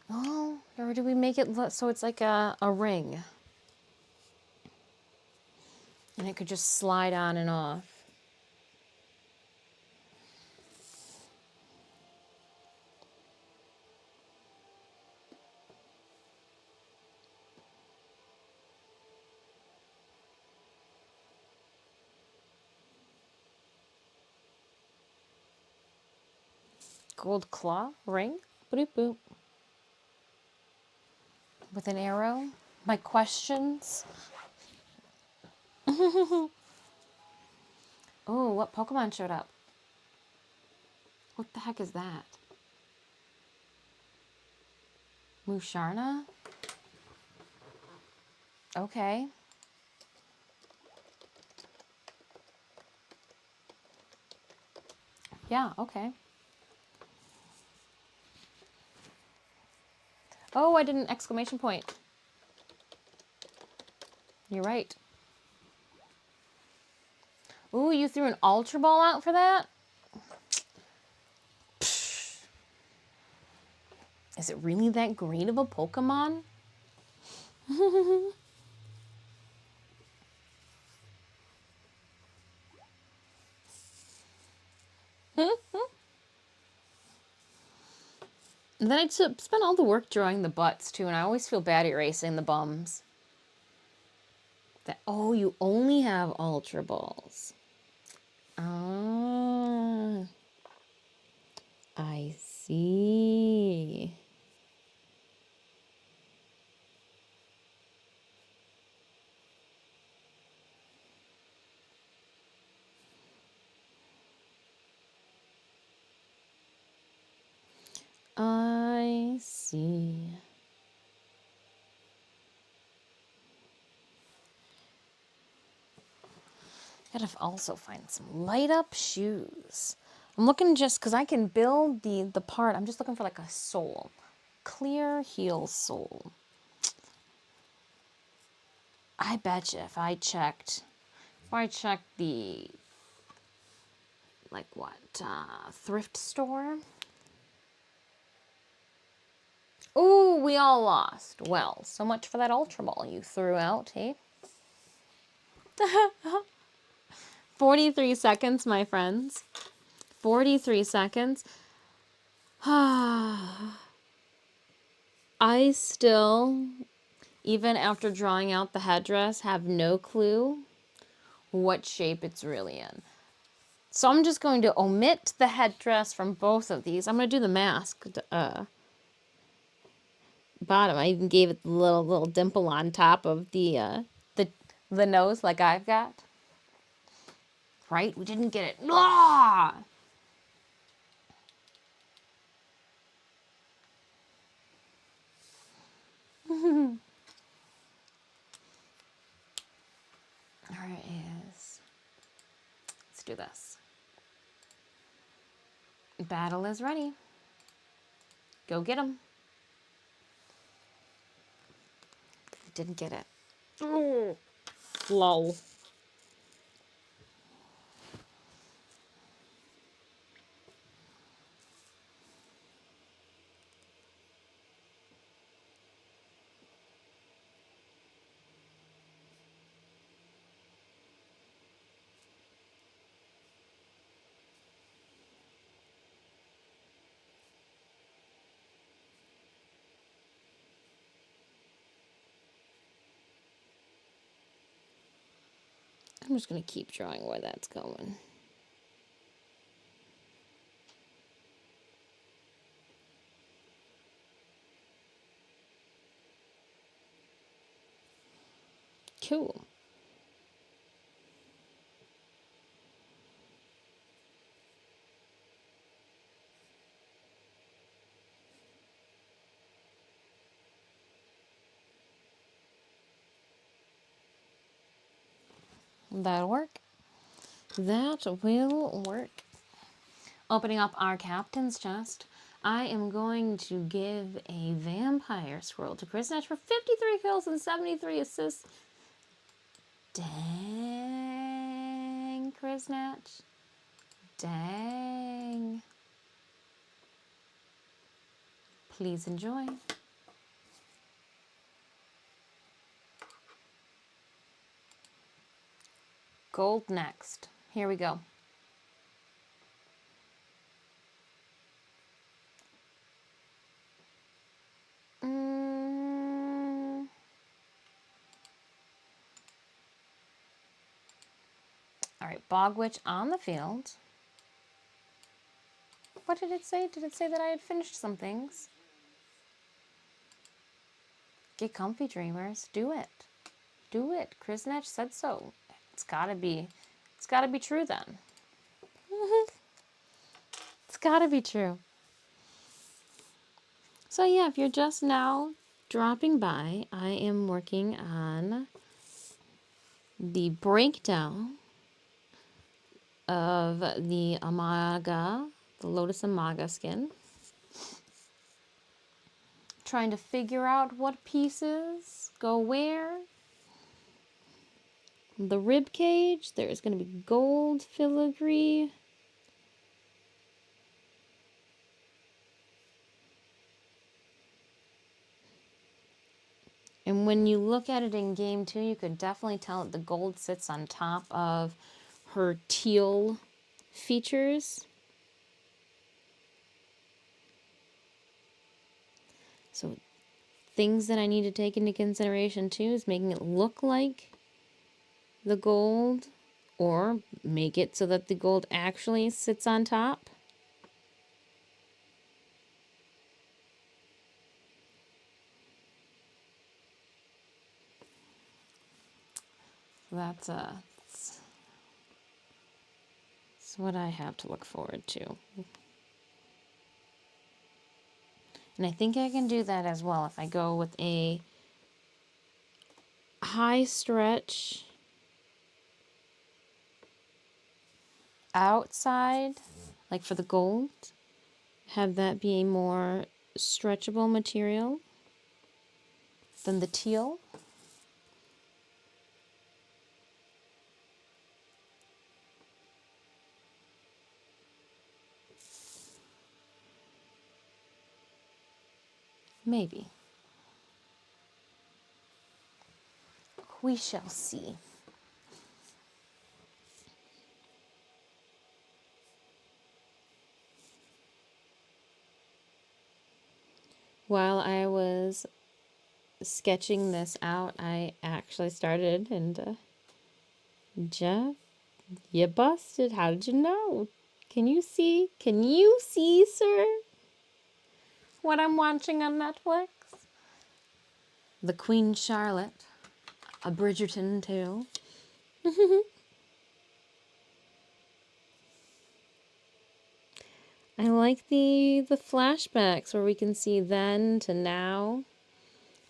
Speaker 1: Oh, or do we make it so it's like a ring? And it could just slide on and off. Gold claw ring. Boop boop. With an arrow. My questions. Oh, what Pokemon showed up? What the heck is that? Musharna? Okay. Yeah, okay. Oh, I did an exclamation point. You're right. Ooh, you threw an Ultra Ball out for that? Psh. Is it really that great of a Pokemon? And then I spent all the work drawing the butts too, and I always feel bad erasing the bums. Oh, you only have Ultra Balls. Ah, I see. I see. Gotta also find some light up shoes. I'm looking just because I can build the part. I'm just looking for like a sole. Clear heel sole. I bet you if I checked the, like what, thrift store. Ooh, we all lost. Well, so much for that Ultra Ball you threw out, hey? 43 seconds, my friends. 43 seconds. I still, even after drawing out the headdress, have no clue what shape it's really in. So I'm just going to omit the headdress from both of these. I'm going to do the mask bottom. I even gave it the little dimple on top of the nose like I've got. Right? We didn't get it. Ah! There it is. Let's do this. Battle is ready. Go get him. Didn't get it. Oh, lol. I'm just going to keep drawing where that's going. Cool. That'll work. That will work. Opening up our captain's chest, I am going to give a vampire scroll to Chris Natch for 53 kills and 73 assists. Dang, Chris Natch. Dang. Please enjoy. Gold next. Here we go. All right, Bog Witch on the field. What did it say? Did it say that I had finished some things? Get comfy, dreamers. Do it. Do it. Chris Natch said so. It's gotta be true then. It's gotta be true. So yeah, if you're just now dropping by, I am working on the breakdown of the Amaga, the Lotus Amaga skin. Trying to figure out what pieces go where. The rib cage, there's going to be gold filigree. And when you look at it in game 2, you could definitely tell that the gold sits on top of her teal features. So things that I need to take into consideration too is making it look like the gold, or make it so that the gold actually sits on top. That's what I have to look forward to. And I think I can do that as well if I go with a high stretch outside, like for the gold, have that be a more stretchable material than the teal. Maybe. We shall see. While I was sketching this out, I actually started and Jeff, you busted. How did you know? Can you see? Can you see, sir? What I'm watching on Netflix? The Queen Charlotte, a Bridgerton tale. I like the flashbacks where we can see then to now.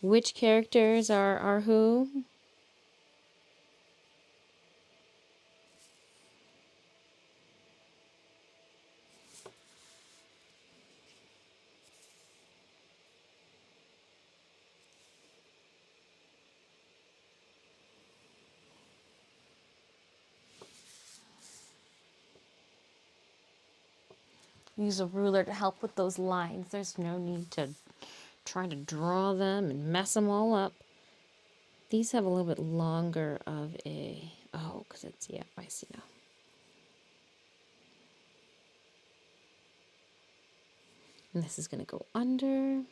Speaker 1: Which characters are who? Use a ruler to help with those lines. There's no need to try to draw them and mess them all up. These have a little bit longer of a... Oh, because it's... Yeah, I see now. And this is going to go under.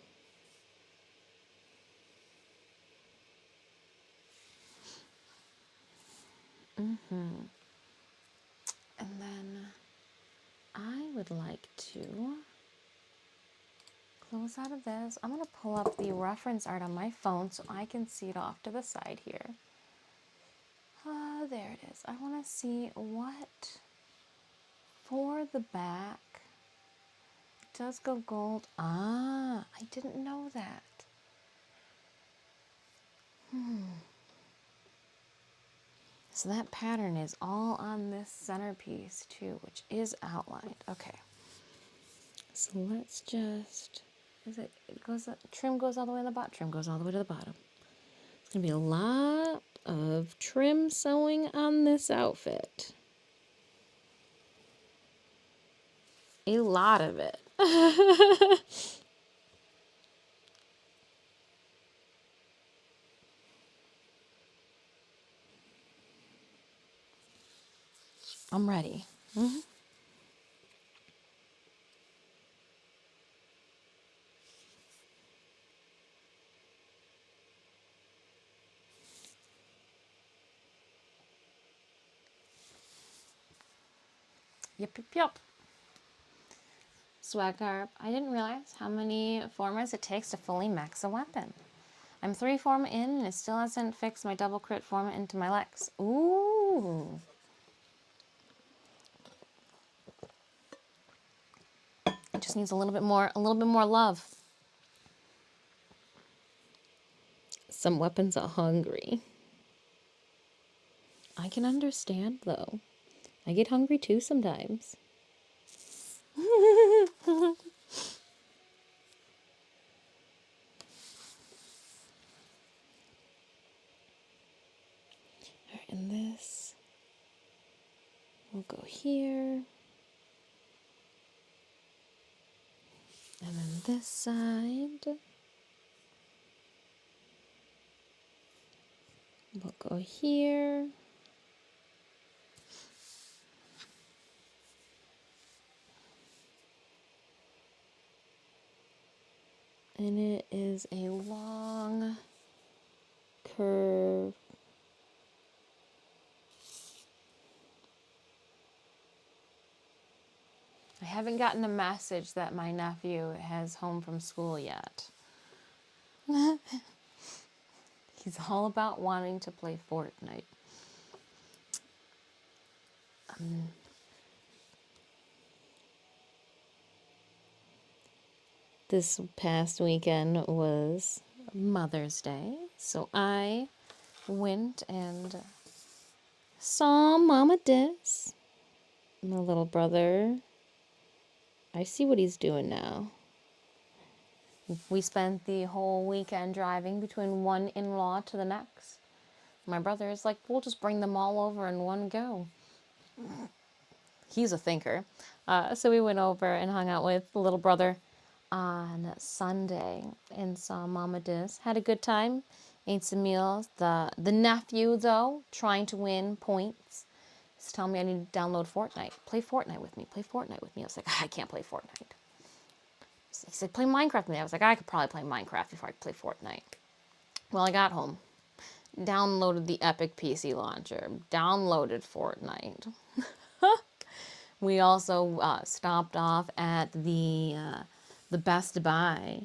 Speaker 1: And then I would like to close out of this. I'm going to pull up the reference art on my phone so I can see it off to the side here. There it is. I want to see what for the back does go gold. Ah, I didn't know that. So that pattern is all on this centerpiece too, which is outlined. Okay. So let's just, trim goes all the way to the bottom. Trim goes all the way to the bottom. It's going to be a lot of trim sewing on this outfit. A lot of it. I'm ready. Yep. Swag garb. I didn't realize how many formers it takes to fully max a weapon. I'm 3 form in and it still hasn't fixed my double crit form into my legs. Ooh. It just needs a little bit more love. Some weapons are hungry. I can understand though. I get hungry too sometimes. Alright, and this will go here. And then this side will go here. And it is a long curve. I haven't gotten a message that my nephew has home from school yet. He's all about wanting to play Fortnite. This past weekend was Mother's Day, so I went and saw Mama Dis. My little brother, I see what he's doing now. We spent the whole weekend driving between one in-law to the next. My brother is like, we'll just bring them all over in one go. He's a thinker. So we went over and hung out with the little brother on Sunday and saw Mama Dis. Had a good time, ate some meals. The nephew, though, trying to win points, is telling me I need to download Fortnite. Play Fortnite with me. Play Fortnite with me. I was like, I can't play Fortnite. He said, play Minecraft with me. I was like, I could probably play Minecraft before I play Fortnite. Well, I got home, downloaded the Epic PC launcher, downloaded Fortnite. We also stopped off at the Best Buy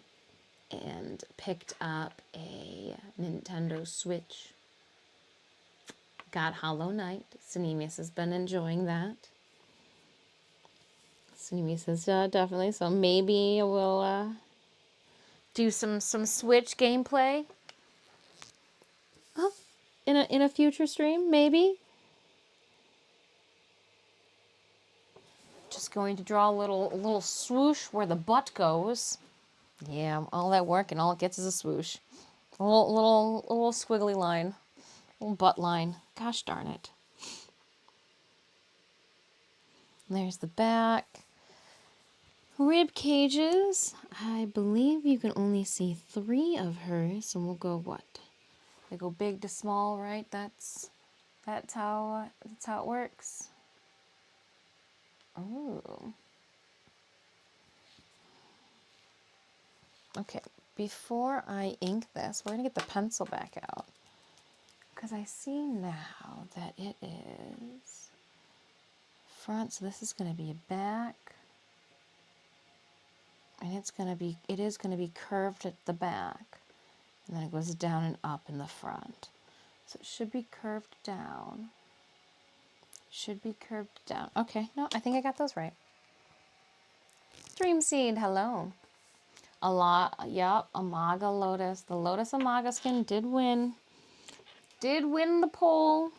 Speaker 1: and picked up a Nintendo Switch. Got Hollow Knight. Cinemius has been enjoying that. Cinemius has definitely. So maybe we'll do some Switch gameplay in a future stream. Maybe. Just going to draw a little swoosh where the butt goes. Yeah, all that work and all it gets is a swoosh. A little squiggly line. Little butt line. Gosh darn it. There's the back. Rib cages. I believe you can only see 3 of hers. So we'll go what? They go big to small, right? That's how it works. Oh. Okay. Before I ink this, we're gonna get the pencil back out. Because I see now that it is front, so this is going to be a back, and it is going to be curved at the back, and then it goes down and up in the front. So it should be curved down. Okay, no, I think I got those right. Dream Seed, hello. Amaga Lotus. The Lotus Amaga skin did win. Did win the poll.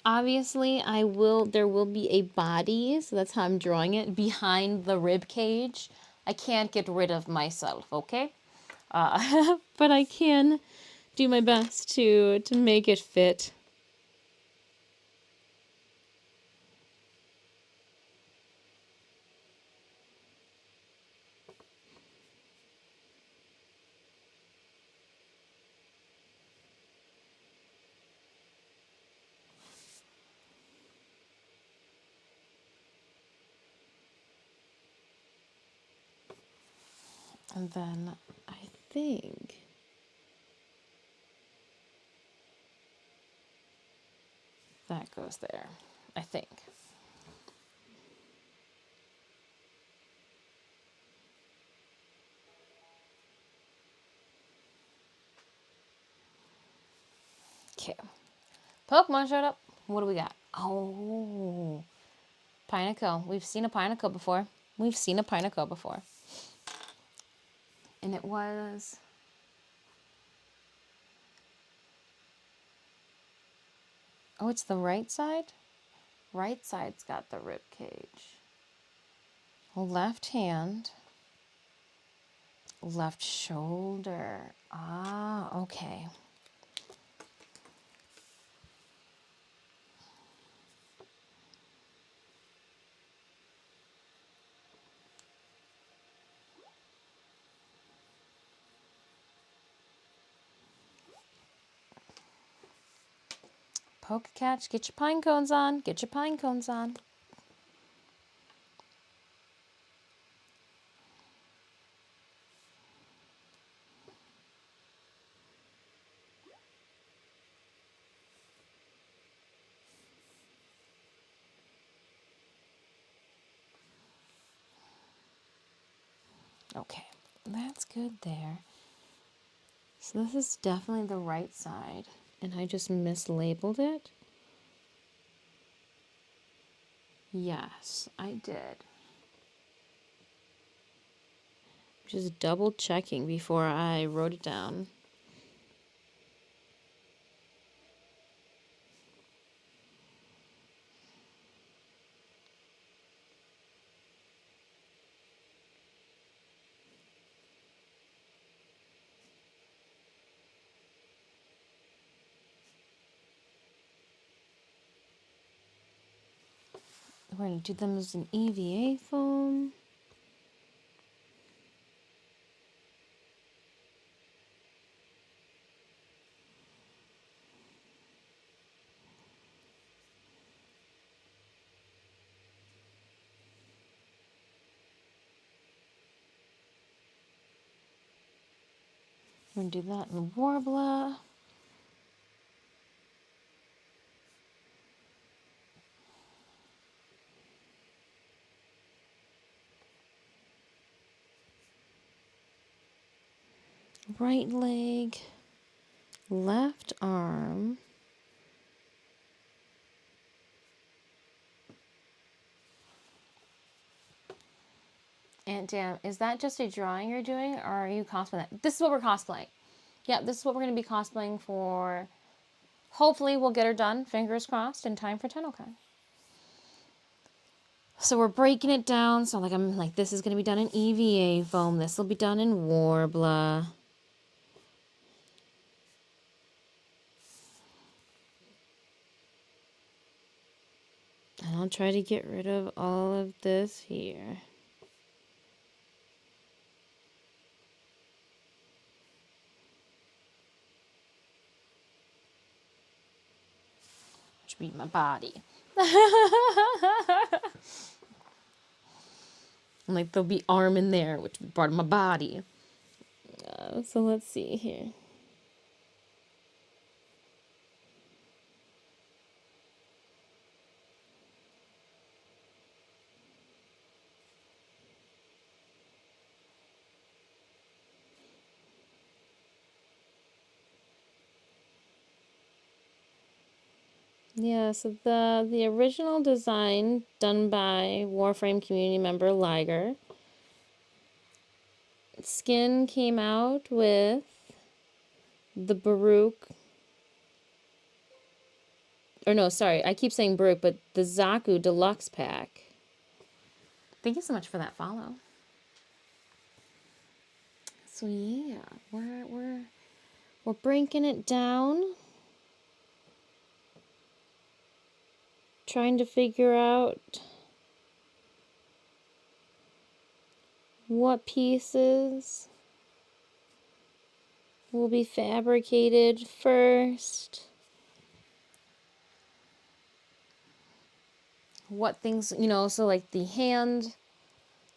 Speaker 1: Obviously, there will be a body, so that's how I'm drawing it, behind the rib cage. I can't get rid of myself, okay? But I can do my best to make it fit. And then I think that goes there. I think. Okay. Pokemon showed up. What do we got? Oh. Pineco. We've seen a Pineco before. And it was... Oh, it's the right side? Right side's got the rib cage. Left hand. Left shoulder. Ah, okay. Poke catch, get your pine cones on. Get your pine cones on. Okay, that's good there. So this is definitely the right side. And I just mislabeled it. Yes, I did. Just double checking before I wrote it down. We're going to do them as an EVA foam. We're going to do that in Warbler. Right leg, left arm. And damn, is that just a drawing you're doing, or are you cosplaying that? This is what we're cosplaying. Yeah, this is what we're going to be cosplaying for. Hopefully we'll get her done, fingers crossed, in time for TennoCon. So we're breaking it down. So I'm like, this is going to be done in EVA foam. This will be done in Warbler. And I'll try to get rid of all of this here. Which would be my body. And like there'll be arm in there, which would be part of my body. So let's see here. Yeah, so the original design done by Warframe community member Liger. Skin came out with the Baruch. Or no, sorry, I keep saying Baruch, but the Zaku Deluxe Pack. Thank you so much for that follow. So yeah, we're breaking it down. Trying to figure out what pieces will be fabricated first. What things, so like the hand,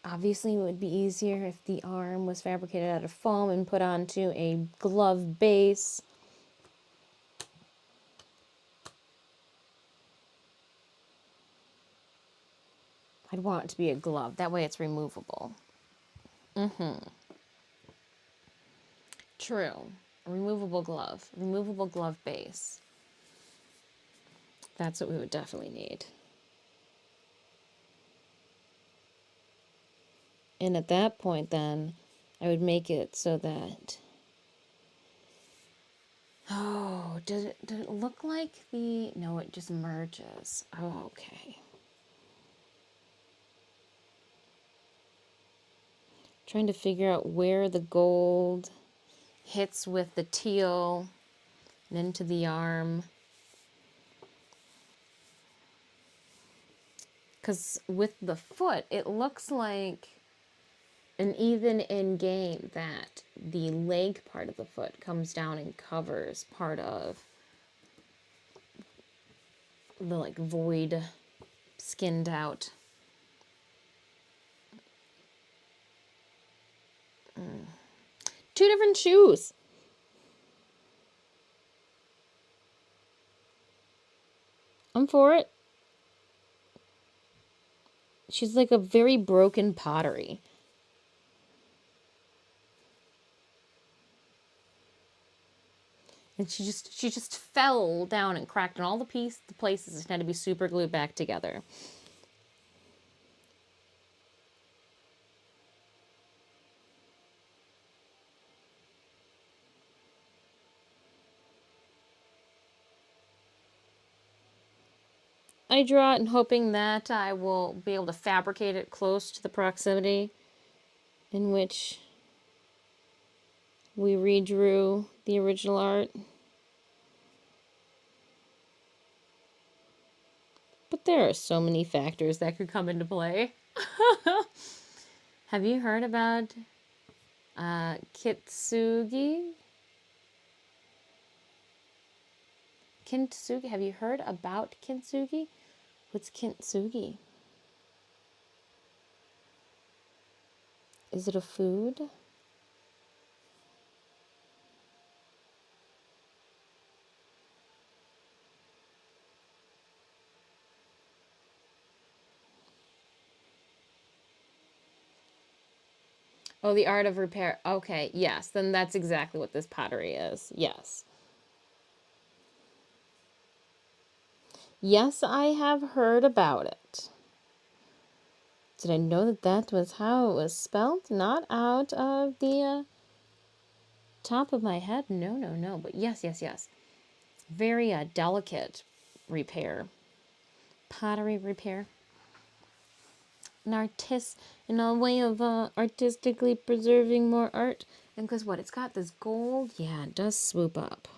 Speaker 1: obviously it would be easier if the arm was fabricated out of foam and put onto a glove base. I'd want it to be a glove. That way it's removable. True. A removable glove base. That's what we would definitely need. And at that point then, I would make it so that... Oh, did it look like the... No, it just merges. Oh, okay. Trying to figure out where the gold hits with the teal and into the arm. Because with the foot, it looks like, and even in game, that the leg part of the foot comes down and covers part of the like void skinned out. Two different shoes. I'm for it. She's like a very broken pottery. And she just fell down and cracked in all the places and had to be super glued back together. I draw it and hoping that I will be able to fabricate it close to the proximity in which we redrew the original art. But there are so many factors that could come into play. Have you heard about Kintsugi? Kintsugi? Have you heard about Kintsugi? What's Kintsugi? Is it a food? Oh, the art of repair. Okay, yes, then that's exactly what this pottery is. Yes. Yes, I have heard about it. Did I know that that was how it was spelled? Not out of the top of my head. No, no, no. But yes, yes, yes. Very delicate repair. Pottery repair. In a way of artistically preserving more art. And because what? It's got this gold. Yeah, it does swoop up.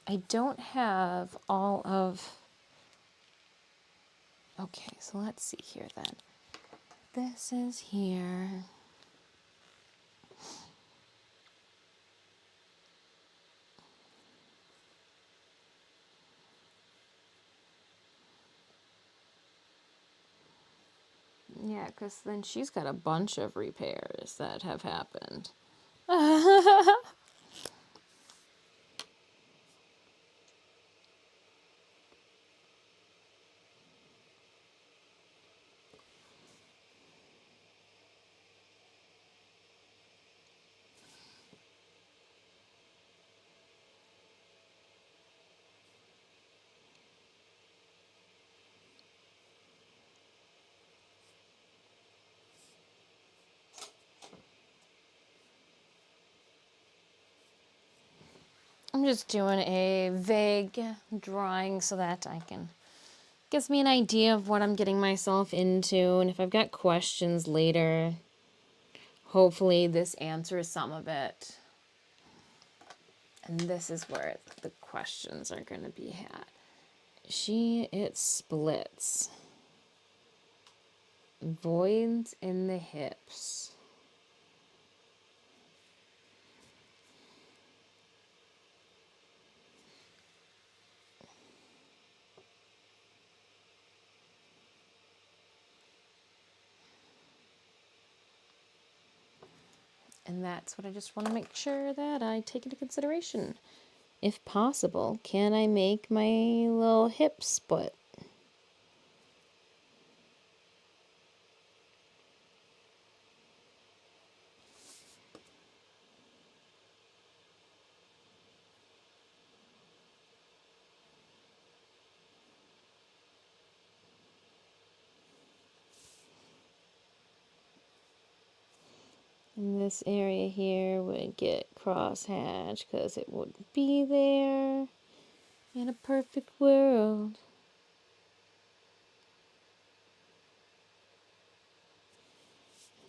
Speaker 1: I don't have all of... Okay, so let's see here then. This is here. Yeah, because then she's got a bunch of repairs that have happened. I'm just doing a vague drawing so that I can... Gives me an idea of what I'm getting myself into, and if I've got questions later, hopefully this answers some of it. And this is where the questions are going to be had. It splits. Voids in the hips. And that's what I just want to make sure that I take into consideration. If possible, can I make my little hip split? And this area here would get cross-hatched because it wouldn't be there in a perfect world.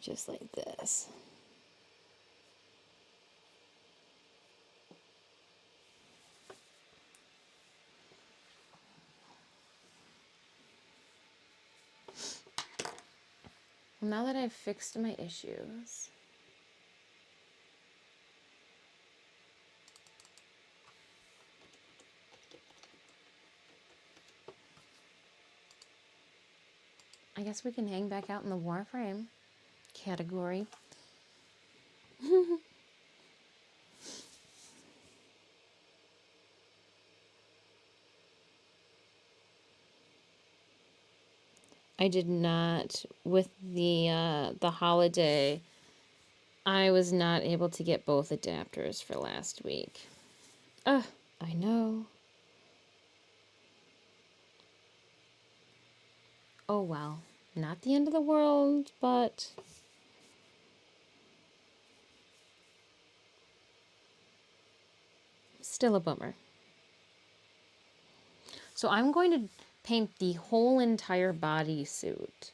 Speaker 1: Just like this. Now that I've fixed my issues, I guess we can hang back out in the Warframe category. I did not, with the holiday, I was not able to get both adapters for last week. Ugh, I know. Oh well, not the end of the world, but still a bummer. So I'm going to paint the whole entire bodysuit.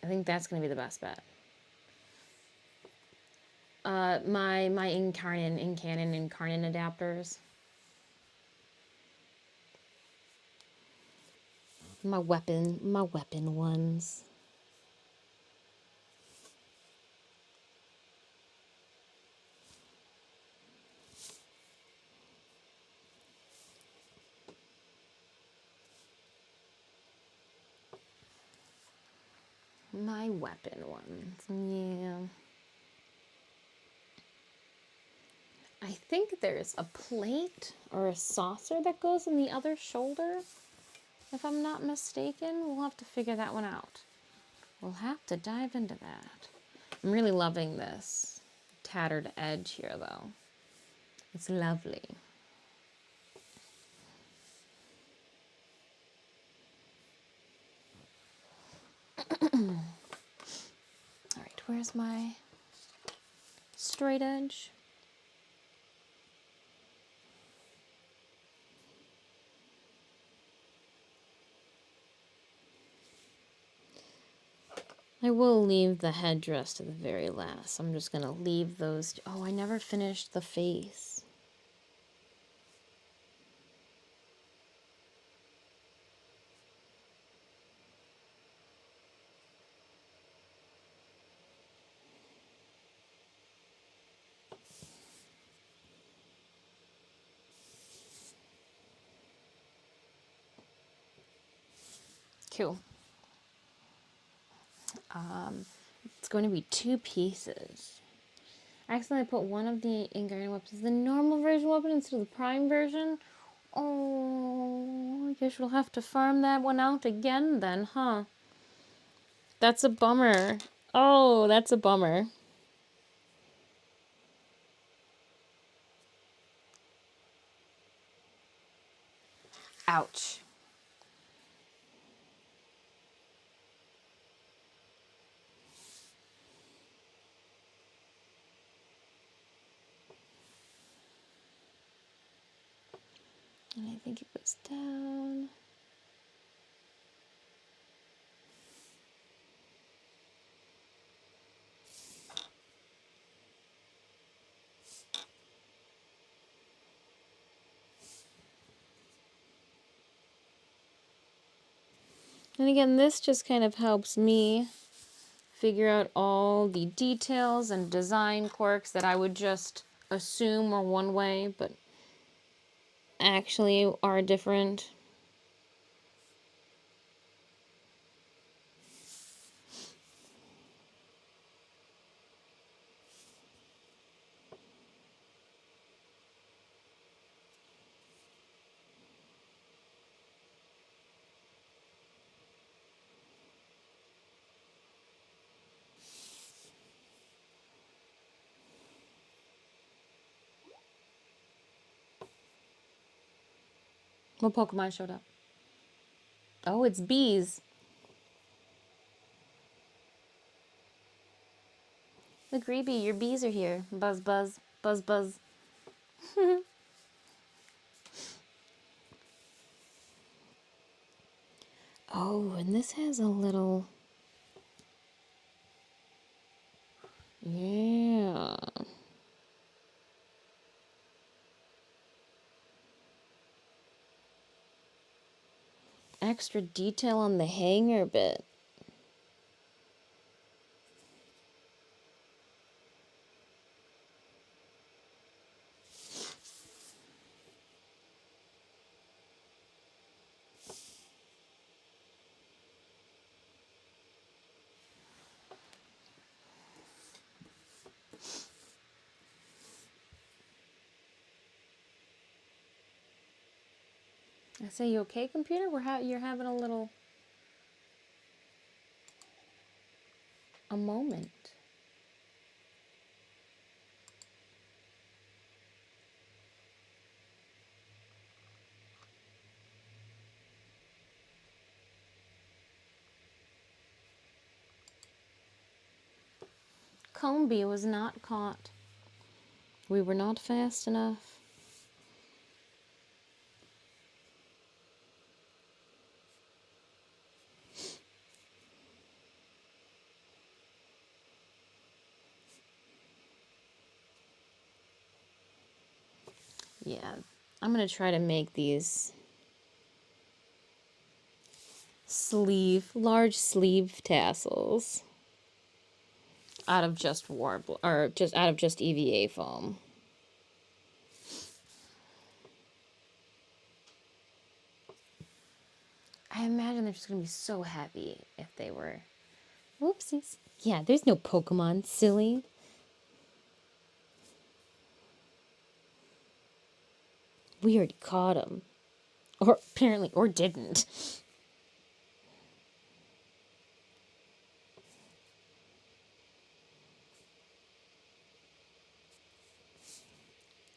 Speaker 1: I think that's going to be the best bet. My Incarnon adapters. My weapon ones. My weapon ones. Yeah. I think there's a plate or a saucer that goes in the other shoulder, if I'm not mistaken. We'll have to figure that one out. We'll have to dive into that. I'm really loving this tattered edge here, though. It's lovely. All right, where's my straight edge? I will leave the headdress to the very last. I'm just gonna leave those. Oh, I never finished the face. Cool. It's going to be 2 pieces. I accidentally put one of the Ingarian weapons, the normal version weapon, instead of the prime version. Oh, I guess we'll have to farm that one out again then, huh? That's a bummer. Oh, that's a bummer. Ouch. And I think it goes down. And again, this just kind of helps me figure out all the details and design quirks that I would just assume are one way, but actually are different. What Pokemon showed up? Oh, it's bees. Look, Reeby, your bees are here. Buzz, buzz, buzz, buzz. Oh, and this has a little... Yeah. extra detail on the hanger bit. I say, you okay, computer? You're having a moment. Combi was not caught. We were not fast enough. Yeah, I'm gonna try to make these large sleeve tassels out of just warble, or just out of just EVA foam. I imagine they're just gonna be so happy if they were. Whoopsies. Yeah, there's no Pokemon, silly. We already caught him. Or apparently, or didn't.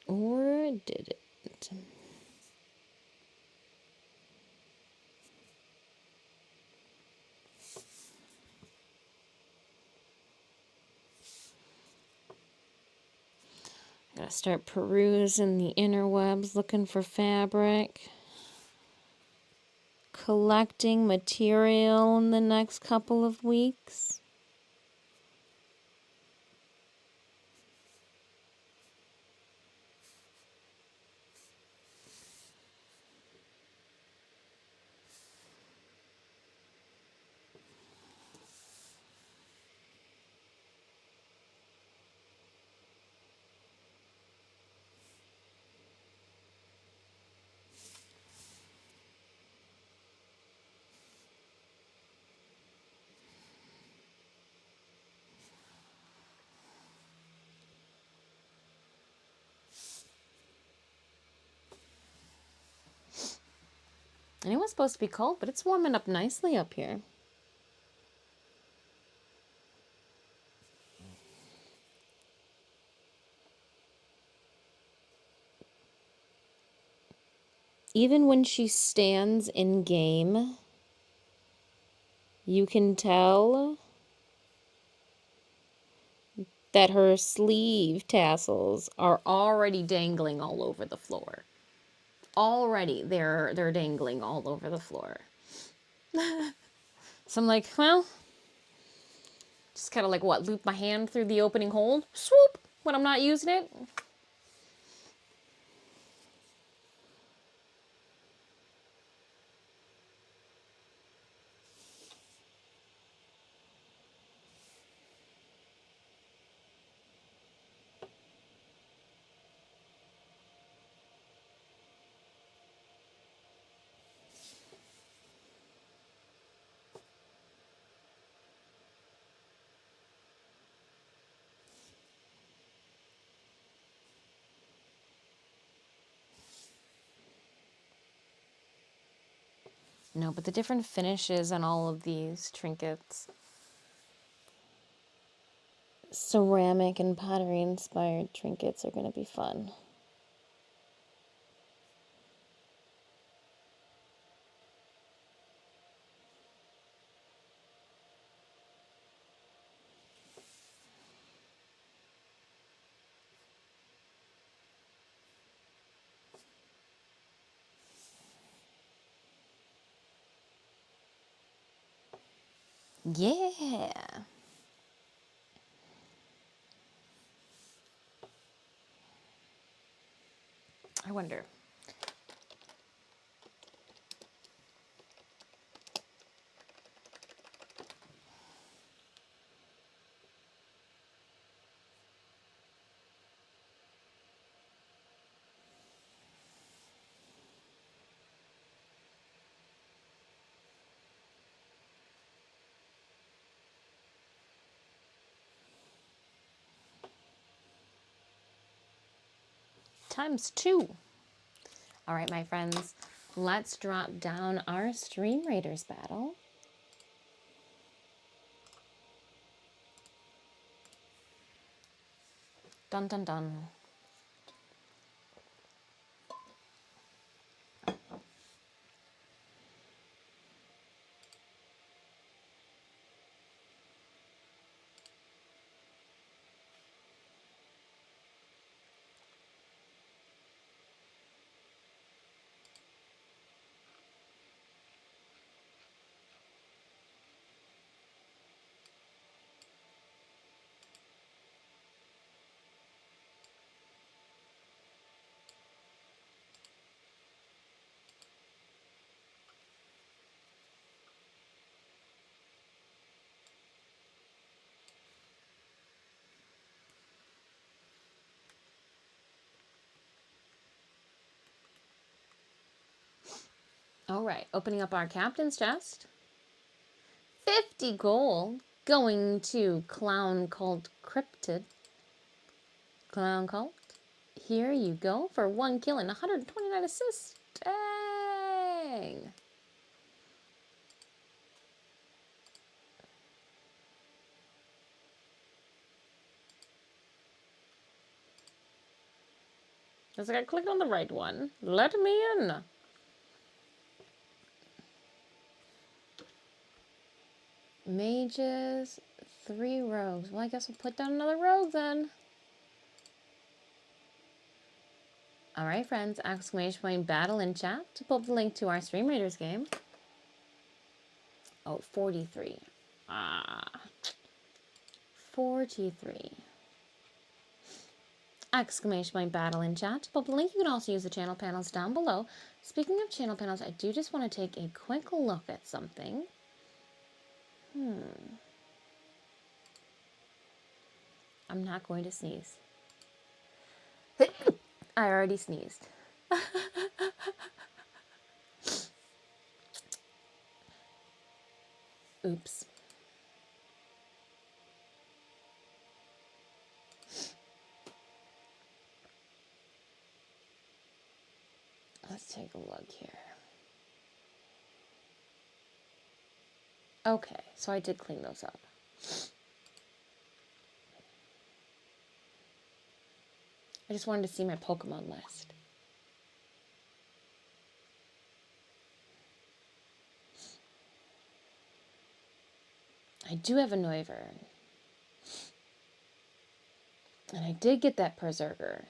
Speaker 1: Or did it? Gotta start perusing the interwebs looking for fabric. Collecting material in the next couple of weeks. And it was supposed to be cold, but it's warming up nicely up here. Even when she stands in game, you can tell that her sleeve tassels are already dangling all over the floor. Already they're dangling all over the floor. So I'm like, well, just kind of like what, loop my hand through the opening hole, swoop, when I'm not using it. No, but the different finishes on all of these trinkets, ceramic and pottery inspired trinkets, are going to be fun. Yeah. I wonder. times 2. All right, my friends, let's drop down our Stream Raiders battle. Dun dun dun. All right, opening up our captain's chest. 50 gold going to Clown Cult Cryptid. Clown Cult. Here you go for 1 kill and 129 assists. Dang. Looks like I clicked on the right one. Let me in. Mages, 3 rogues. Well, I guess we'll put down another rogue then. Alright, friends. Exclamation point battle in chat to pull up the link to our Stream Raiders game. Oh, 43. 43. Exclamation point battle in chat to pull up the link. You can also use the channel panels down below. Speaking of channel panels, I do just want to take a quick look at something. I'm not going to sneeze. I already sneezed. Oops. Let's take a look here. Okay, so I did clean those up. I just wanted to see my Pokemon list. I do have a Noivern. And I did get that Berserker.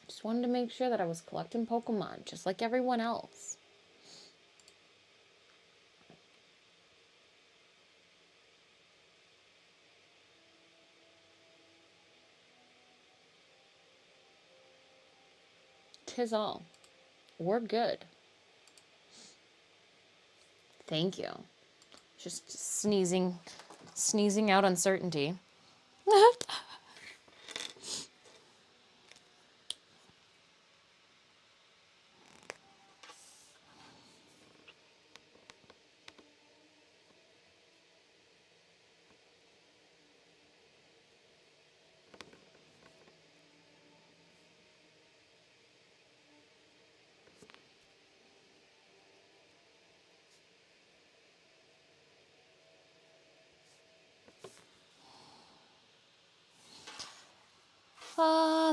Speaker 1: Just wanted to make sure that I was collecting Pokemon, just like everyone else. Tis all. We're good. Thank you. Just sneezing out uncertainty.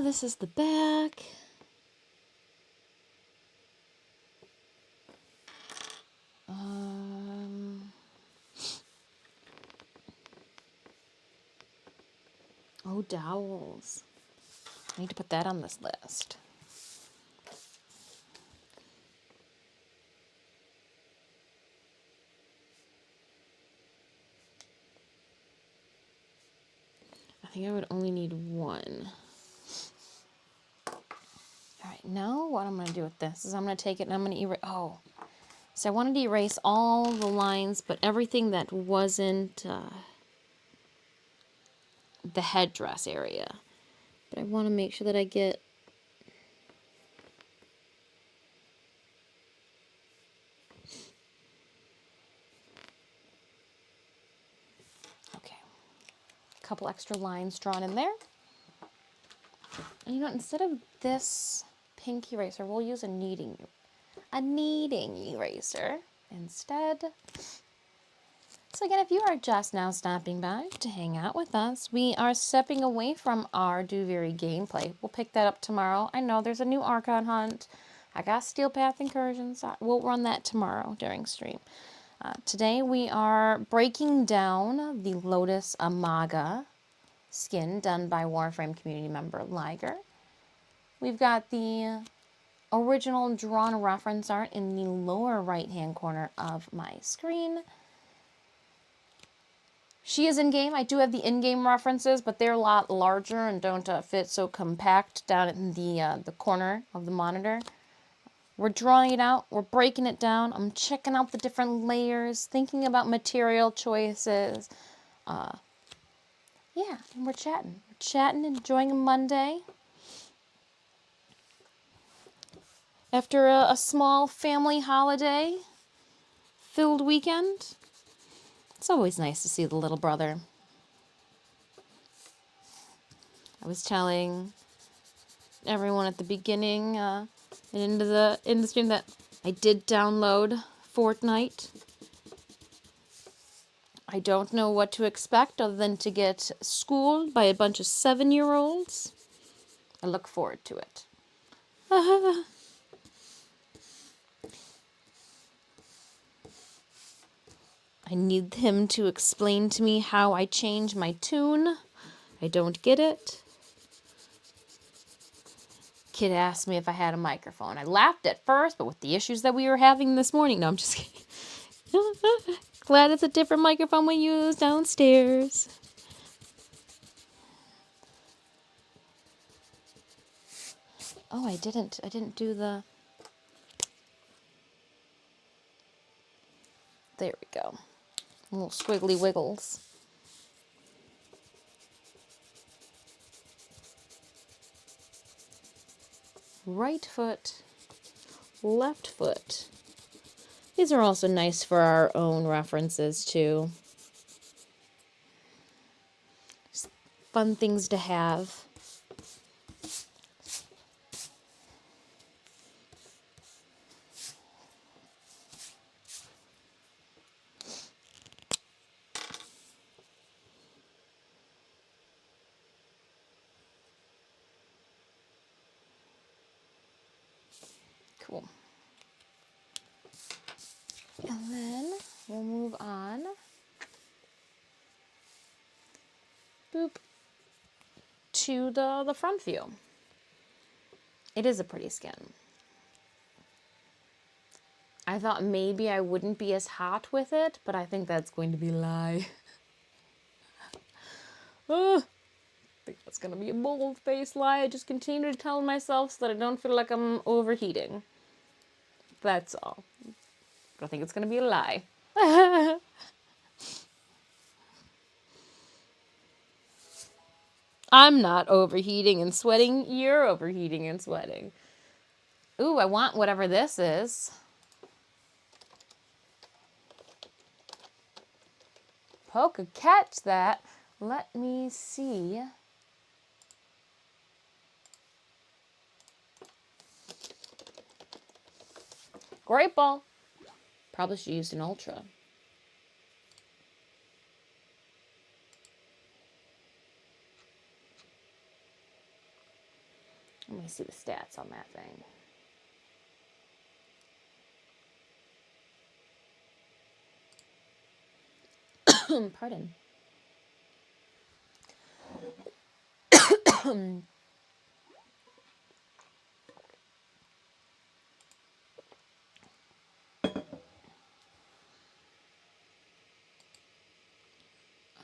Speaker 1: This is the back. Oh, dowels. I need to put that on this list. I think I would only need 1. Alright, now what I'm going to do with this is I'm going to take it and I'm going to erase... Oh, so I wanted to erase all the lines, but everything that wasn't the headdress area. But I want to make sure that I get... couple extra lines drawn in there. And you know, instead of this pink eraser, we'll use a kneading eraser instead. So again, if you are just now stopping by to hang out with us, we are stepping away from our Do Very gameplay. We'll pick that up tomorrow. I know there's a new Archon hunt. I got Steel Path Incursions. We'll run that tomorrow during stream. Today we are breaking down the Lotus Amaga skin done by Warframe community member Liger. We've got the original drawn reference art in the lower right hand corner of my screen. She is in-game. I do have the in-game references, but they're a lot larger and don't fit so compact down in the corner of the monitor. We're drawing it out. We're breaking it down. I'm checking out the different layers, thinking about material choices. Yeah, and we're chatting. We're chatting, enjoying a Monday. After a small family holiday-filled weekend, it's always nice to see the little brother. I was telling everyone at the beginning and in the stream that I did download Fortnite. I don't know what to expect other than to get schooled by a bunch of 7-year-olds. I look forward to it. I need him to explain to me how I change my tune. I don't get it. Kid asked me if I had a microphone. I laughed at first, but with the issues that we were having this morning, no, I'm just kidding. Glad it's a different microphone we use downstairs. Oh, I didn't do the... There we go. Little squiggly wiggles. Right foot, left foot. These are also nice for our own references, too. Just fun things to have. Cool. And then we'll move on. Boop. To the front view. It is a pretty skin. I thought maybe I wouldn't be as hot with it, but I think that's going to be a lie. I think that's going to be a bold-faced lie. I just continue to tell myself so that I don't feel like I'm overheating. That's all. But I think it's going to be a lie. I'm not overheating and sweating. You're overheating and sweating. Ooh, I want whatever this is. Poke could catch that. Let me see. Great ball. Probably should use an ultra. Let me see the stats on that thing. Pardon.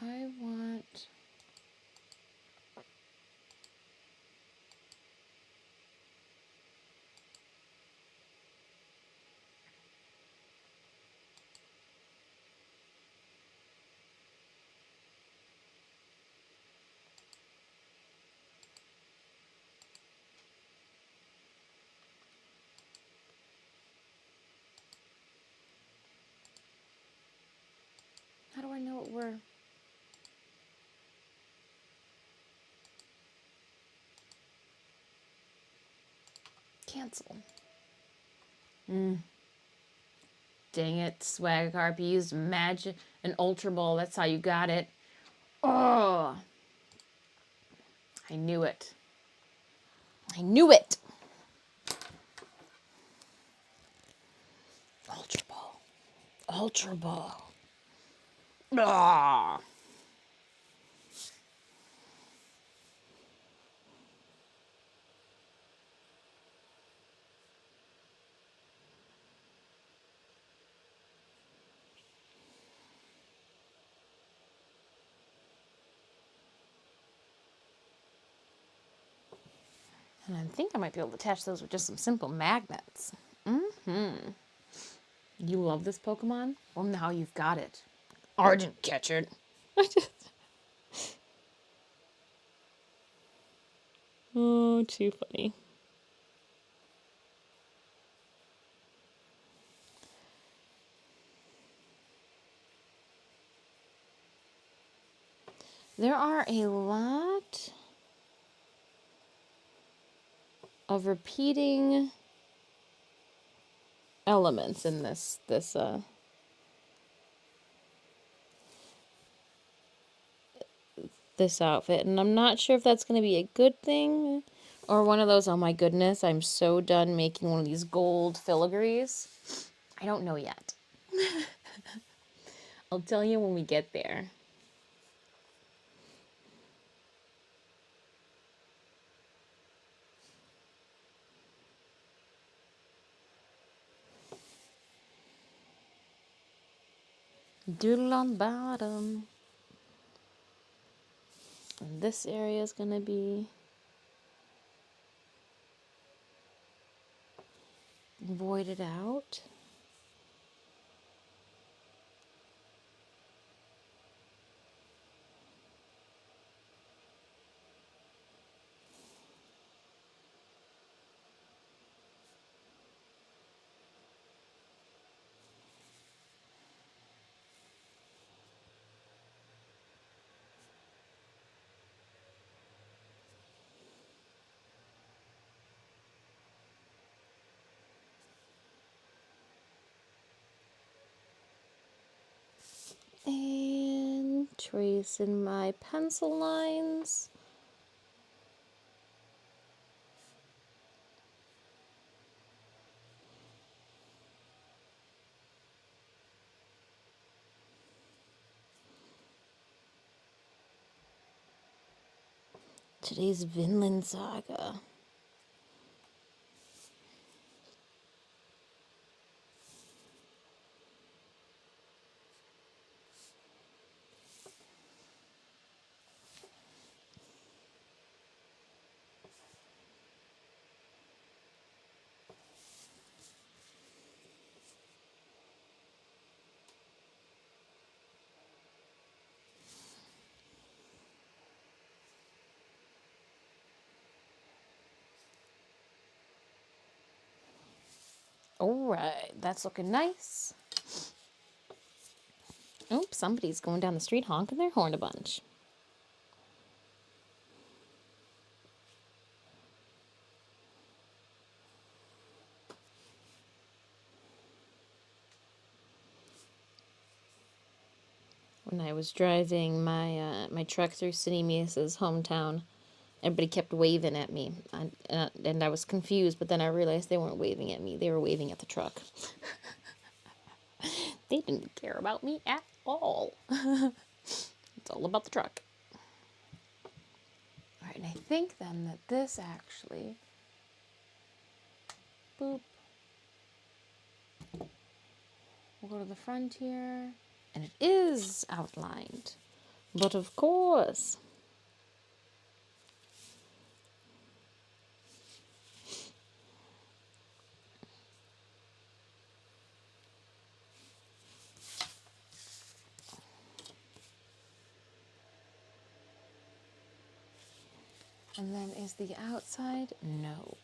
Speaker 1: I want... How do I know what we're... cancel. Dang it, Swag Harp. You used Magic and Ultra Ball. That's how you got it. Oh, I knew it. I knew it. Ultra Ball. Ultra Ball. Ah. And I think I might be able to attach those with just some simple magnets. You love this Pokemon? Well, now you've got it. Or I didn't catch it. Oh, too funny. There are a lot of repeating elements in this outfit, and I'm not sure if that's going to be a good thing or one of those, oh my goodness, I'm so done making one of these gold filigrees. I don't know yet. I'll tell you when we get there. Doodle on the bottom. And this area is going to be voided out. And tracing my pencil lines. Today's Vinland Saga. Alright, that's looking nice. Oops, somebody's going down the street honking their horn a bunch. When I was driving my truck through Cinemius's hometown, everybody kept waving at me, and I was confused. But then I realized they weren't waving at me; they were waving at the truck. They didn't care about me at all. It's all about the truck. All right, and I think then that this actually, boop, we'll go to the front here, and it is outlined, but of course. And then is the outside? No.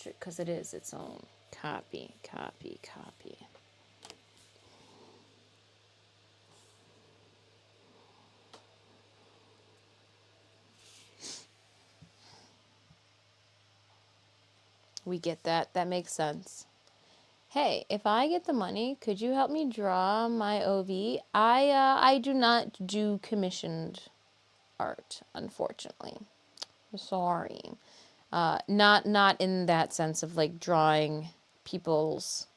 Speaker 1: Because it is its own. Copy, copy, copy. We get that. That makes sense. Hey, if I get the money, could you help me draw my OV? I do not do commissioned art, unfortunately. Sorry. Not in that sense of like drawing people's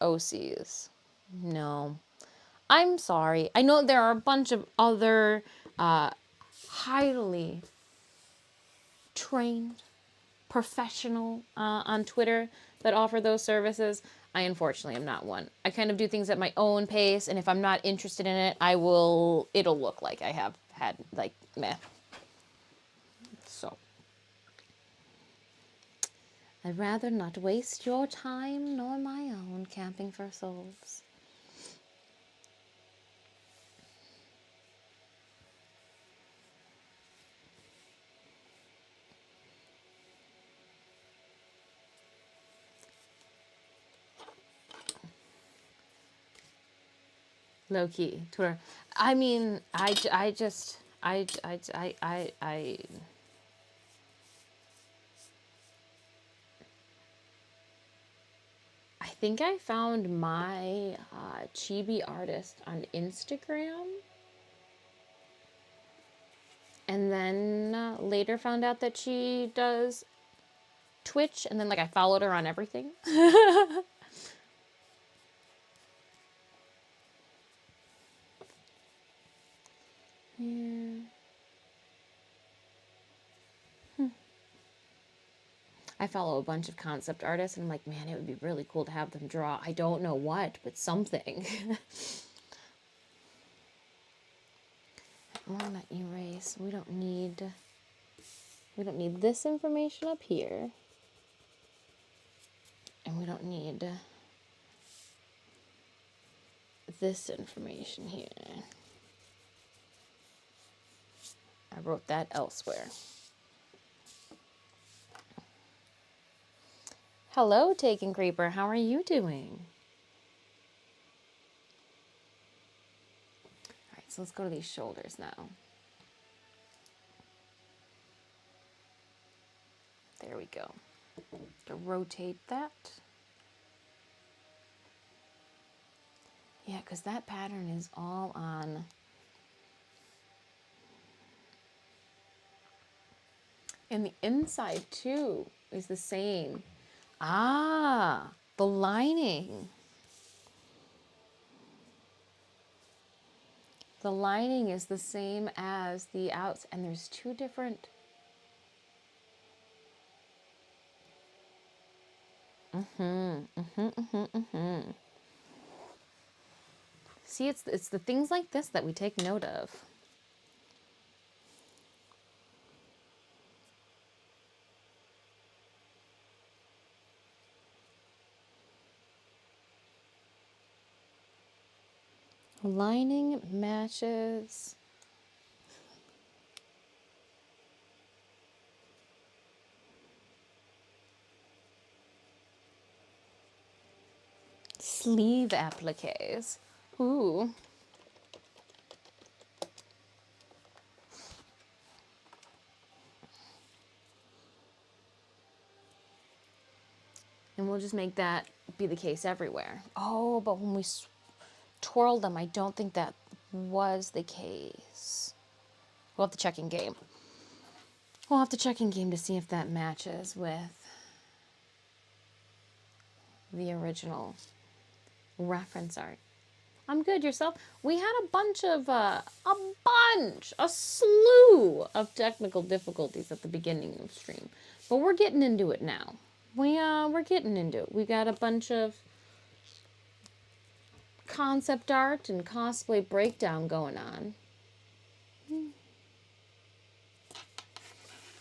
Speaker 1: OCs. No. I'm sorry. I know there are a bunch of other highly trained professional on Twitter that offer those services. I unfortunately am not one. I kind of do things at my own pace, and if I'm not interested in it, it'll look like I have had, like, meh. So, I'd rather not waste your time nor my own camping for souls. Low key, Twitter. I mean, I just, I think I found my chibi artist on Instagram, and then later found out that she does Twitch, and then like I followed her on everything. Yeah. I follow a bunch of concept artists, and I'm like, man, it would be really cool to have them draw. I don't know what, but something. I want to erase. We don't need this information up here, and we don't need this information here. I wrote that elsewhere. Hello, Taken Creeper. How are you doing? All right, so let's go to these shoulders now. There we go. To rotate that. Yeah, because that pattern is all on. And the inside, too, is the same. Ah, the lining. The lining is the same as the outs, and there's two different. See, it's the things like this that we take note of. Lining matches. Sleeve appliques. Ooh. And we'll just make that be the case everywhere. Oh, but when we twirled them, I don't think that was the case. We'll have to check in game. We'll have to check in game to see if that matches with the original reference art. I'm good, yourself? We had a slew of technical difficulties at the beginning of stream, but we're getting into it now. We're getting into it. We got a bunch of concept art and cosplay breakdown going on.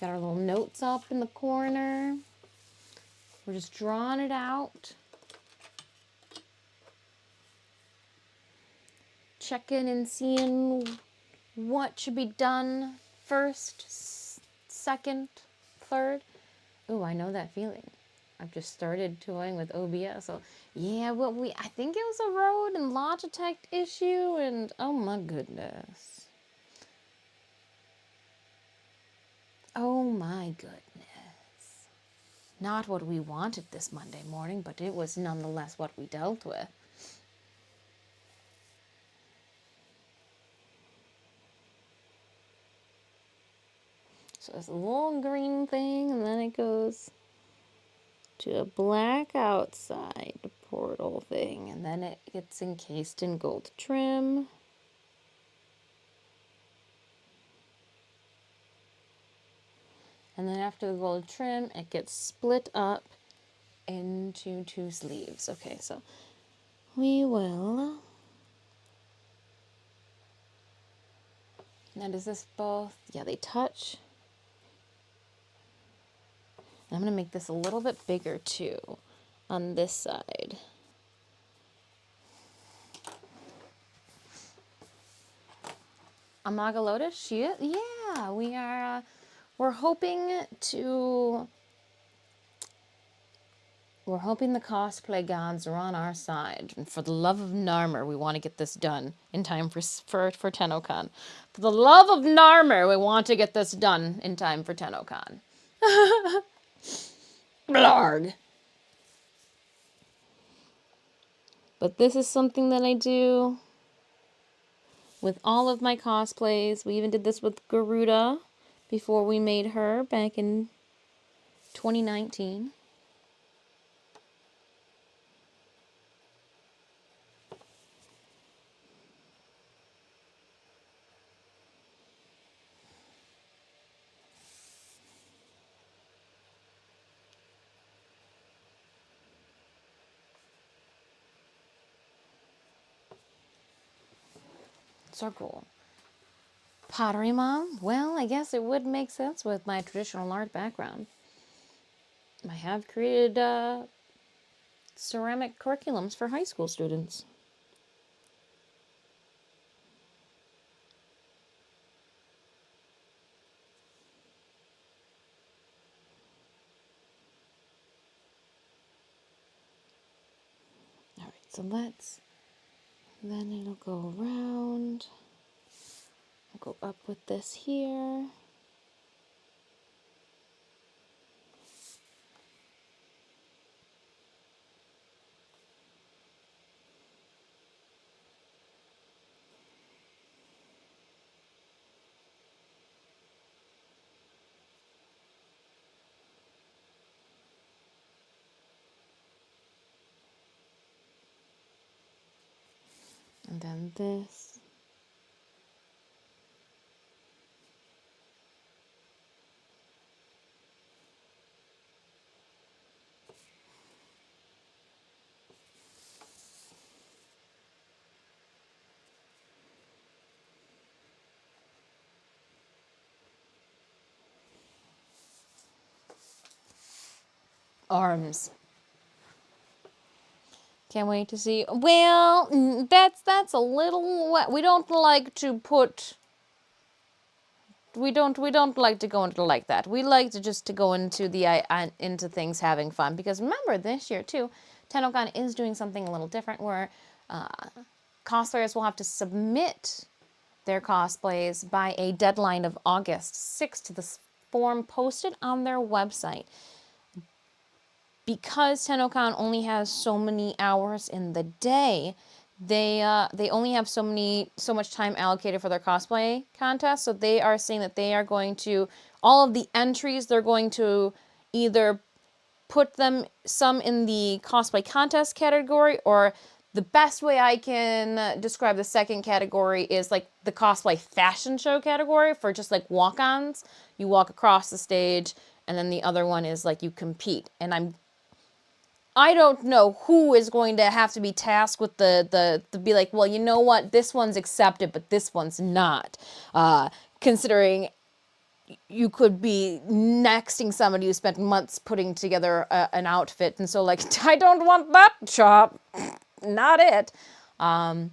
Speaker 1: Got our little notes up in the corner. We're just drawing it out. Checking and seeing what should be done first, second, third. Ooh, I know that feeling. I've just started toying with OBS. So yeah, I think it was a road and Logitech issue, and oh my goodness. Oh my goodness. Not what we wanted this Monday morning, but it was nonetheless what we dealt with. So it's a little green thing, and then it goes to a black outside portal thing, and then it gets encased in gold trim. And then after the gold trim, it gets split up into 2 sleeves. Okay, so we will... Now, does this both... Yeah, they touch. I'm going to make this a little bit bigger, too, on this side. Amaga Lotus? Yeah, we are... we're hoping to... We're hoping the cosplay gods are on our side. And for the love of Narmer, we want to get this done in time for TennoCon. For the love of Narmer, we want to get this done in time for TennoCon. Blarg. But this is something that I do with all of my cosplays. We even did this with Garuda before we made her back in 2019. It's our goal. Pottery Mom? Well, I guess it would make sense with my traditional art background. I have created ceramic curriculums for high school students. All right, so then it'll go around. I'll go up with this here. And then this. Arms. Can't wait to see. Well, that's a little wet. We don't like to put. We don't like to go into like that. We like to just to go into the into things having fun, because remember this year too, TennoCon is doing something a little different where cosplayers will have to submit their cosplays by a deadline of August 6th to the form posted on their website. Because TennoCon only has so many hours in the day, they only have so much time allocated for their cosplay contest. So they are saying that they are going to, all of the entries, they're going to either put them some in the cosplay contest category, or the best way I can describe the second category is like the cosplay fashion show category for just like walk-ons. You walk across the stage, and then the other one is like you compete. And I don't know who is going to have to be tasked with the be like, well, you know what, this one's accepted, but this one's not. Considering you could be nexting somebody who spent months putting together an outfit, and so like, I don't want that job, not it. But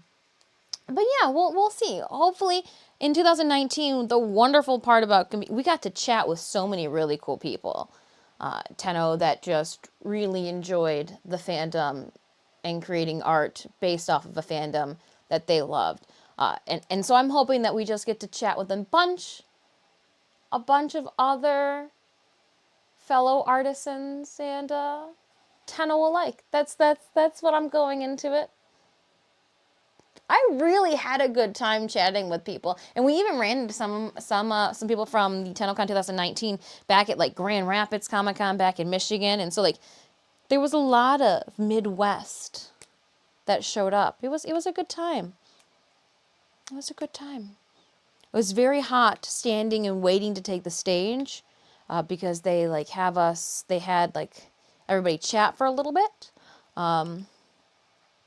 Speaker 1: yeah, we'll see. Hopefully in 2019, the wonderful part about we got to chat with so many really cool people. Tenno that just really enjoyed the fandom and creating art based off of a fandom that they loved. And so I'm hoping that we just get to chat with a bunch of other fellow artisans and Tenno alike. That's what I'm going into it. I really had a good time chatting with people, and we even ran into some people from the TennoCon 2019 back at like Grand Rapids Comic Con back in Michigan, and so like there was a lot of Midwest that showed up. It was a good time. It was a good time. It was very hot standing and waiting to take the stage, because they like have us. They had like everybody chat for a little bit.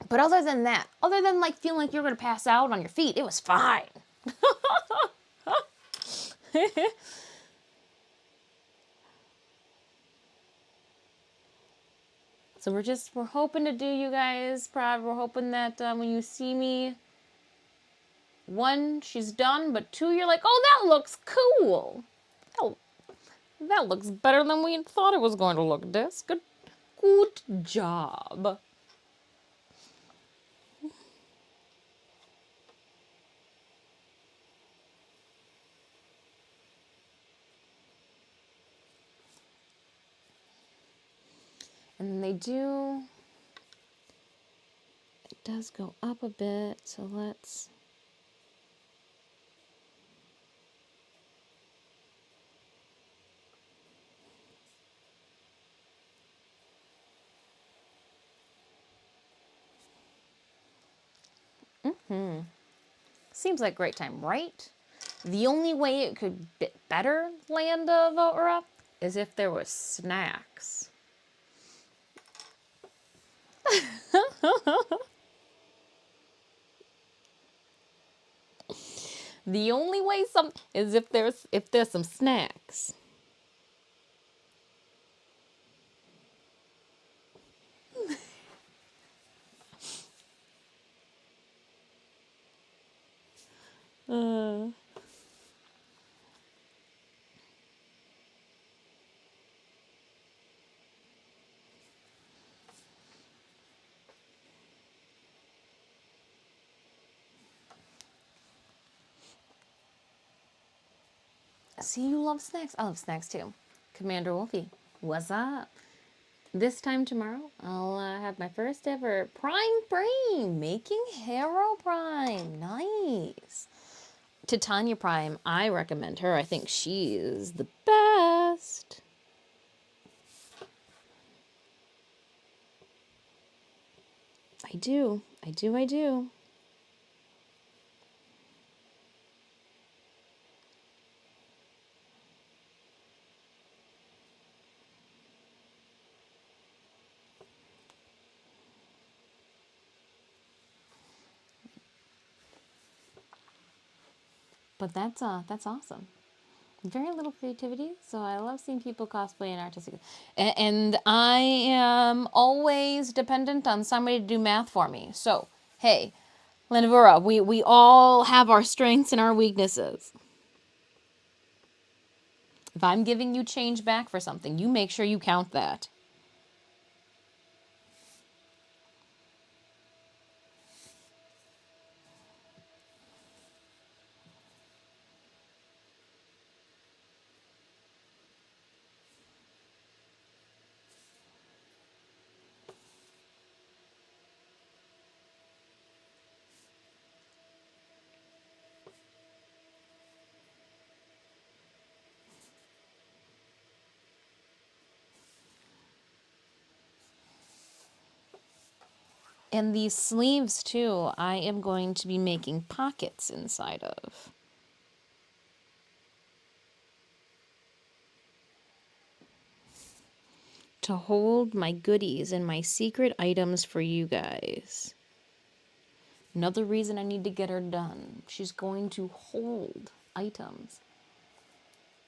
Speaker 1: But other than that, other than like feeling like you're gonna pass out on your feet, it was fine. So we're hoping to do you guys proud. We're hoping that when you see me, one, she's done, but two, you're like, oh, that looks cool. That, that looks better than we thought it was going to look. This good job. And then it does go up a bit, so let's. Seems like a great time, right? The only way it could better land a vote is if there was snacks. The only way is if there's some snacks. See, you love snacks. I love snacks too. Commander Wolfie, what's up? This time tomorrow, I'll have my first ever Prime Brain making Hero Prime. Nice. Titania Prime, I recommend her. I think she is the best. I do. But that's awesome. Very little creativity, so I love seeing people cosplay and artistic. And I am always dependent on somebody to do math for me. So, hey, Lenavura, we all have our strengths and our weaknesses. If I'm giving you change back for something, you make sure you count that. And these sleeves, too, I am going to be making pockets inside of. To hold my goodies and my secret items for you guys. Another reason I need to get her done. She's going to hold items.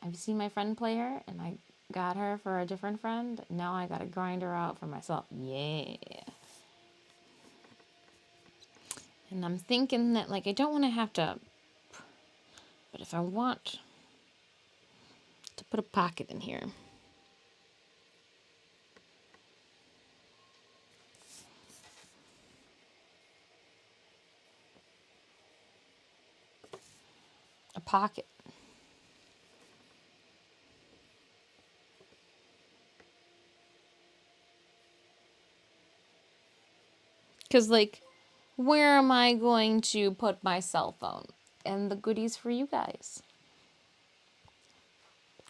Speaker 1: I've seen my friend play her, and I got her for a different friend. Now I gotta grind her out for myself. Yeah. And I'm thinking that, like, I don't want to have to, but if I want to put a pocket in here. A pocket. Because, like, where am I going to put my cell phone? And the goodies for you guys.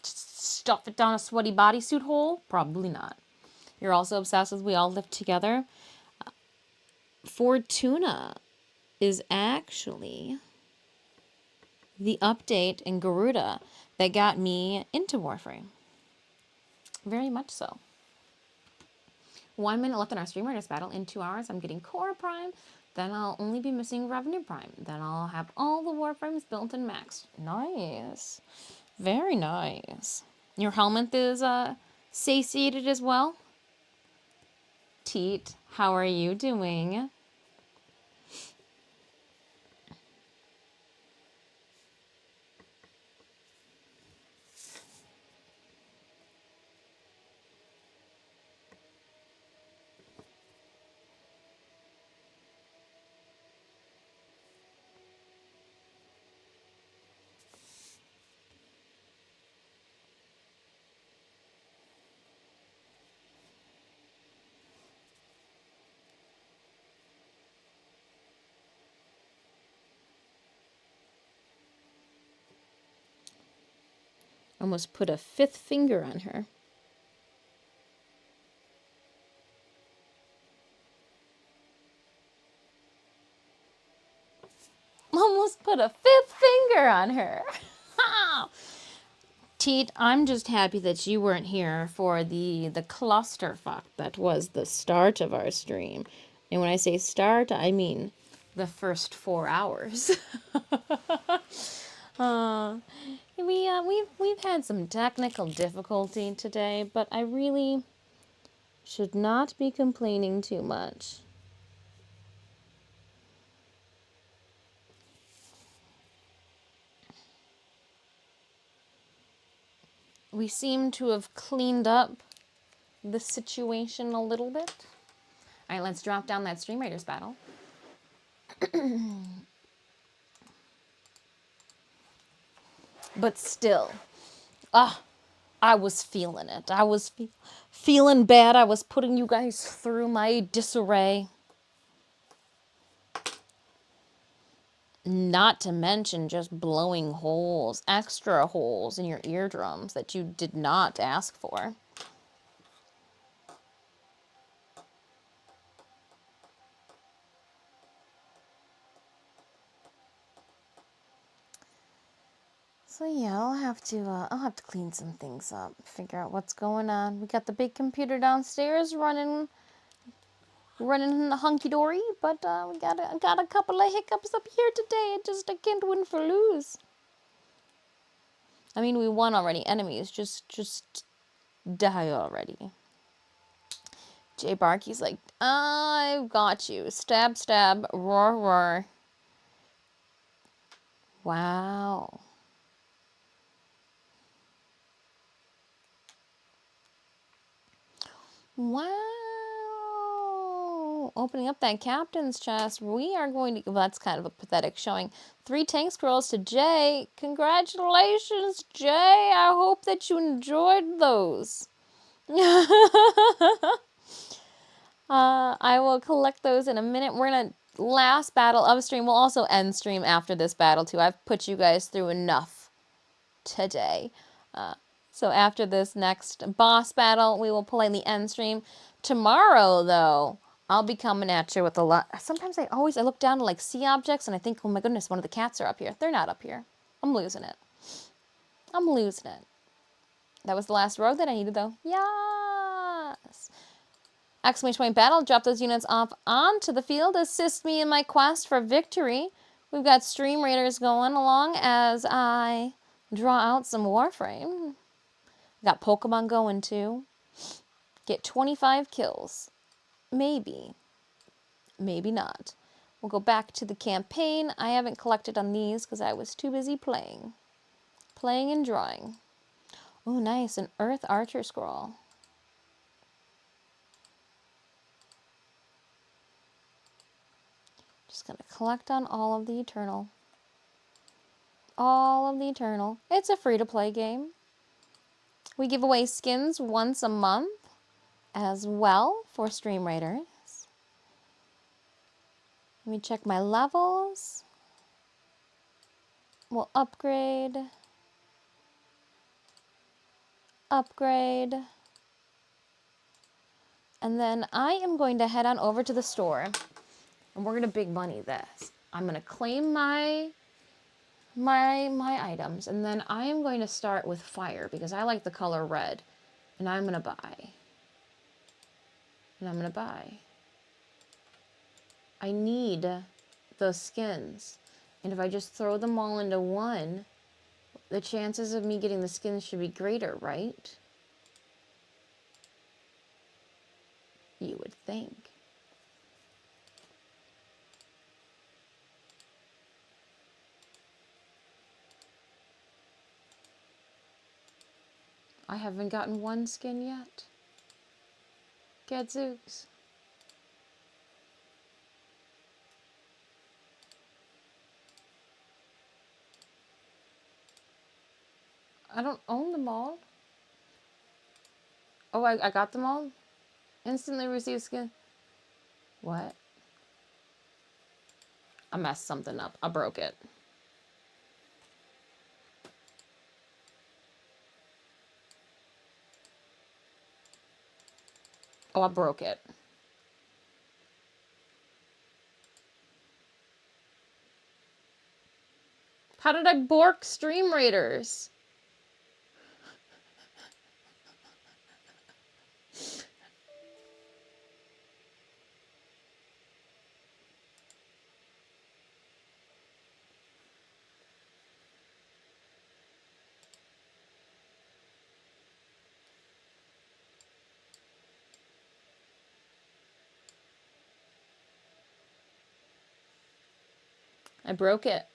Speaker 1: Stuff it down a sweaty bodysuit hole? Probably not. You're also obsessed with We All Live Together. Fortuna is actually the update in Garuda that got me into Warframe. Very much so. 1 minute left in our Stream Raiders battle. In 2 hours, I'm getting Core Prime. Then I'll only be missing Revenue Prime. Then I'll have all the Warframes built and maxed. Nice. Very nice. Your helmet is satiated as well? Teet, how are you doing? Almost put a 5th finger on her. Almost put a 5th finger on her. Teet, I'm just happy that you weren't here for the clusterfuck that was the start of our stream. And when I say start, I mean the first 4 hours. We've had some technical difficulty today, but I really should not be complaining too much. We seem to have cleaned up the situation a little bit. All right, let's drop down that Stream Raiders battle. But still, I was feeling it. I was feeling bad. I was putting you guys through my disarray. Not to mention just blowing holes, extra holes in your eardrums that you did not ask for. So yeah, I'll have to clean some things up, figure out what's going on. We got the big computer downstairs running hunky-dory, but we got a couple of hiccups up here today. I can't win for lose. I mean, we won already. Enemies, just die already. Jay Barkey's like, I've got you. Stab, stab, roar, roar. Wow. Wow. Opening up that captain's chest. We are going to... Well, that's kind of a pathetic showing. 3 tank scrolls to Jay. Congratulations, Jay. I hope that you enjoyed those. I will collect those in a minute. We're going to... Last battle of stream. We'll also end stream after this battle, too. I've put you guys through enough today. So after this next boss battle, we will politely end stream. Tomorrow, though, I'll be coming at you with a lot. Sometimes I look down to, like, see objects, and I think, oh my goodness, one of the cats are up here. They're not up here. I'm losing it. I'm losing it. That was the last road that I needed, though. Yes! Exclamation point battle. Drop those units off onto the field. Assist me in my quest for victory. We've got Stream Raiders going along as I draw out some Warframe. Got Pokemon going too. Get 25 kills. Maybe. Maybe not. We'll go back to the campaign. I haven't collected on these because I was too busy playing. Playing and drawing. Oh, nice. An Earth Archer Scroll. Just going to collect on all of the Eternal. All of the Eternal. It's a free-to-play game. We give away skins once a month as well for Stream Raiders. Let me check my levels. We'll upgrade. Upgrade. And then I am going to head on over to the store and we're going to big money this. I'm going to claim my items, and then I am going to start with fire because I like the color red. And I'm going to buy. And I'm going to buy. I need those skins. And if I just throw them all into one, the chances of me getting the skins should be greater, right? You would think. I haven't gotten one skin yet. Gadzooks. I don't own them all. Oh, I got them all? Instantly receive skin. What? I messed something up. I broke it. Oh, I broke it. How did I bork Stream Raiders? I broke it.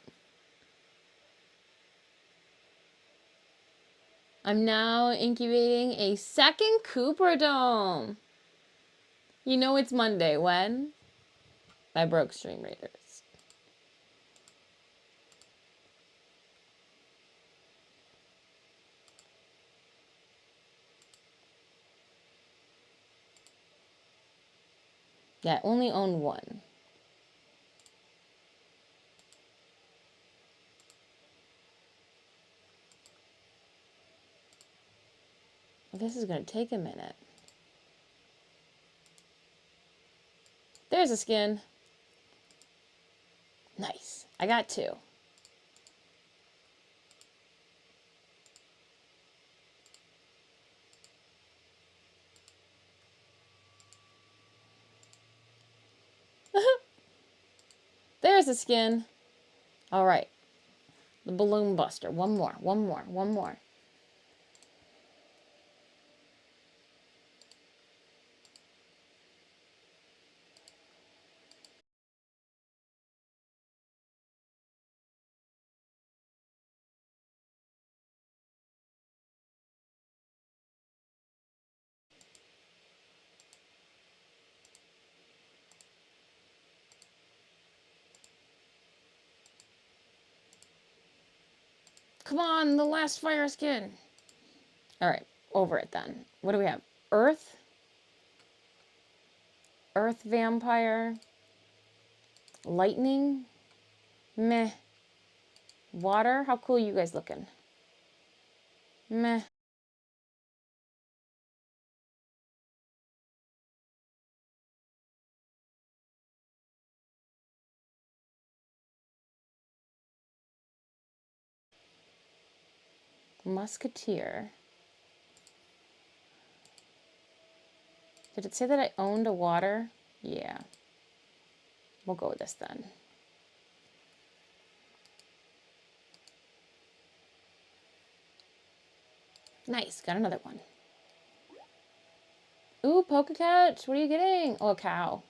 Speaker 1: I'm now incubating a second Cooper Dome. You know it's Monday. When? I broke Stream Raiders. Yeah, I only own one. This is going to take a minute. There's a skin. Nice. I got two. There's a skin. All right. The Balloon Buster. One more. One more. One more. Come on, the last fire skin. All right, over it then. What do we have? Earth? Earth Vampire? Lightning? Meh. Water? How cool are you guys looking? Meh. Musketeer. Did it say that I owned a water? Yeah. We'll go with this then. Nice, got another one. Ooh, Poke Catch, what are you getting? Oh, a cow.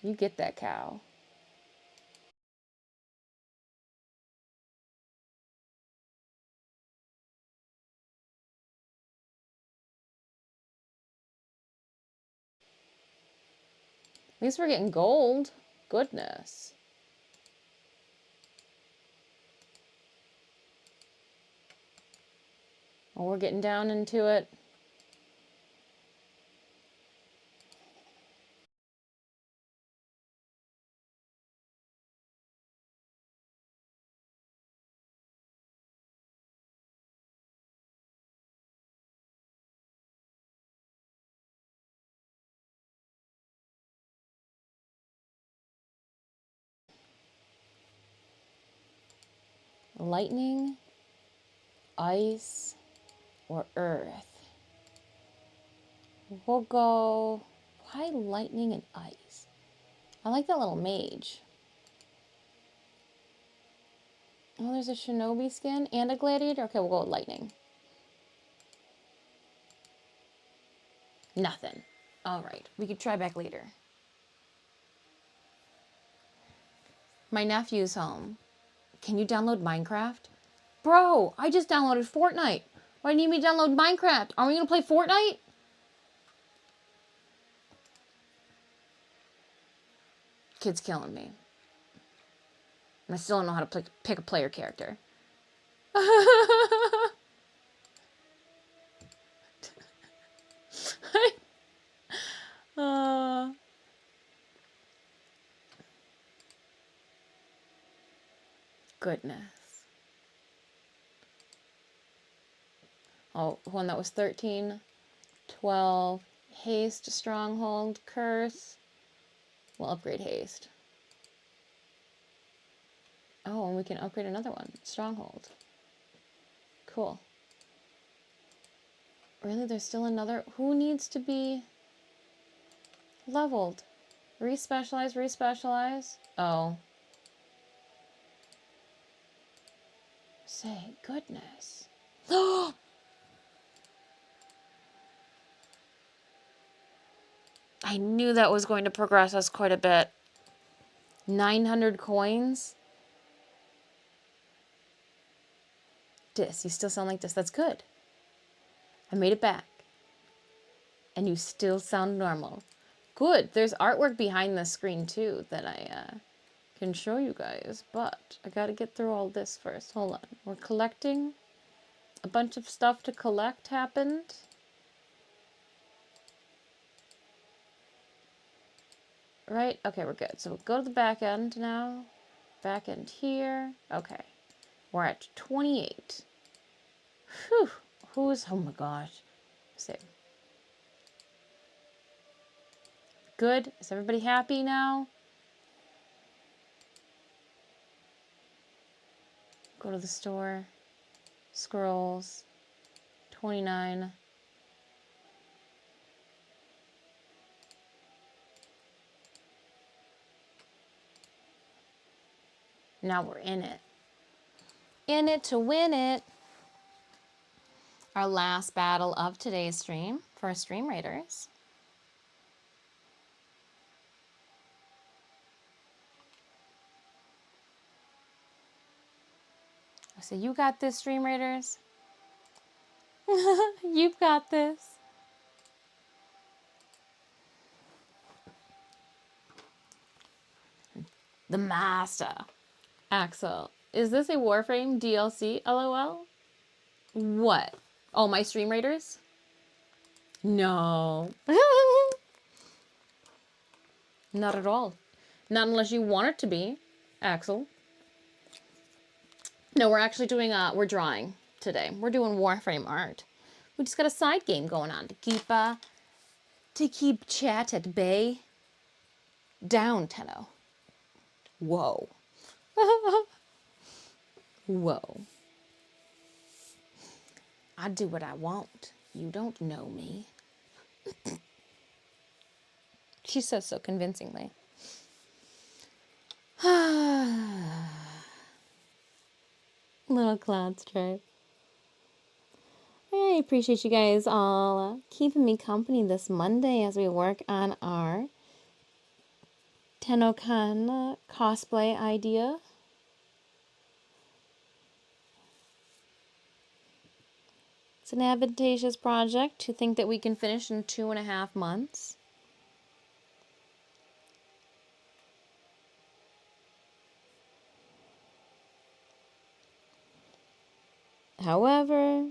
Speaker 1: You get that cow. At least we're getting gold. Goodness. Oh, we're getting down into it. lightning, ice, or earth. We'll go, why lightning and ice? I like that little mage. Oh, there's a shinobi skin and a gladiator. Okay, we'll go with lightning. Nothing. All right, we could try back later. My nephew's home. Can you download Minecraft? Bro, I just downloaded Fortnite. Why do you need me to download Minecraft? Are we going to play Fortnite? Kid's killing me. And I still don't know how to pick a player character. Goodness. Oh, one that was 13, 12, haste, stronghold, curse. We'll upgrade haste. Oh, and we can upgrade another one, stronghold. Cool. Really, there's still another? Who needs to be leveled? Respecialize, respecialize. Oh. Say, goodness. I knew that was going to progress us quite a bit. 900 coins. Dis, you still sound like this. That's good. I made it back. And you still sound normal. Good. There's artwork behind the screen too that I can show you guys. But I gotta get through all this first. Hold on. We're collecting. A bunch of stuff to collect happened. Right? Okay, we're good. So we'll go to the back end now. Back end here. Okay. We're at 28. Whew. Who's, oh my gosh. Same. Good. Is everybody happy now? Go to the store. Scrolls. 29. Now we're in it. In it to win it. Our last battle of today's stream for Stream Raiders. So you got this, Stream Raiders. You've got this. The master. Axel, is this a Warframe DLC? LOL? What? Oh, my Stream Raiders? No. Not at all. Not unless you want it to be, Axel. No, we're actually doing, we're drawing today. We're doing Warframe art. We just got a side game going on to keep chat at bay. Down, Tenno. Whoa. Whoa. I do what I want. You don't know me. She says so convincingly. Little cloud stripe. I appreciate you guys all keeping me company this Monday as we work on our TennoCon cosplay idea. It's an advantageous project to think that we can finish in 2.5 months. However,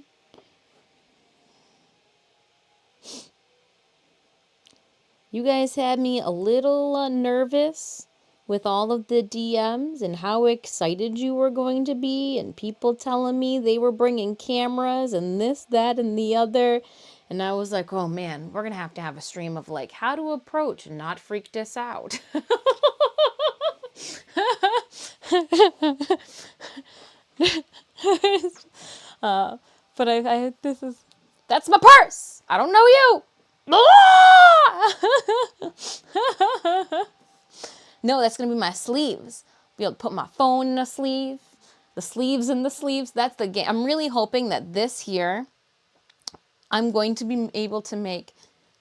Speaker 1: you guys had me a little nervous with all of the DMs and how excited you were going to be, and people telling me they were bringing cameras and this, that, and the other. And I was like, oh man, we're going to have a stream of like how to approach and not freak this out. But that's my purse. I don't know you. No, that's gonna be my sleeves. Be able to put my phone in a sleeve. The sleeves in the sleeves. That's the game. I'm really hoping that this year I'm going to be able to make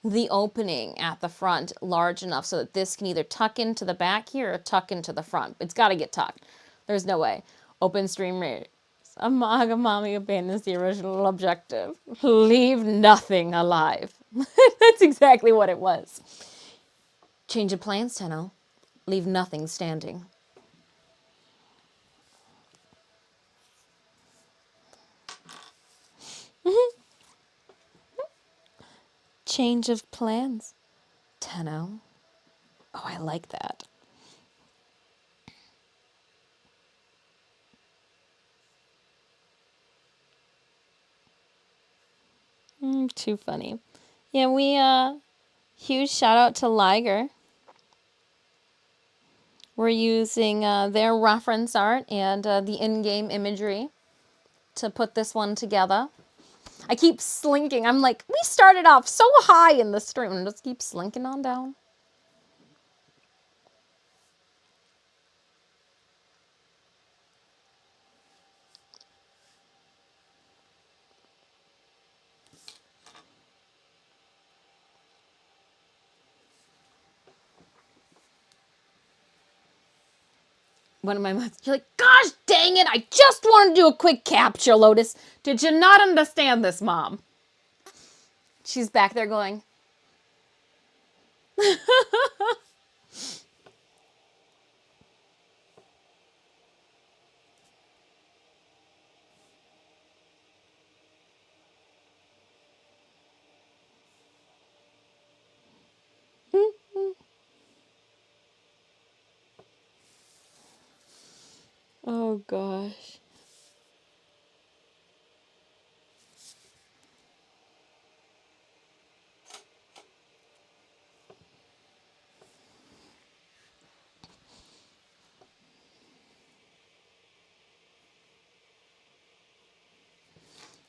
Speaker 1: the opening at the front large enough so that this can either tuck into the back here or tuck into the front. It's got to get tucked. There's no way. Open stream rate. Amaga Mommy abandons the original objective. Leave nothing alive. That's exactly what it was. Change of plans, Tenno. Leave nothing standing. Change of plans, Tenno. Oh, I like that. Too funny. Yeah, huge shout out to Liger. We're using their reference art and the in-game imagery to put this one together. I keep slinking. I'm like, we started off so high in the stream and just keep slinking on down. One of my moms, you're like, gosh dang it, I just wanted to do a quick capture, Lotus. Did you not understand this, Mom? She's back there going, oh gosh.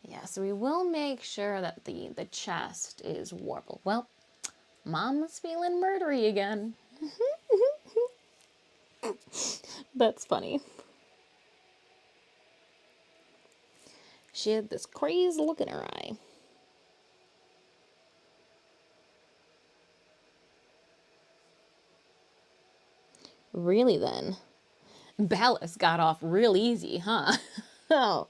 Speaker 1: Yeah, so we will make sure that the chest is warbled. Well, Mom's feeling murdery again. That's funny. She had this crazed look in her eye. Really then? Ballas got off real easy, huh? Oh.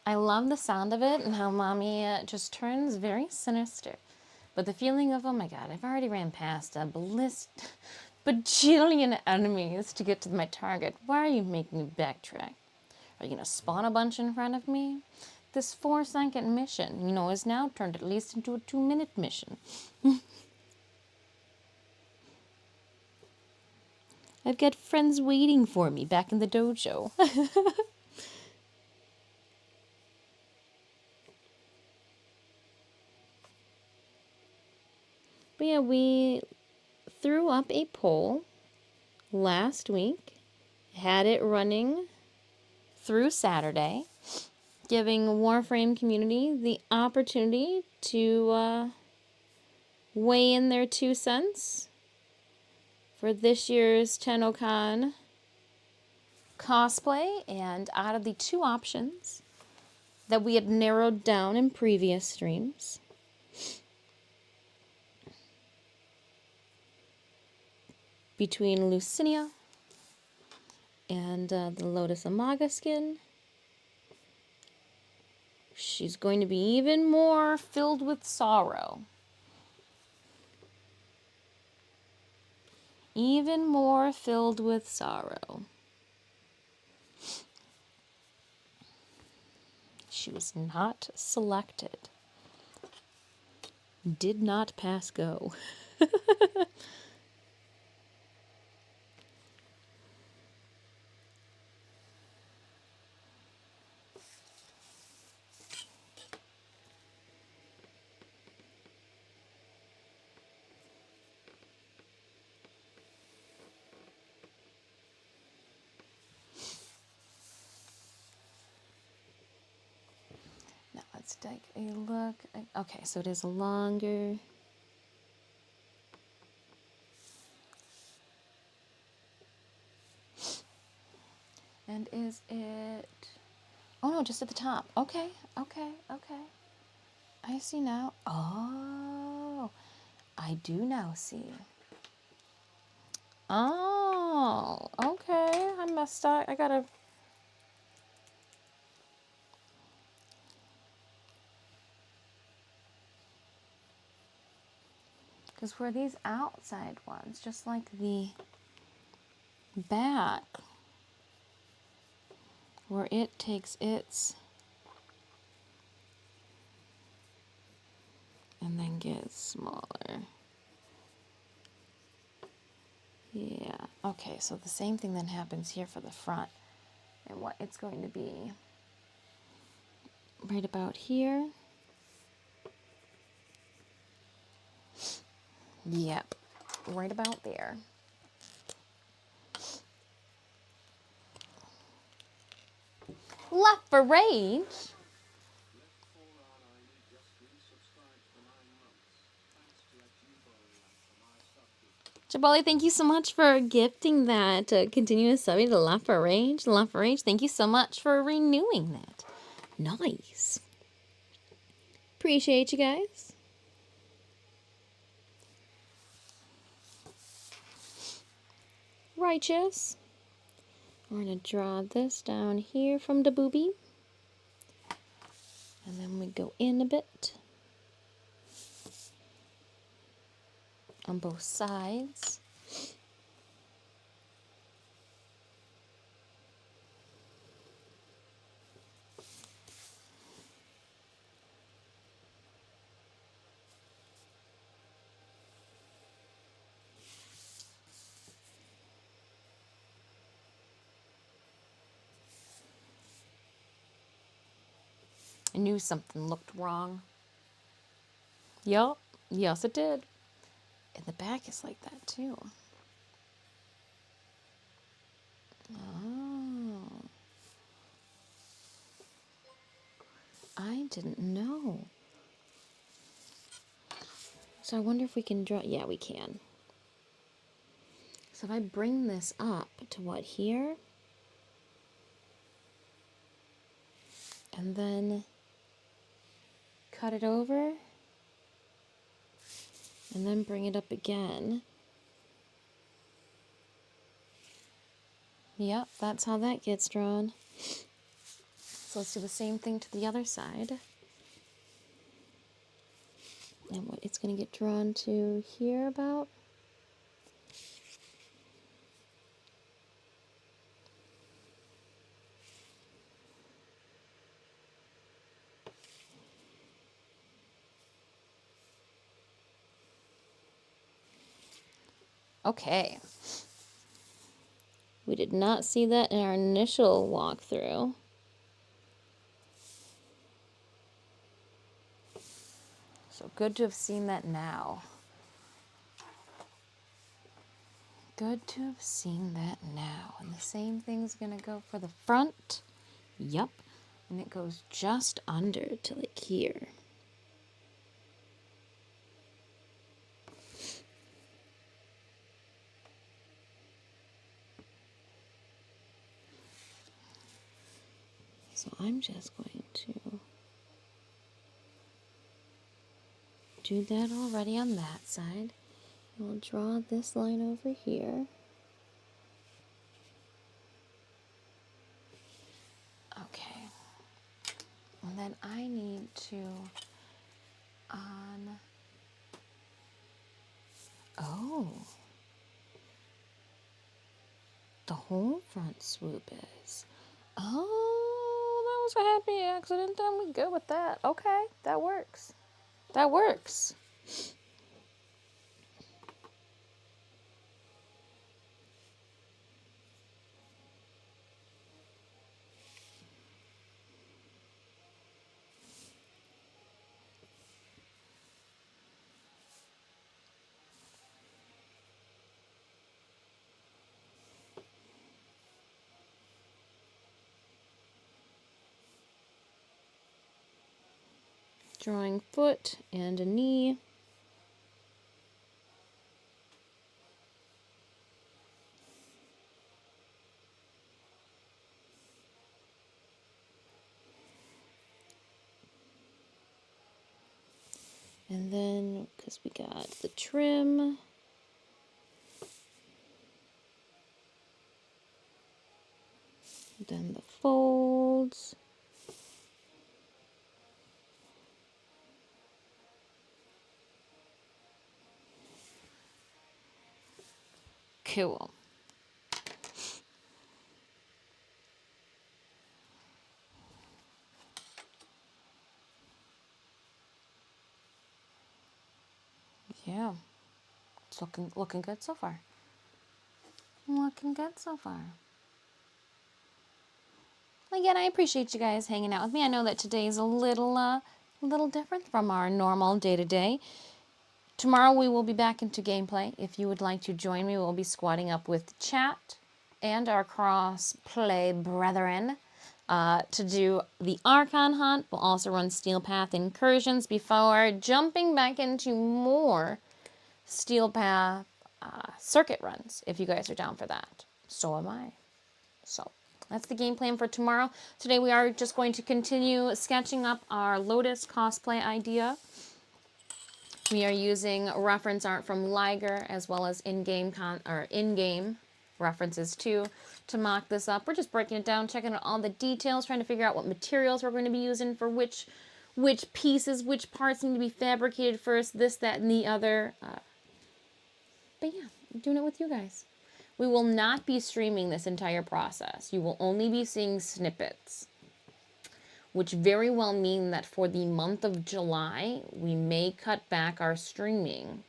Speaker 1: I love the sound of it and how Mommy just turns very sinister. But the feeling of, oh my god, I've already ran past a bajillion enemies to get to my target. Why are you making me backtrack? Are you going to spawn a bunch in front of me? This 4-second mission, is now turned at least into a 2-minute mission. I've got friends waiting for me back in the dojo. But yeah, we threw up a poll last week, had it running through Saturday, giving Warframe community the opportunity to weigh in their 2 cents for this year's TennoCon cosplay. And out of the 2 options that we had narrowed down in previous streams, between Lucinia and the Lotus Amaga skin, she's going to be even more filled with sorrow. Even more filled with sorrow. She was not selected. Did not pass go. Now let's take a look. Okay, so it is longer. And is it... Oh no, just at the top. Okay, okay, okay. I see now. Oh, I do now see. Oh, okay. I messed up. I gotta... Because for these outside ones, just like the back, where it takes its and then gets smaller. Yeah, okay, so the same thing then happens here for the front. And what it's going to be right about here. Yep, right about there. Left for rage. Jabali, thank you so much for gifting that continuous subbing to Left for Rage. Left for Rage, thank you so much for renewing that. Nice. Appreciate you guys. Righteous. We're going to draw this down here from the boobie. And then we go in a bit. On both sides. I knew something looked wrong. Yup. Yes, it did. And the back is like that too. Oh. I didn't know. So I wonder if we can draw. Yeah, we can. So if I bring this up to what here? And then cut it over. And then bring it up again. Yep, that's how that gets drawn. So let's do the same thing to the other side. And what it's going to get drawn to here about. Okay. We did not see that in our initial walkthrough. So good to have seen that now. Good to have seen that now. And the same thing's gonna go for the front. Yup. And it goes just under to like here. So I'm just going to do that already on that side. We'll draw this line over here. Okay. And then I need to oh, the whole front swoop is. Oh, that was a happy accident, then we good with that. Okay, that works. That works. Drawing foot and a knee. And then, because we got the trim, then the folds. Cool. Yeah, it's looking good so far. Looking good so far. Again, I appreciate you guys hanging out with me. I know that today's a little different from our normal day-to-day. Tomorrow we will be back into gameplay. If you would like to join me, we'll be squatting up with chat and our cross-play brethren to do the Archon hunt. We'll also run Steel Path incursions before jumping back into more Steel Path circuit runs, if you guys are down for that. So am I. So that's the game plan for tomorrow. Today we are just going to continue sketching up our Lotus cosplay idea. We are using reference art from Liger as well as in-game references too to mock this up. We're just breaking it down, checking out all the details, trying to figure out what materials we're going to be using for which pieces, which parts need to be fabricated first, this, that, and the other. But yeah, I'm doing it with you guys. We will not be streaming this entire process. You will only be seeing snippets, which very well mean that for the month of July, we may cut back our streaming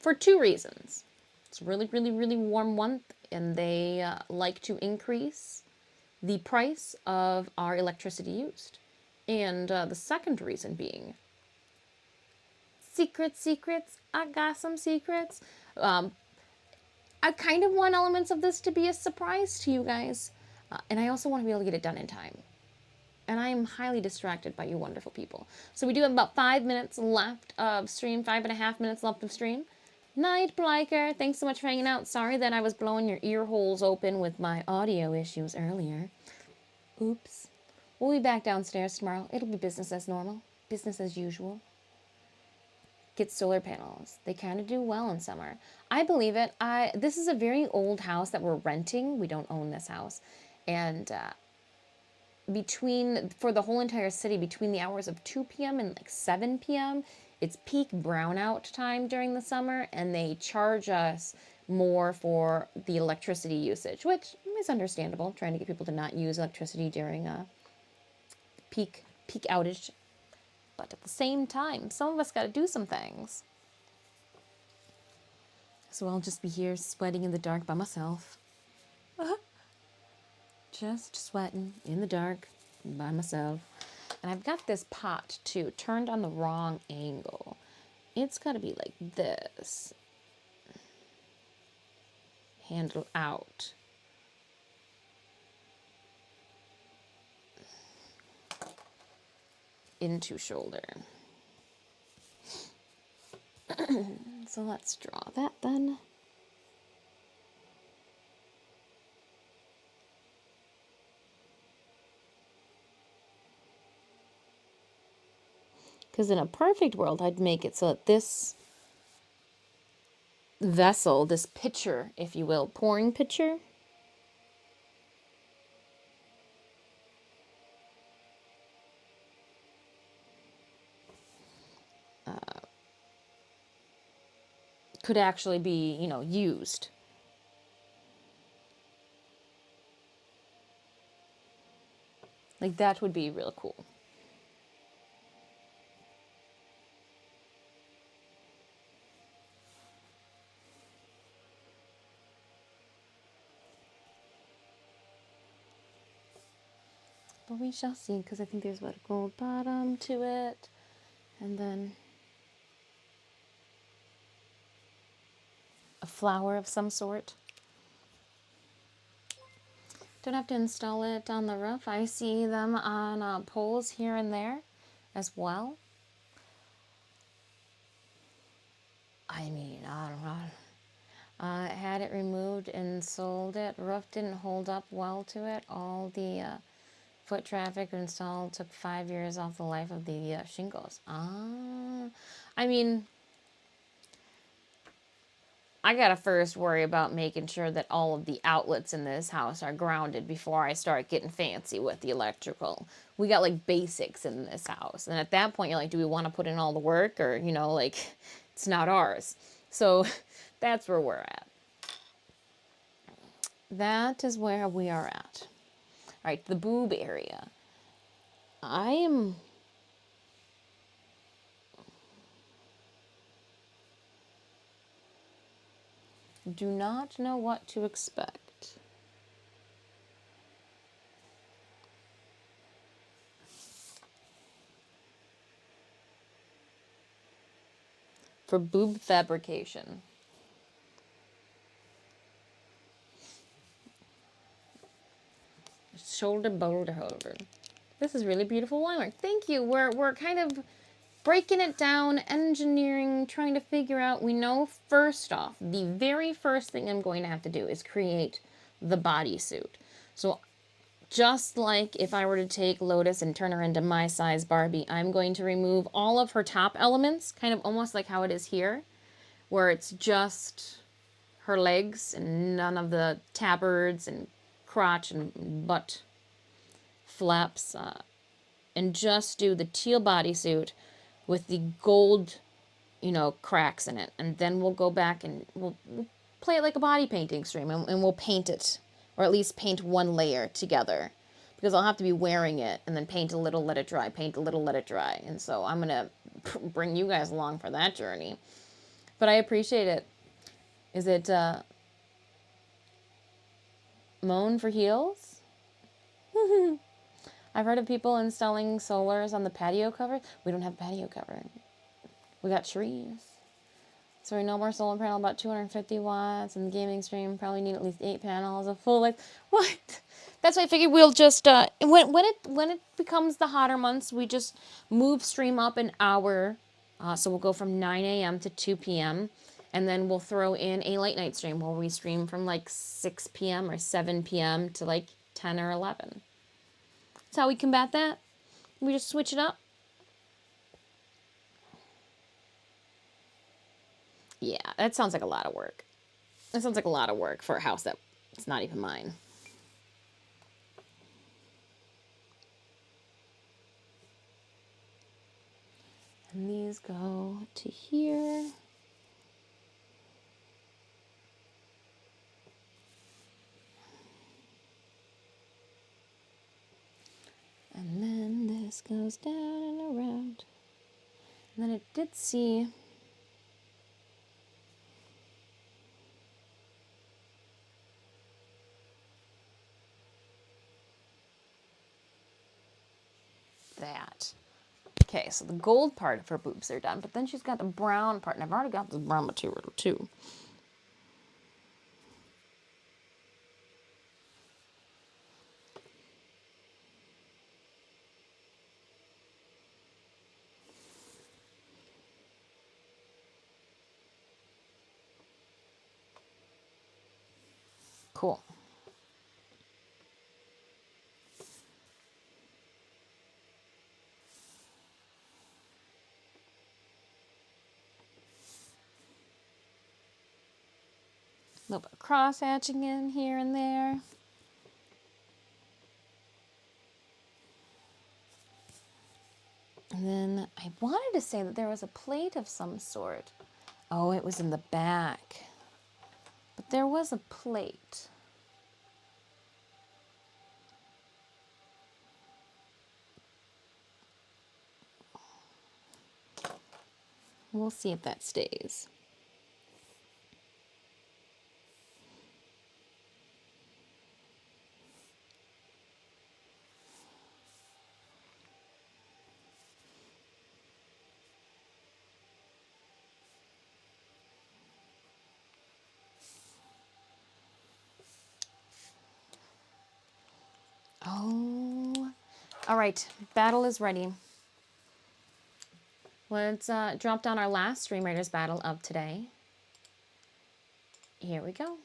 Speaker 1: for two reasons. It's a really, really, really warm month, and they like to increase the price of our electricity used. And the second reason being, secrets, I got some secrets. I kind of want elements of this to be a surprise to you guys. And I also want to be able to get it done in time. And I am highly distracted by you wonderful people. So we do have about 5 minutes left of stream, 5.5 minutes left of stream. Night, Bliker. Thanks so much for hanging out. Sorry that I was blowing your ear holes open with my audio issues earlier. Oops. We'll be back downstairs tomorrow. It'll be business as normal. Business as usual. Get solar panels. They kind of do well in summer. I believe it. This is a very old house that we're renting. We don't own this house. And for the whole entire city, between the hours of 2 p.m. and like 7 p.m., it's peak brownout time during the summer, and they charge us more for the electricity usage, which is understandable, trying to get people to not use electricity during a peak outage. But at the same time, some of us got to do some things. So I'll just be here sweating in the dark by myself. Just sweating in the dark by myself. And I've got this pot, too, turned on the wrong angle. It's got to be like this. Handle out. Into shoulder. So let's draw that then. Because in a perfect world, I'd make it so that this vessel, this pitcher, if you will, pouring pitcher, could actually be, used. Like, that would be real cool. But we shall see, because I think there's what, a gold bottom to it, and then a flower of some sort. Don't have to install it on the roof. I see them on poles here and there as well. I mean, I don't know. Had it removed and sold it. Roof didn't hold up well to it. All the foot traffic installed took 5 years off the life of the shingles. I mean, I gotta first worry about making sure that all of the outlets in this house are grounded before I start getting fancy with the electrical. We got like basics in this house. And at that point, you're like, do we want to put in all the work? Or, you know, like, it's not ours. So that's where we're at. That is where we are at. All right, the boob area. I do not know what to expect. For boob fabrication. Shoulder boulder holder. This is really beautiful line work. Thank you. We're kind of breaking it down, engineering, trying to figure out. We know first off, the very first thing I'm going to have to do is create the bodysuit. So just like if I were to take Lotus and turn her into my size Barbie, I'm going to remove all of her top elements, kind of almost like how it is here, where it's just her legs and none of the tabards and crotch and butt flaps, and just do the teal bodysuit with the gold, cracks in it. And then we'll go back and we'll play it like a body painting stream, and we'll paint it, or at least paint one layer together. Because I'll have to be wearing it and then paint a little, let it dry, paint a little, let it dry. And so I'm going to bring you guys along for that journey. But I appreciate it. Is it Moan for heels? I've heard of people installing solars on the patio cover. We don't have patio cover. We got trees. So no more solar panel, about 250 watts, and the gaming stream probably need at least 8 panels, a full length. What? That's why I figured we'll just when it becomes the hotter months, we just move stream up an hour. So we'll go from 9 a.m. to 2 p.m. and then we'll throw in a late night stream where we stream from like 6 p.m. or 7 p.m. to like 10 or 11. That's how we combat that. We just switch it up. Yeah, that sounds like a lot of work. That sounds like a lot of work for a house that it's not even mine. And these go to here. And then this goes down and around. And then it did see that. Okay, so the gold part of her boobs are done, but then she's got the brown part, and I've already got this brown material too. Cool. A little bit of cross hatching in here and there. And then I wanted to say that there was a plate of some sort. Oh, it was in the back. But there was a plate. We'll see if that stays. Oh, all right. Battle is ready. Let's drop down our last Stream Raiders battle of today. Here we go.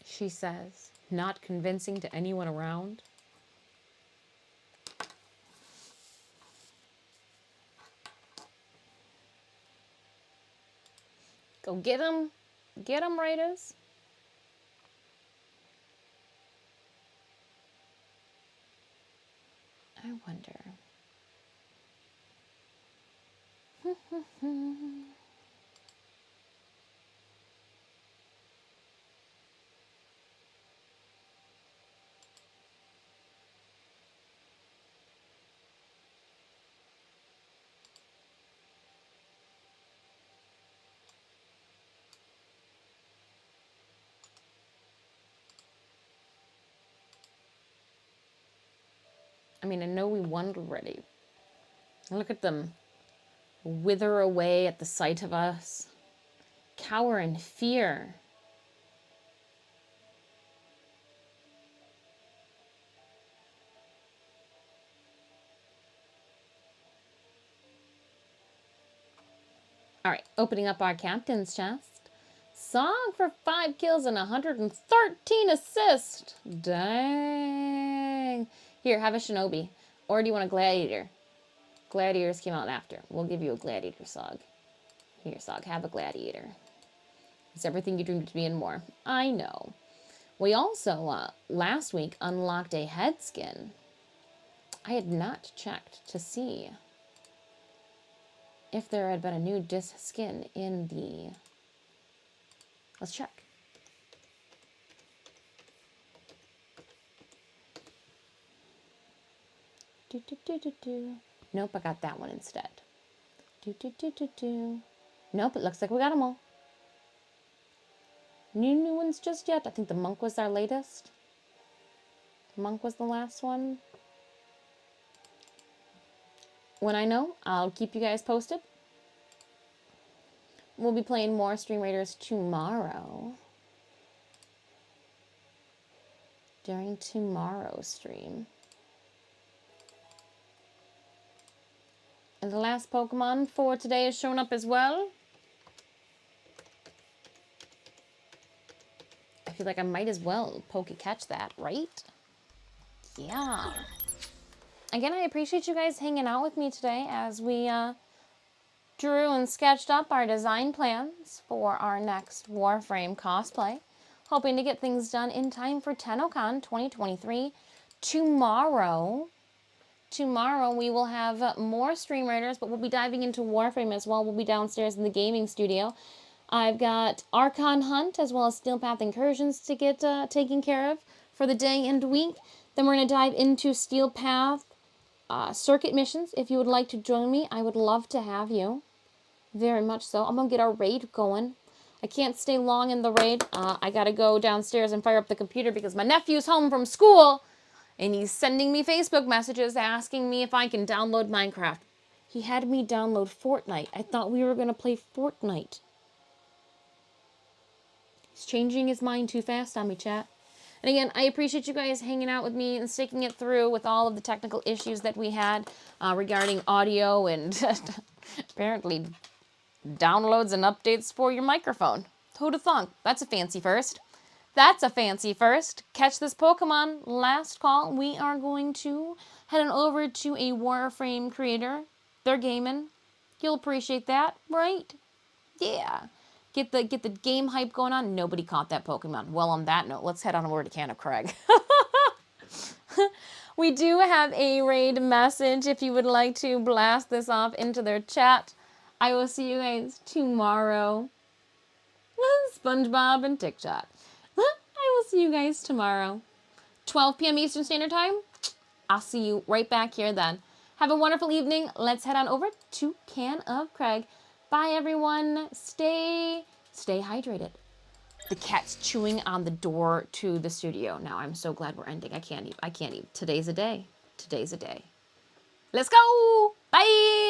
Speaker 1: She says, not convincing to anyone around. Go get him. Get him, Raiders. I wonder. I mean, I know we won already. Look at them wither away at the sight of us, cower in fear. All right, opening up our captain's chest. Song for 5 kills and 113 assists. Dang. Here, have a shinobi. Or do you want a gladiator? Gladiators came out after. We'll give you a gladiator, Sog. Here, Sog, have a gladiator. It's everything you dreamed to be and more. I know. We also, last week, unlocked a head skin. I had not checked to see if there had been a new disc skin in the... Let's check. Nope, I got that one instead. Nope, it looks like we got them all. New ones just yet. I think the monk was our latest. The monk was the last one. When I know, I'll keep you guys posted. We'll be playing more Stream Raiders tomorrow. During tomorrow's stream. And the last Pokemon for today has shown up as well. I feel like I might as well catch that, right? Yeah. Again, I appreciate you guys hanging out with me today as we drew and sketched up our design plans for our next Warframe cosplay. Hoping to get things done in time for TennoCon 2023. Tomorrow we will have more Stream Raiders, but we'll be diving into Warframe as well. We'll be downstairs in the gaming studio. I've got Archon Hunt as well as Steel Path Incursions to get taken care of for the day and week. Then we're going to dive into Steel Path circuit missions. If you would like to join me, I would love to have you. Very much so. I'm going to get our raid going. I can't stay long in the raid. I got to go downstairs and fire up the computer because my nephew's home from school and he's sending me Facebook messages asking me if I can download Minecraft. He had me download Fortnite. I thought we were going to play Fortnite. He's changing his mind too fast on me, chat. And again, I appreciate you guys hanging out with me and sticking it through with all of the technical issues that we had regarding audio and apparently downloads and updates for your microphone. Who'd have thunk? That's a fancy first. That's a fancy first. Catch this Pokemon. Last call. We are going to head on over to a Warframe creator. They're gaming. You'll appreciate that, right? Yeah. Get the game hype going on. Nobody caught that Pokemon. Well, on that note, let's head on over to Can of Craig. We do have a raid message if you would like to blast this off into their chat. I will see you guys tomorrow. SpongeBob and TikTok. I will see you guys tomorrow. 12 p.m. Eastern Standard Time. I'll see you right back here then. Have a wonderful evening. Let's head on over to Can of Craig. Bye, everyone. Stay hydrated. The cat's chewing on the door to the studio. Now, I'm so glad we're ending. I can't eat. Today's a day. Let's go. Bye.